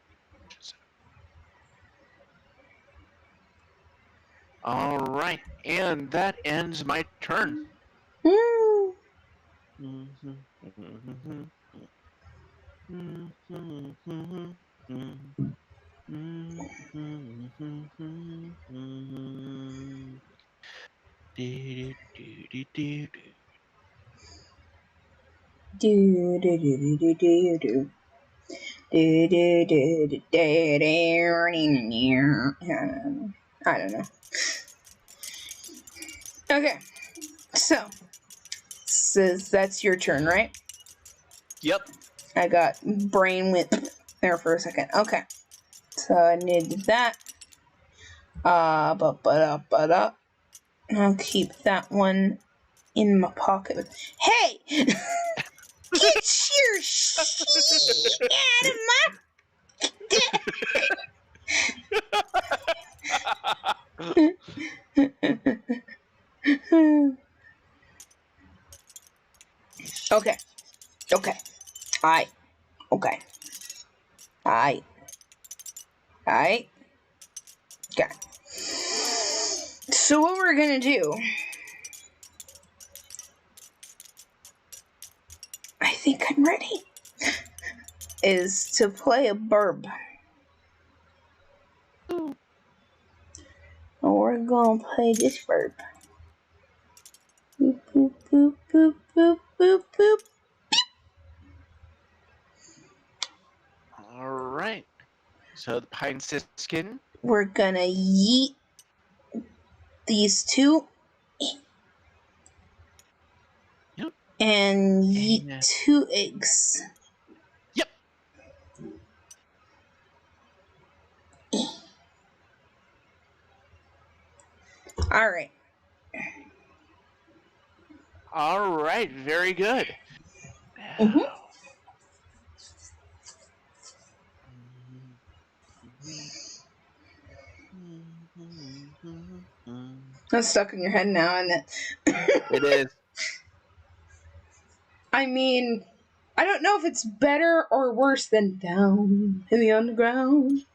All right, and that ends my turn. Woo. Do do do do do do do. Do do do do do do. I don't know. Okay, so that's your turn, right? Yep. I got brain went there for a second. Okay, so I needed that. But I'll keep that one in my pocket. Hey, get your shit out of my. Okay. Okay. Alright. Okay. Alright. Alright. Okay. So what we're gonna do, I think I'm ready, is to play a burb. We're gonna play this burb. Boop, boop, boop, boop, boop, boop, boop. All right. So the pine siskin. We're gonna yeet these two. Yep. And yeet And, 2 eggs. yep. Alright. All right. Very good. Mm-hmm. That's stuck in your head now, isn't it? It is. I mean, I don't know if it's better or worse than Down in the Underground.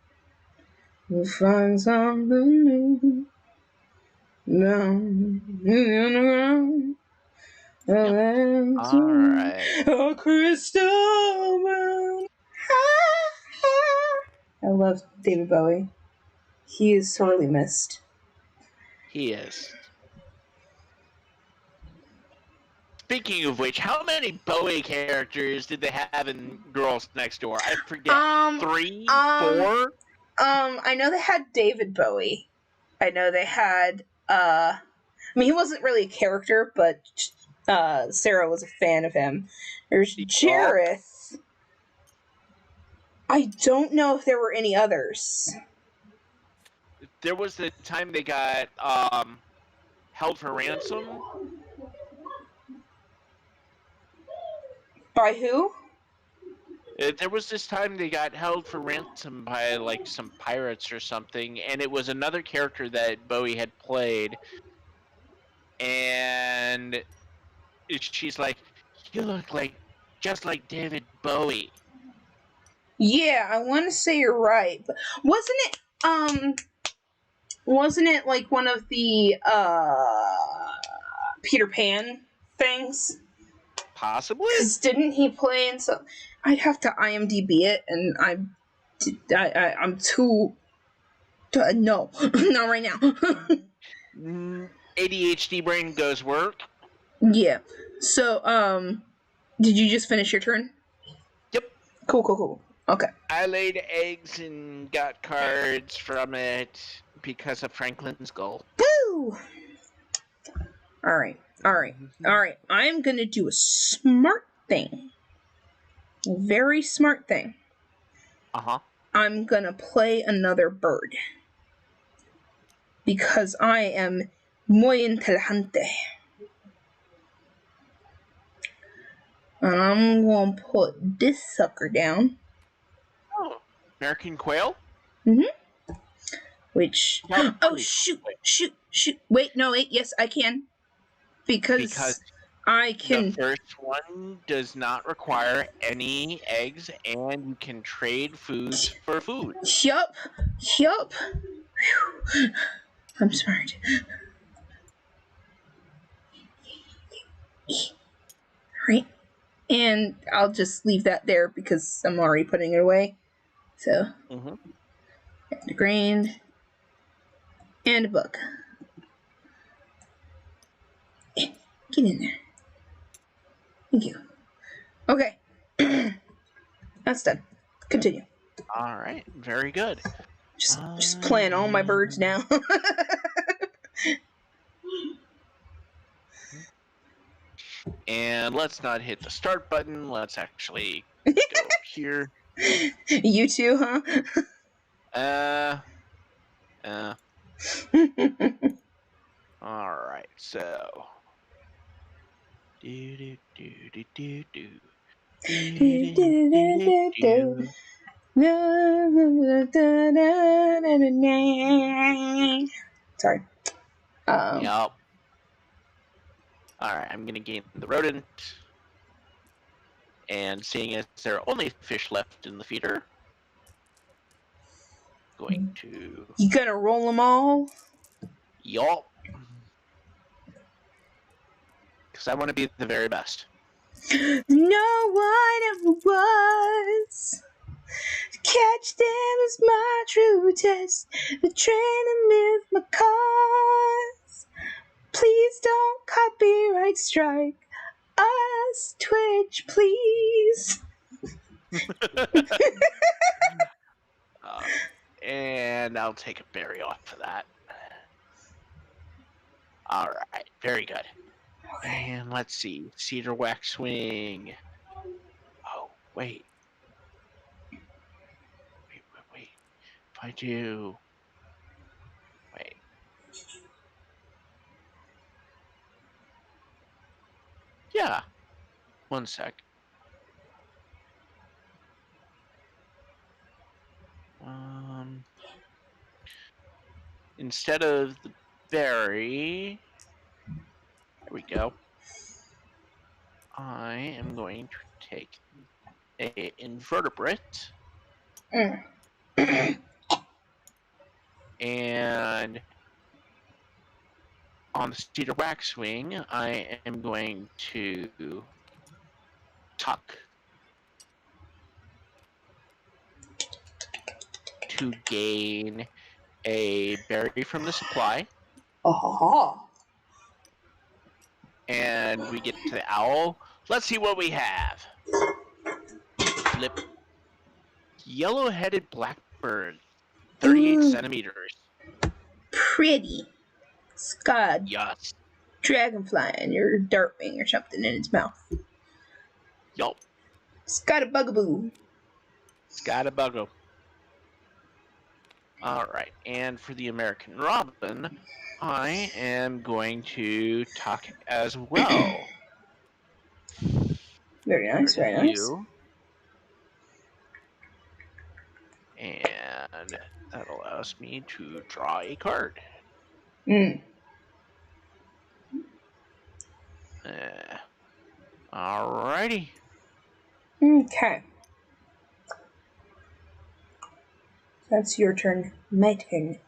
We'll find something new. Down in the Underground. Yep. All right. A crystal moon. I love David Bowie. He is sorely missed. He is. Speaking of which, how many Bowie characters did they have in Girls Next Door? I forget. 3? 4? I know they had David Bowie. I know they had, I mean, he wasn't really a character, but, Sarah was a fan of him. There's Jareth. I don't know if there were any others. There was the time they got held for ransom. By who? There was this time they got held for ransom by like some pirates or something, and it was another character that Bowie had played, and she's like, "You look like just like David Bowie." Yeah, I want to say you're right, but wasn't it like one of the Peter Pan things? Possibly. Because didn't he play in some? I'd have to IMDb it, and I'm too. No, not right now. ADHD brain goes work. Yeah. So, did you just finish your turn? Yep. Cool. Okay. I laid eggs and got cards from it because of Franklin's goal. Woo! Alright. I'm gonna do a smart thing. A very smart thing. Uh-huh. I'm gonna play another bird. Because I am muy inteligente. And I'm gonna put this sucker down. Oh, American quail? Which, oh, California shoot. Wait, no, wait, yes, I can. because Because I the can. first one does not require any eggs, and you can trade foods for food. Yup. Whew. I'm smart. Right. And I'll just leave that there because I'm already putting it away. So, Mm-hmm. and a grain and a book. Get in there. Thank you. Okay. That's done. Continue. All right, very good. Just playing all my birds now. And let's not hit the start button. Let's actually go here. You too, huh? All right, so. Do, do, do, do, do, do. Do, do, do, do, do. Sorry. Yep. All right, I'm gonna gain the rodent, and seeing as there are only fish left in the feeder, going to You gonna roll them all? yup, because I want to be the very best. No one ever was. Catch them is my true test. The training is my cause. Please don't copyright strike us, Twitch, please. And I'll take a berry off for that. All right, very good. And let's see, cedar waxwing. Oh, wait. If I do, wait. Yeah, one sec. Instead of the berry, there we go. I am going to take a invertebrate and on the cedar waxwing, I am going to tuck to gain a berry from the supply. Oh. And we get to the owl. Let's see what we have. Flip. Yellow-headed blackbird, 38 centimeters. Pretty. It's got a Yes. dragonfly and your dartwing or something in its mouth. Yup. It's got a bugaboo. It's got a buggo. All right. And for the American robin, I am going to tuck as well. Very nice, very nice. And that allows me to draw a card. Alrighty. Okay. That's your turn. My turn.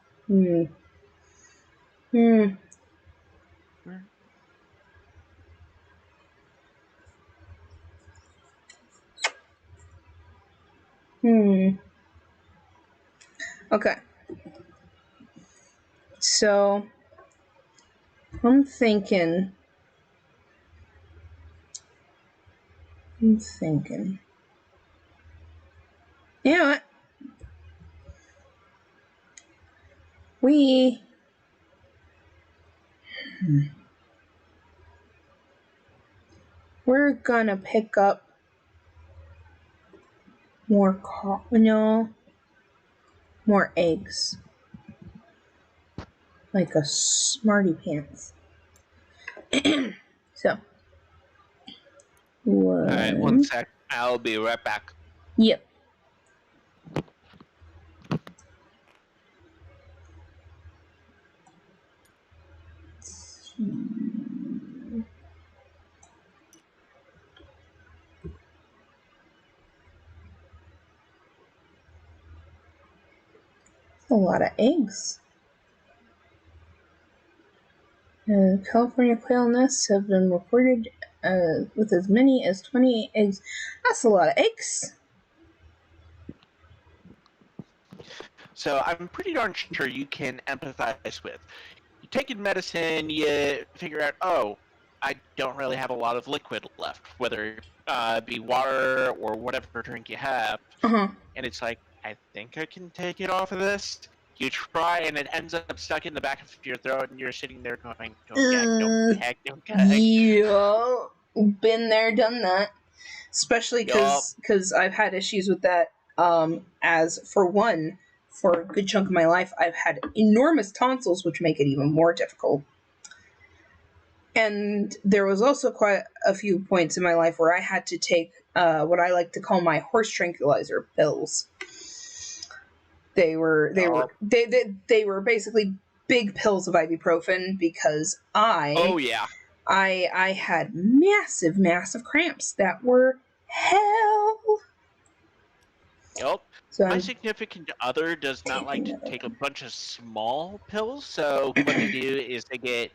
Okay. So, I'm thinking. You know what? We're gonna pick up more more eggs. Like a smarty pants. So, Alright, one sec. I'll be right back. Yep. A lot of eggs. California quail nests have been reported with as many as 28 eggs. That's a lot of eggs. So I'm pretty darn sure you can empathize with. You take your medicine, you figure out, oh, I don't really have a lot of liquid left, whether it be water or whatever drink you have. Uh-huh. And it's like, I think I can take it off of this. You try, and it ends up stuck in the back of your throat, and you're sitting there going, don't gag, don't gag, don't gag. Yeah. Been there, done that. Especially because I've had issues with that. As for one, for a good chunk of my life, I've had enormous tonsils, which make it even more difficult. And there was also quite a few points in my life where I had to take what I like to call my horse tranquilizer pills. They were basically big pills of ibuprofen because I had massive cramps that were hell. Yep. So my significant other does not like to take a bunch of small pills, so what they do is they get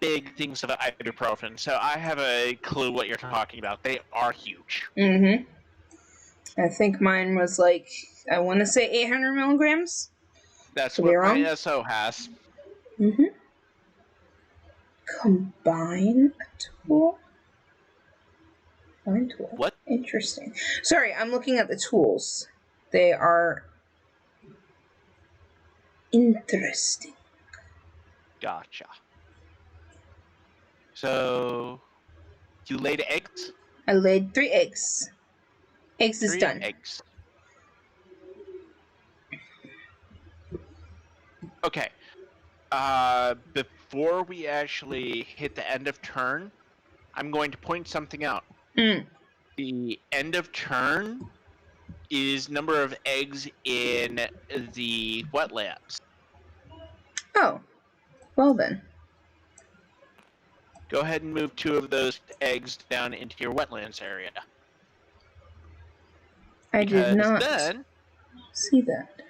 big things of ibuprofen. So I have a clue what you're talking about. They are huge. Mm-hmm. I think mine was like, I want to say 800 milligrams. That's what my SO has. Mm-hmm. Combine tool? Combine tool. What? Interesting. Sorry, I'm looking at the tools. They are interesting. Gotcha. So, you laid eggs? I laid 3 eggs. Eggs is done. 3 eggs. Okay. Before we actually hit the end of turn, I'm going to point something out. The end of turn is number of eggs in the wetlands. Oh. Well then. Go ahead and move 2 of those eggs down into your wetlands area. I did not then, see that.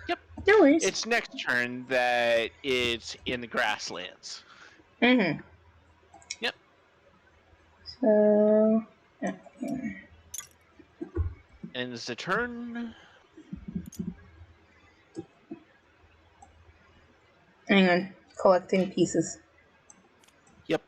Yep. No worries. It's next turn that it's in the grasslands. Mm-hmm. Yep. So... Ends the turn. Hang on. Collecting pieces. Yep.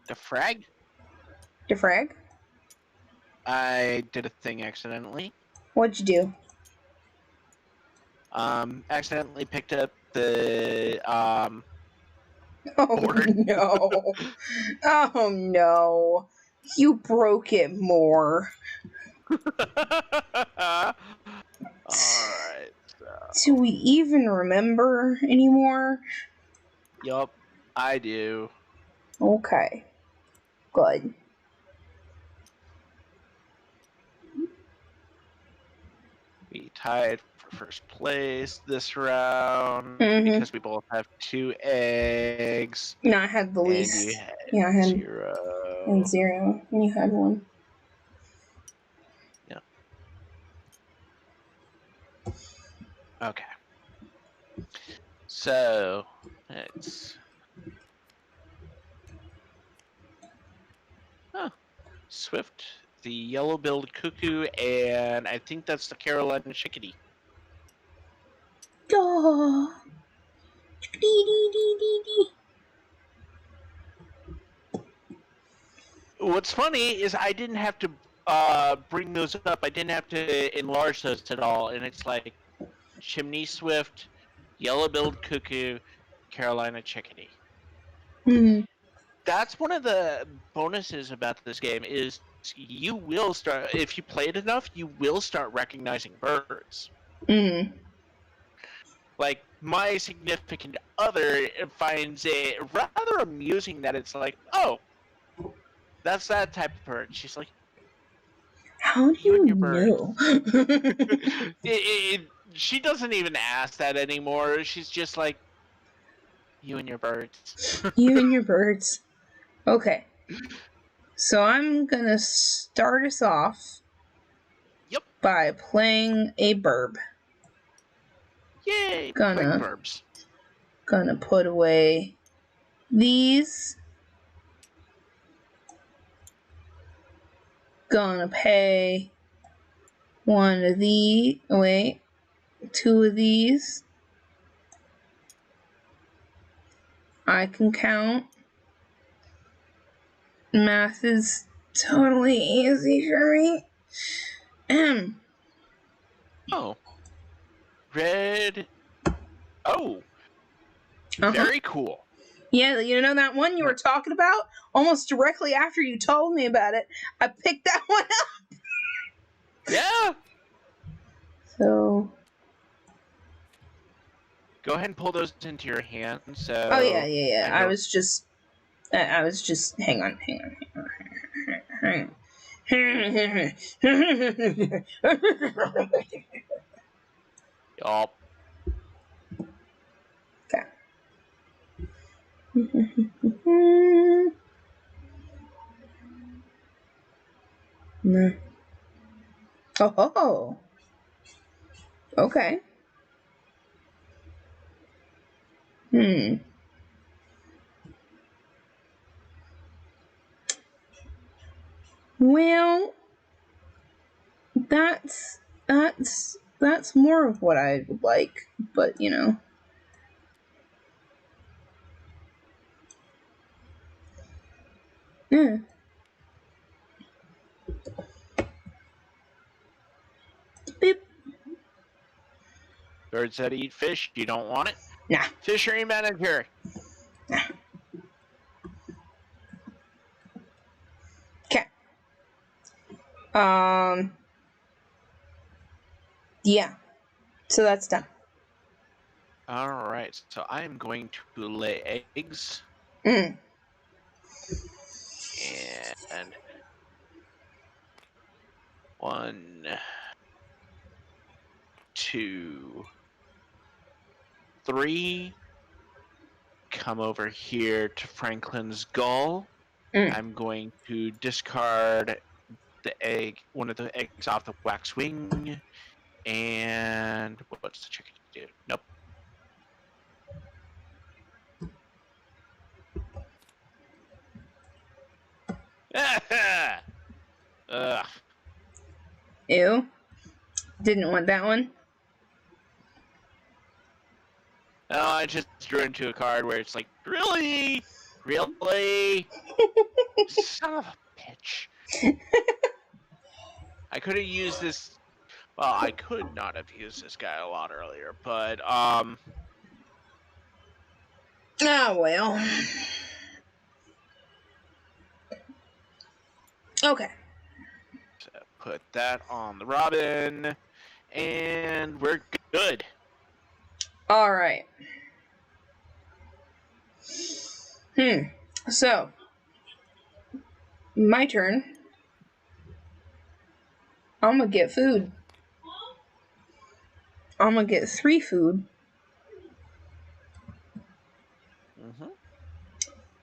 Defrag? Defrag? I did a thing accidentally. What'd you do? Accidentally picked up the Oh board. no. Oh no. You broke it more. Alright. Do we even remember anymore? Yup, I do. Okay. Good. We tied for first place this round because we both have 2 eggs. No, I had the least. And you had I had 0. And 0. And you had 1. Yeah. Okay. So, it's... Swift, the yellow-billed cuckoo, and I think that's the Carolina chickadee. Oh. What's funny is I didn't have to bring those up. I didn't have to enlarge those at all, and it's like chimney swift, yellow-billed cuckoo, Carolina chickadee. Mm-hmm. That's one of the bonuses about this game is you will start, if you play it enough, you will start recognizing birds. Mm. Like, my significant other finds it rather amusing that it's like, oh, that's that type of bird. She's like, How do you you and your birds. know? She doesn't even ask that anymore. She's just like, you and your birds. You and your birds. Okay. So I'm gonna start us off Yep. by playing a burb. Yay, playing Gonna verbs. put away these. Gonna pay one of these. Wait, two of these. I can count. Math is totally easy for me. Oh. Red. Oh. Uh-huh. Very cool. Yeah, you know that one you were talking about? Almost directly after you told me about it, I picked that one up. Yeah. So. Go ahead and pull those into your hand. So. Oh yeah. I know. I was just. Hang on. Yup. Okay. No. Oh. Okay. Well, that's more of what I would like, but you know. Yeah. Beep. Birds that eat fish. You don't want it. Nah. Fishery manager. Nah. Okay. Yeah. So that's done. All right. So I am going to lay eggs. Mm. And 1, 2, 3. Come over here to Franklin's gull. Mm. I'm going to discard the egg, one of the eggs off the wax wing. And what's the chicken do? Nope. Ugh. Ew. Didn't want that one. No, I just drew into a card where it's like, really? Really? Son of a bitch. I could have used this. Well, I could not have used this guy a lot earlier, but Ah, well. Okay. so put that on the Robin, and we're good. All right. So, my turn. I'm gonna get food. I'm gonna get 3 food. Mm-hmm.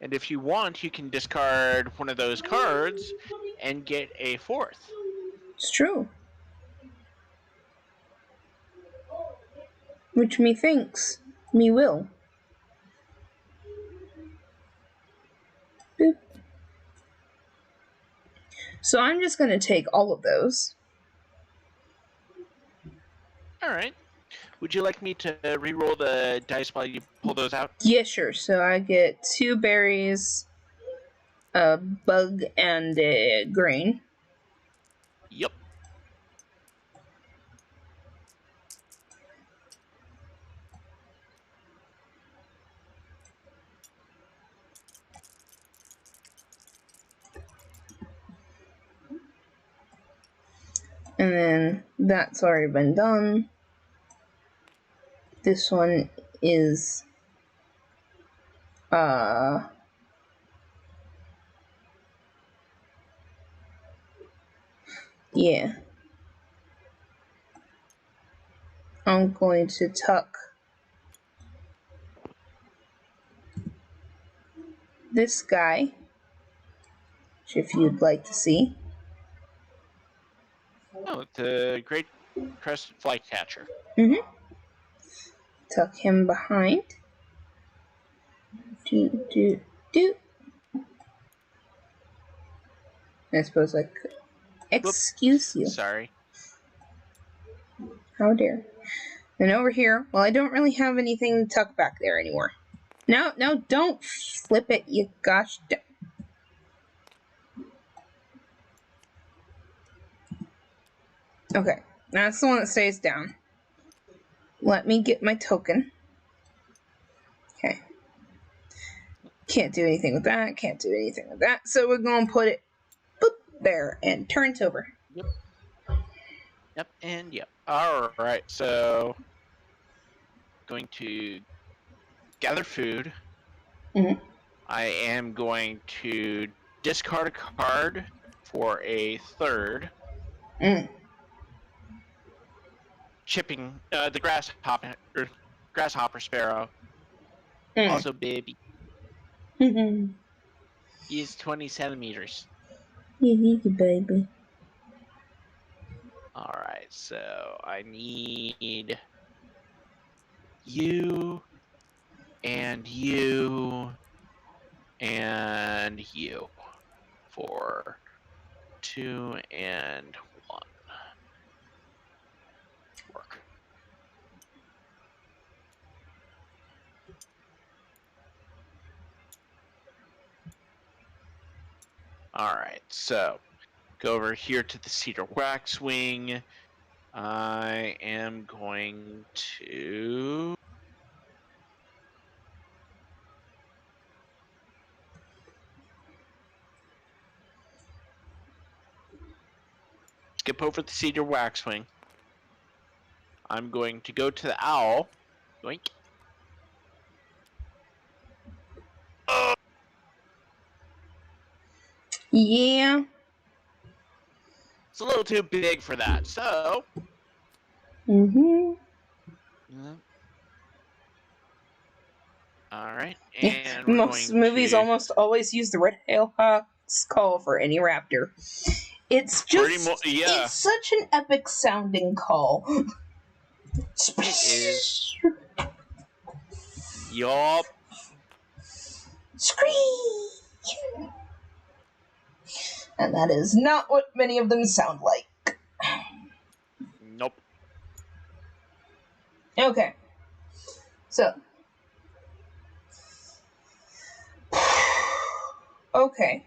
And if you want, you can discard one of those cards and get a 4th. It's true. Which me thinks me will. Boop. So I'm just gonna take all of those. All right. Would you like me to re-roll the dice while you pull those out? Yeah, sure. So I get 2 berries, a bug, and a grain. Yep. And then that's already been done. This one is yeah. I'm going to tuck this guy, which if you'd like to see. Oh, the Great Crested Flycatcher. Tuck him behind. Do. I suppose I could. Excuse you. Sorry. How dare. And over here, well, I don't really have anything tucked back there anymore. No, don't flip it, you gosh. Okay, that's the one that stays down. Let me get my token. Okay. Can't do anything with that, can't do anything with that. So we're going to put it boop, there and turn it over. Yep, and yep. All right, so going to gather food. I am going to discard a card for a third. Chipping the grasshopper sparrow. Also baby. He's 20 centimeters. Baby. Alright, so I need you and you and you for 2 and 1. Work. Alright, so go over here to the cedar waxwing. I am going to skip over the cedar waxwing. I'm going to go to the owl. Yoink. Yeah. It's a little too big for that, so. Alright, and we're most movies almost always use the red tailhawk's call for any raptor. It's just, it's such an epic sounding call. It is. Yup. Scream! And that is not what many of them sound like. Nope. Okay. So. Okay.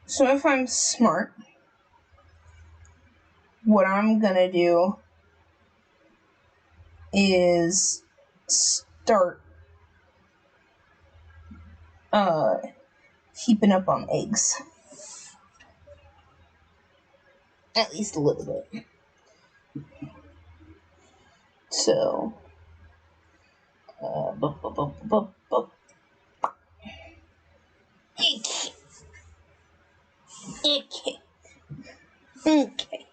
So if I'm smart, what I'm gonna do is start heaping up on eggs. At least a little bit. So Okay.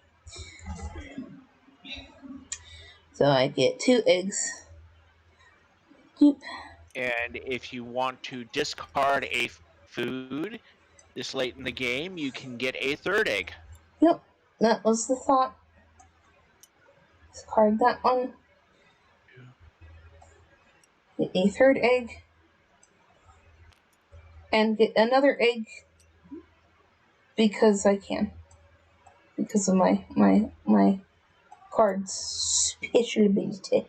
So I get 2 eggs. And if you want to discard a food this late in the game, you can get a third egg. Yep, that was the thought. Discard that one. Get a third egg. And get another egg because I can. Because of my card's special ability.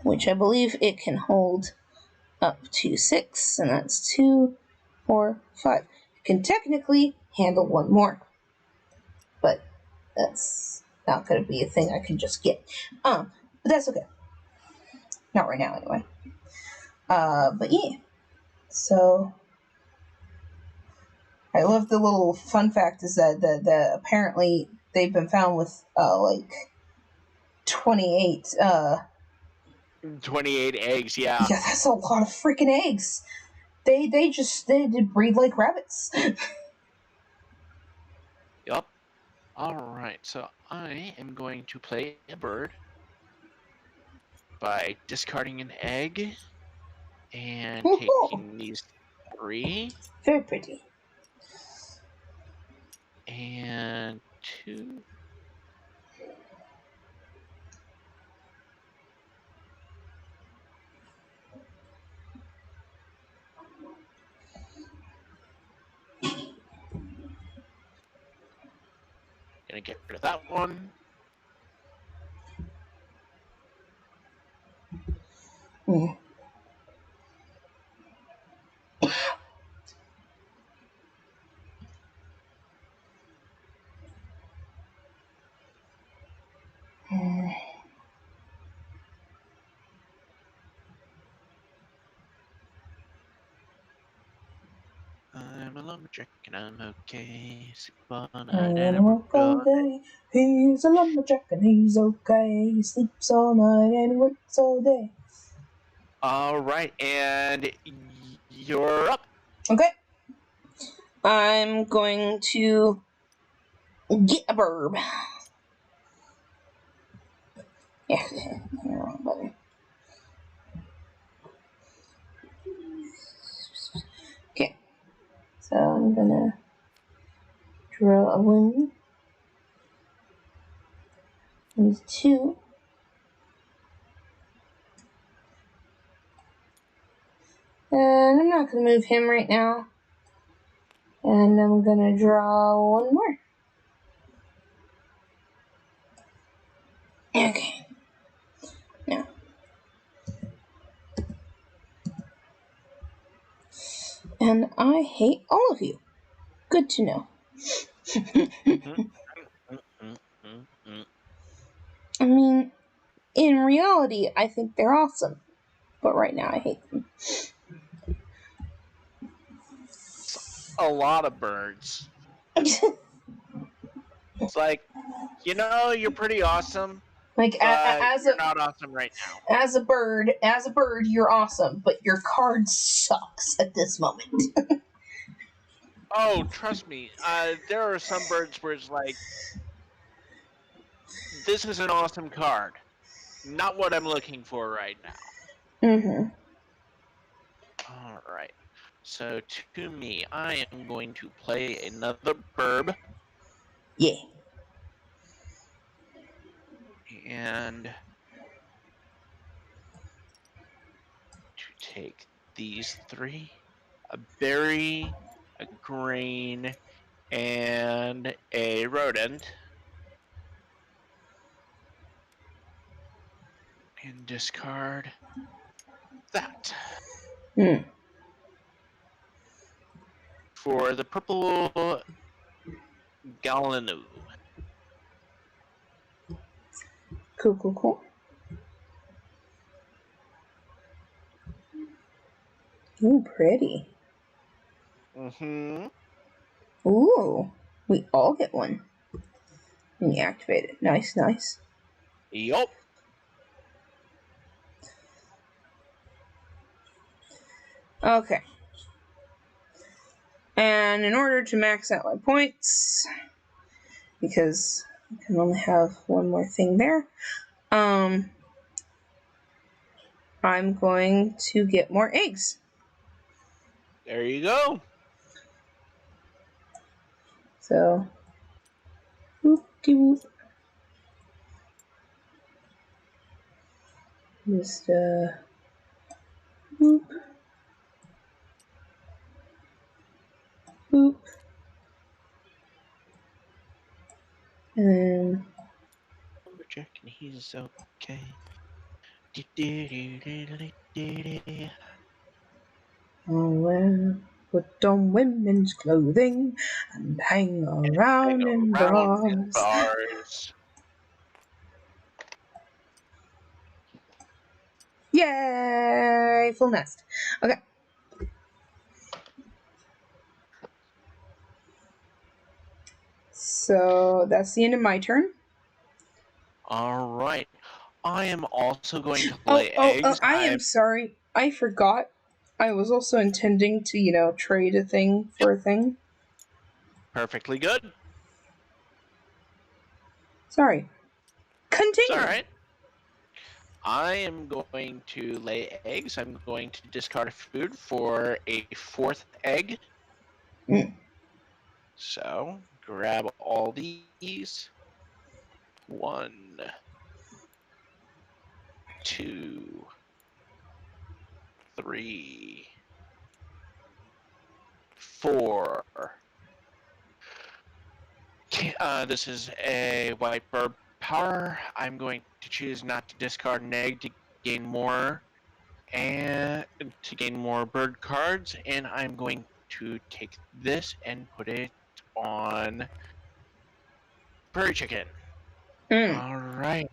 Which I believe it can hold up to 6, and that's 2, 4, 5. It can technically handle 1 more. But that's not going to be a thing I can just get. But that's okay. Not right now, anyway. But yeah. So I love the little fun fact is that apparently they've been found with like 28. 28 eggs, yeah. Yeah, that's a lot of freaking eggs. They breed like rabbits. Yup. Alright, so I am going to play a bird by discarding an egg and taking these 3 Very pretty. and 2. Gonna get rid of that one. Mm. I'm a lumberjack and I'm okay. Sleep all I night and I wanna work work all all day. He's a lumberjack and he's okay. He sleeps all night and he works all day. Alright, and you're up. Okay. I'm going to get a burb. Yeah, wrong button. Okay. So I'm gonna draw a wing. There's 2. And I'm not gonna move him right now. And I'm gonna draw 1 more. Okay. Now. And I hate all of you. Good to know. I mean, in reality, I think they're awesome. But right now, I hate them. A lot of birds. It's like, you're pretty awesome, Like but you're not awesome right now. as a bird, you're awesome, but your card sucks at this moment. Oh, trust me. There are some birds where it's like, this is an awesome card. Not what I'm looking for right now. Mm-hmm. All right. So to me, I am going to play another burb. Yeah. And to take these 3, a berry, a grain, and a rodent. And discard that. Hmm. For the purple Galanu. Cool. Ooh, pretty. Mm-hmm. Ooh, we all get one. And you activate it. Nice. Yup. Okay. And in order to max out my points, because I can only have one more thing there, I'm going to get more eggs. There you go. So, whoop-de-whoop. Just, whoop. Whoop. And Lumberjack, and he's okay. I'll put on women's clothing and hang Hang around in around in bars. bars. Yay! Full nest. Okay. So that's the end of my turn. All right. I am also going to lay Oh, eggs. I am sorry. I forgot. I was also intending to, trade a thing for a thing. Perfectly good. Sorry. It's Continue. all right. I am going to lay eggs. I'm going to discard food for a fourth egg. Mm. So grab all these. 1, 2, 3, 4. This is a white bird power. I'm going to choose not to discard an egg to gain more bird cards, and I'm going to take this and put it on Prairie Chicken. Mm. All right.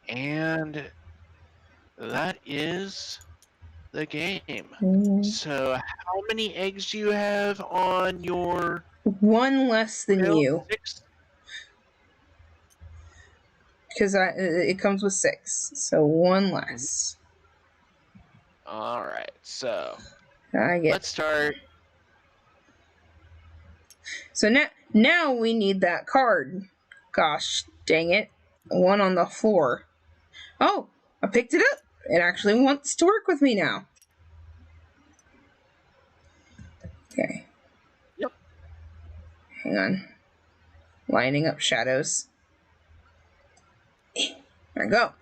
And that is the game. Mm. So, how many eggs do you have on your One less than rail? you. 6? Because it comes with 6. So one less. All right. So, I get. let's start. So now we need that card. Gosh dang it. One on the floor. Oh, I picked it up. It actually wants to work with me now. Okay. Yep. Hang on. Lining up shadows. There we go.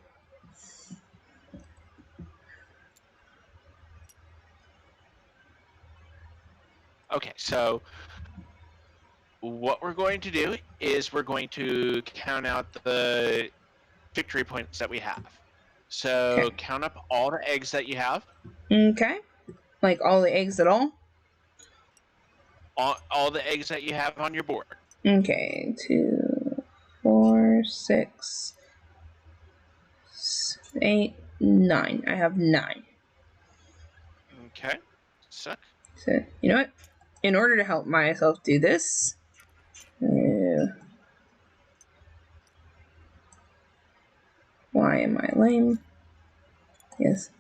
Okay. So, what we're going to do is we're going to count out the victory points that we have. So, Okay. count up all the eggs that you have. Okay. Like all the eggs at all? All the eggs that you have on your board. Okay. 2, 4, 6, 8, 9. I have 9. Okay. So, So, you know what? In order to help myself do this, why am I lame? Yes.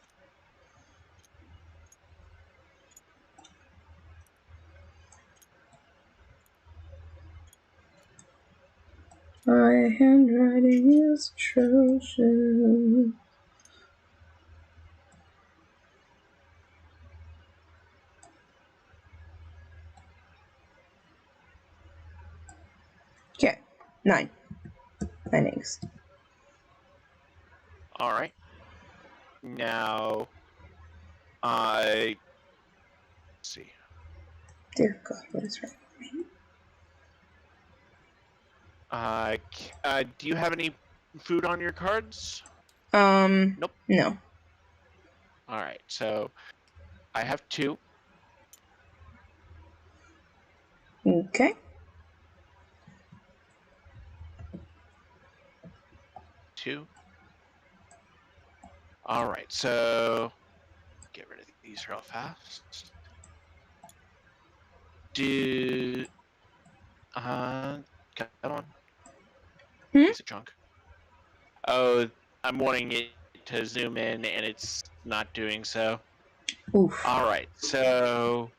My handwriting is atrocious. Okay, 9. 9 eggs. all right. Now, let's see. Dear God, what is wrong with me? Do you have any food on your cards? Nope. No. All right. So I have 2. Okay. 2. All right. So get rid of these real fast. Do come on, piece of junk. Oh, I'm wanting it to zoom in, and it's not doing so. Oof. All right. So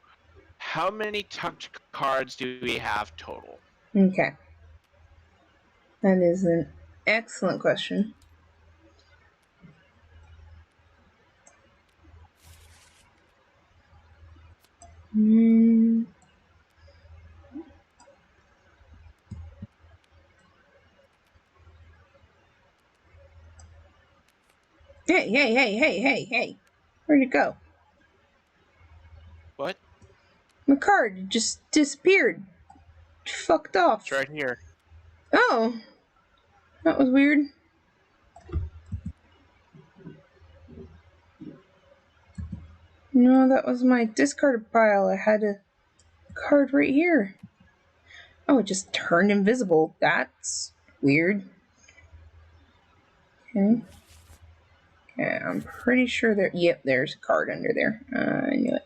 how many tucked cards do we have total? Okay. That is an excellent question. Hmm. Hey. Where'd it go? What? My card just disappeared. Fucked It's off. right here. Oh. That was weird. No, that was my discarded pile. I had a card right here. Oh, it just turned invisible. That's weird. Okay. Okay, I'm pretty sure there. Yep, there's a card under there. I knew it.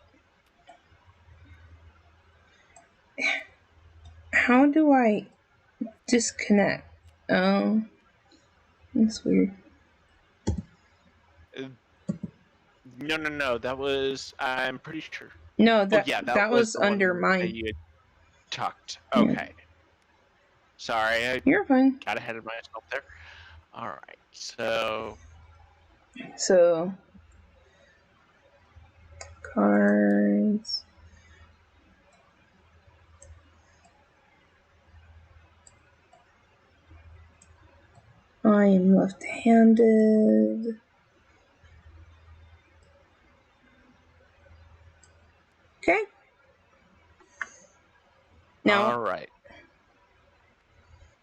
How do I disconnect? Oh, that's weird. No. That was, I'm pretty sure. No, Oh, that yeah, that that was was the under one that mine. you had tucked. Yeah. Okay. Sorry, I You're fine. got ahead of myself there. All right, so So, cards. I am left-handed. Okay. Now, all right.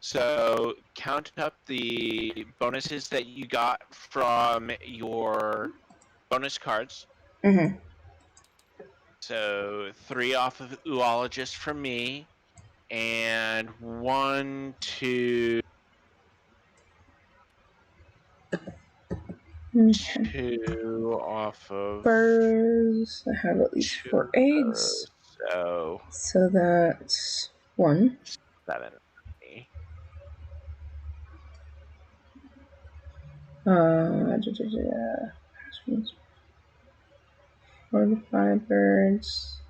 So count up the bonuses that you got from your bonus cards. mm-hmm. So 3 off of Oologist from me, and 1, 2, Okay. 2 off of Birds. I have at least 2 4 of eggs. those. So So that's 1. 7 for me. Da, da, da. 4 to 5 birds.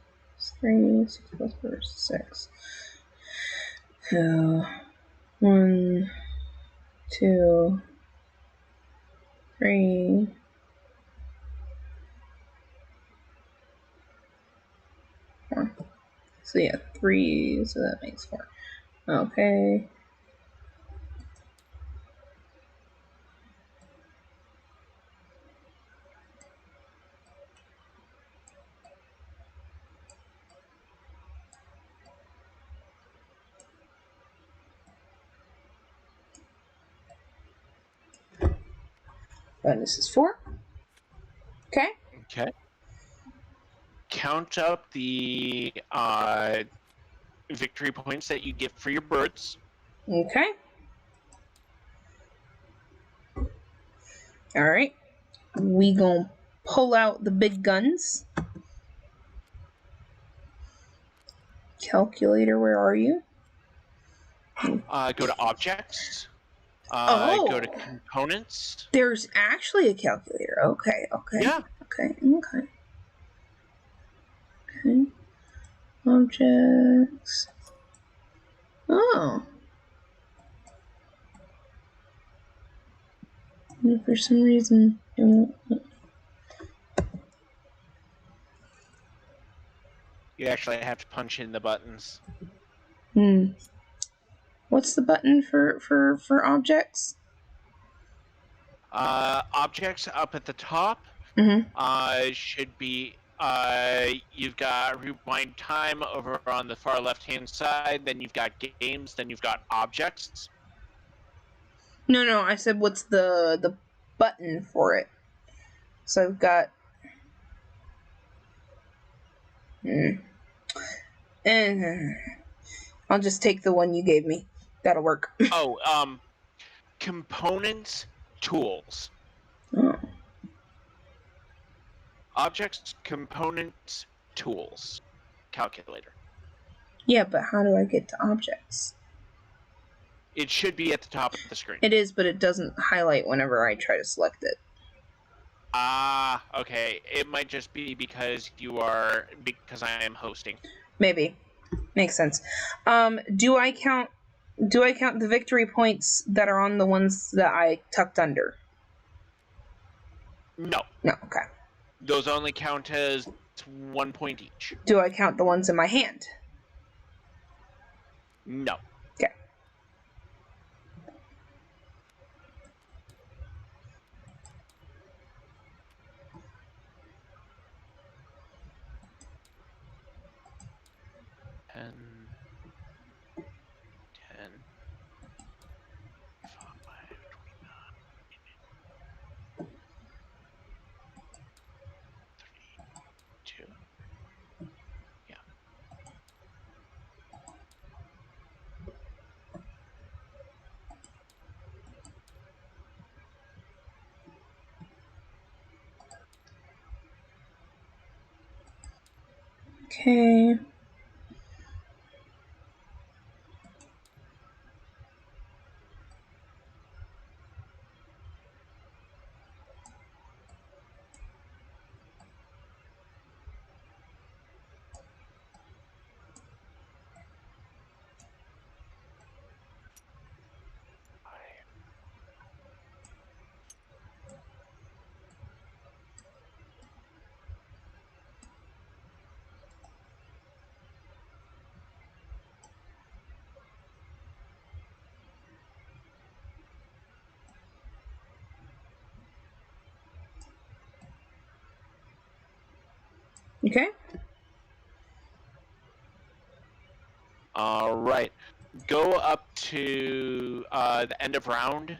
3, 6 plus birds, 6. So, 1, 2, 3. So yeah, 3, so that makes 4. Okay. And this is 4. Okay. Okay. Count up the victory points that you get for your birds. Okay. Alright. We gonna pull out the big guns. Calculator, where are you? Go to objects. Go to Oh! components. There's actually a calculator. Okay. Yeah. Okay. Objects. Oh. And for some reason, it won't. You actually have to punch in the buttons. What's the button for objects? Objects up at the top Mm-hmm. should be you've got rewind time over on the far left hand side, then you've got games, then you've got objects. No. I said, what's the button for it? So I've got. And I'll just take the one you gave me. That'll work. Components, tools. Oh. Objects, components, tools. Calculator. Yeah, but how do I get to objects? It should be at the top of the screen. It is, but it doesn't highlight whenever I try to select it. Okay. It might just be because I am hosting. Maybe. Makes sense. Do I count the victory points that are on the ones that I tucked under? No. No, okay. Those only count as 1 point each. Do I count the ones in my hand? No. Okay. Ten, 5, 3, 2. Yeah. Okay. Okay. All right. Go up to the end of round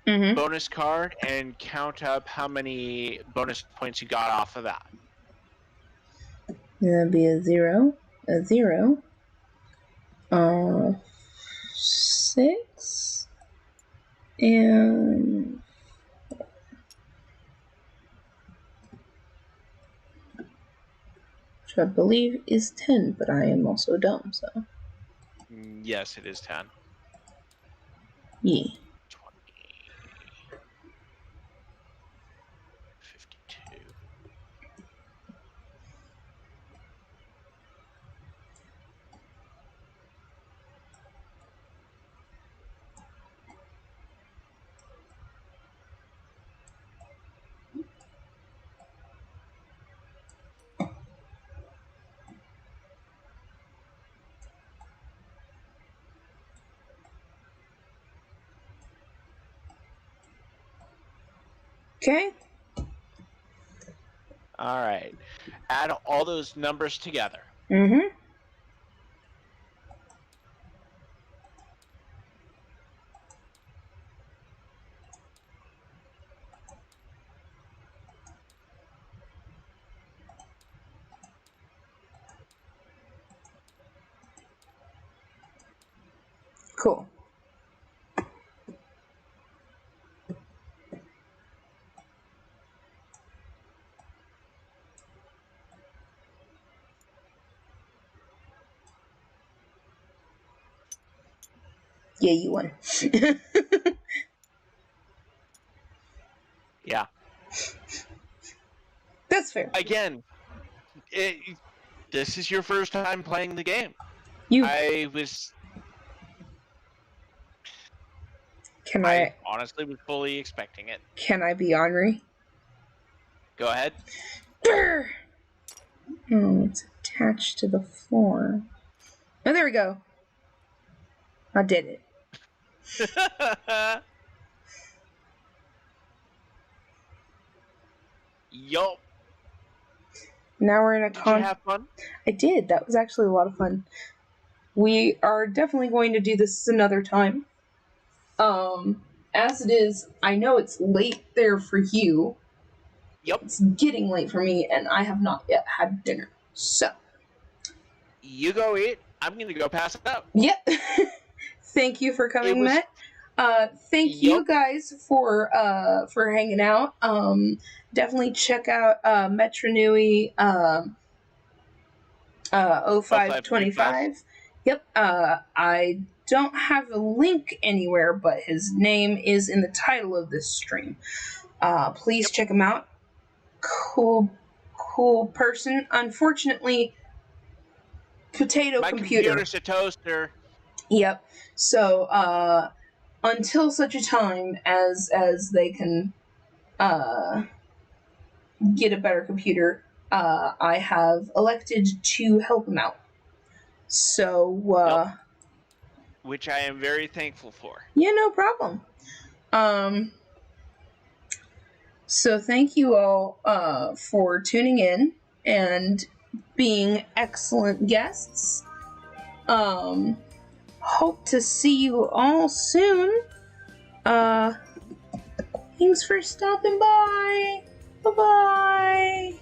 Mm-hmm. bonus card and count up how many bonus points you got off of that. That'd be a 0, 6, and which I believe is 10, but I am also dumb, so Yes, it is 10. yeah. 20, 52. Okay. All right. Add all those numbers together. Mm-hmm. Cool. Yeah, you won. Yeah. That's fair. Again, this is your first time playing the game. You I honestly was fully expecting it. can I be ornery? Go ahead. Grr! Oh, it's attached to the floor. Oh, there we go. I did it. Yup. Now we're in a Did you have fun? I did. That was actually a lot of fun. We are definitely going to do this another time. As it is, I know it's late there for you. Yep. It's getting late for me, and I have not yet had dinner. So, You go eat. I'm gonna go pass it out. yep. Thank you for coming, was. Matt. Thank you Yup. guys for hanging out. Definitely check out Metronui 0525. Yep. I don't have a link anywhere, but his name is in the title of this stream. Please check him out. Cool person. Unfortunately, My computer's a toaster. Yep. So until such a time as they can get a better computer, I have elected to help him out. So which I am very thankful for. yeah, no problem. So thank you all for tuning in and being excellent guests. Hope to see you all soon. Thanks for stopping by. Bye-bye.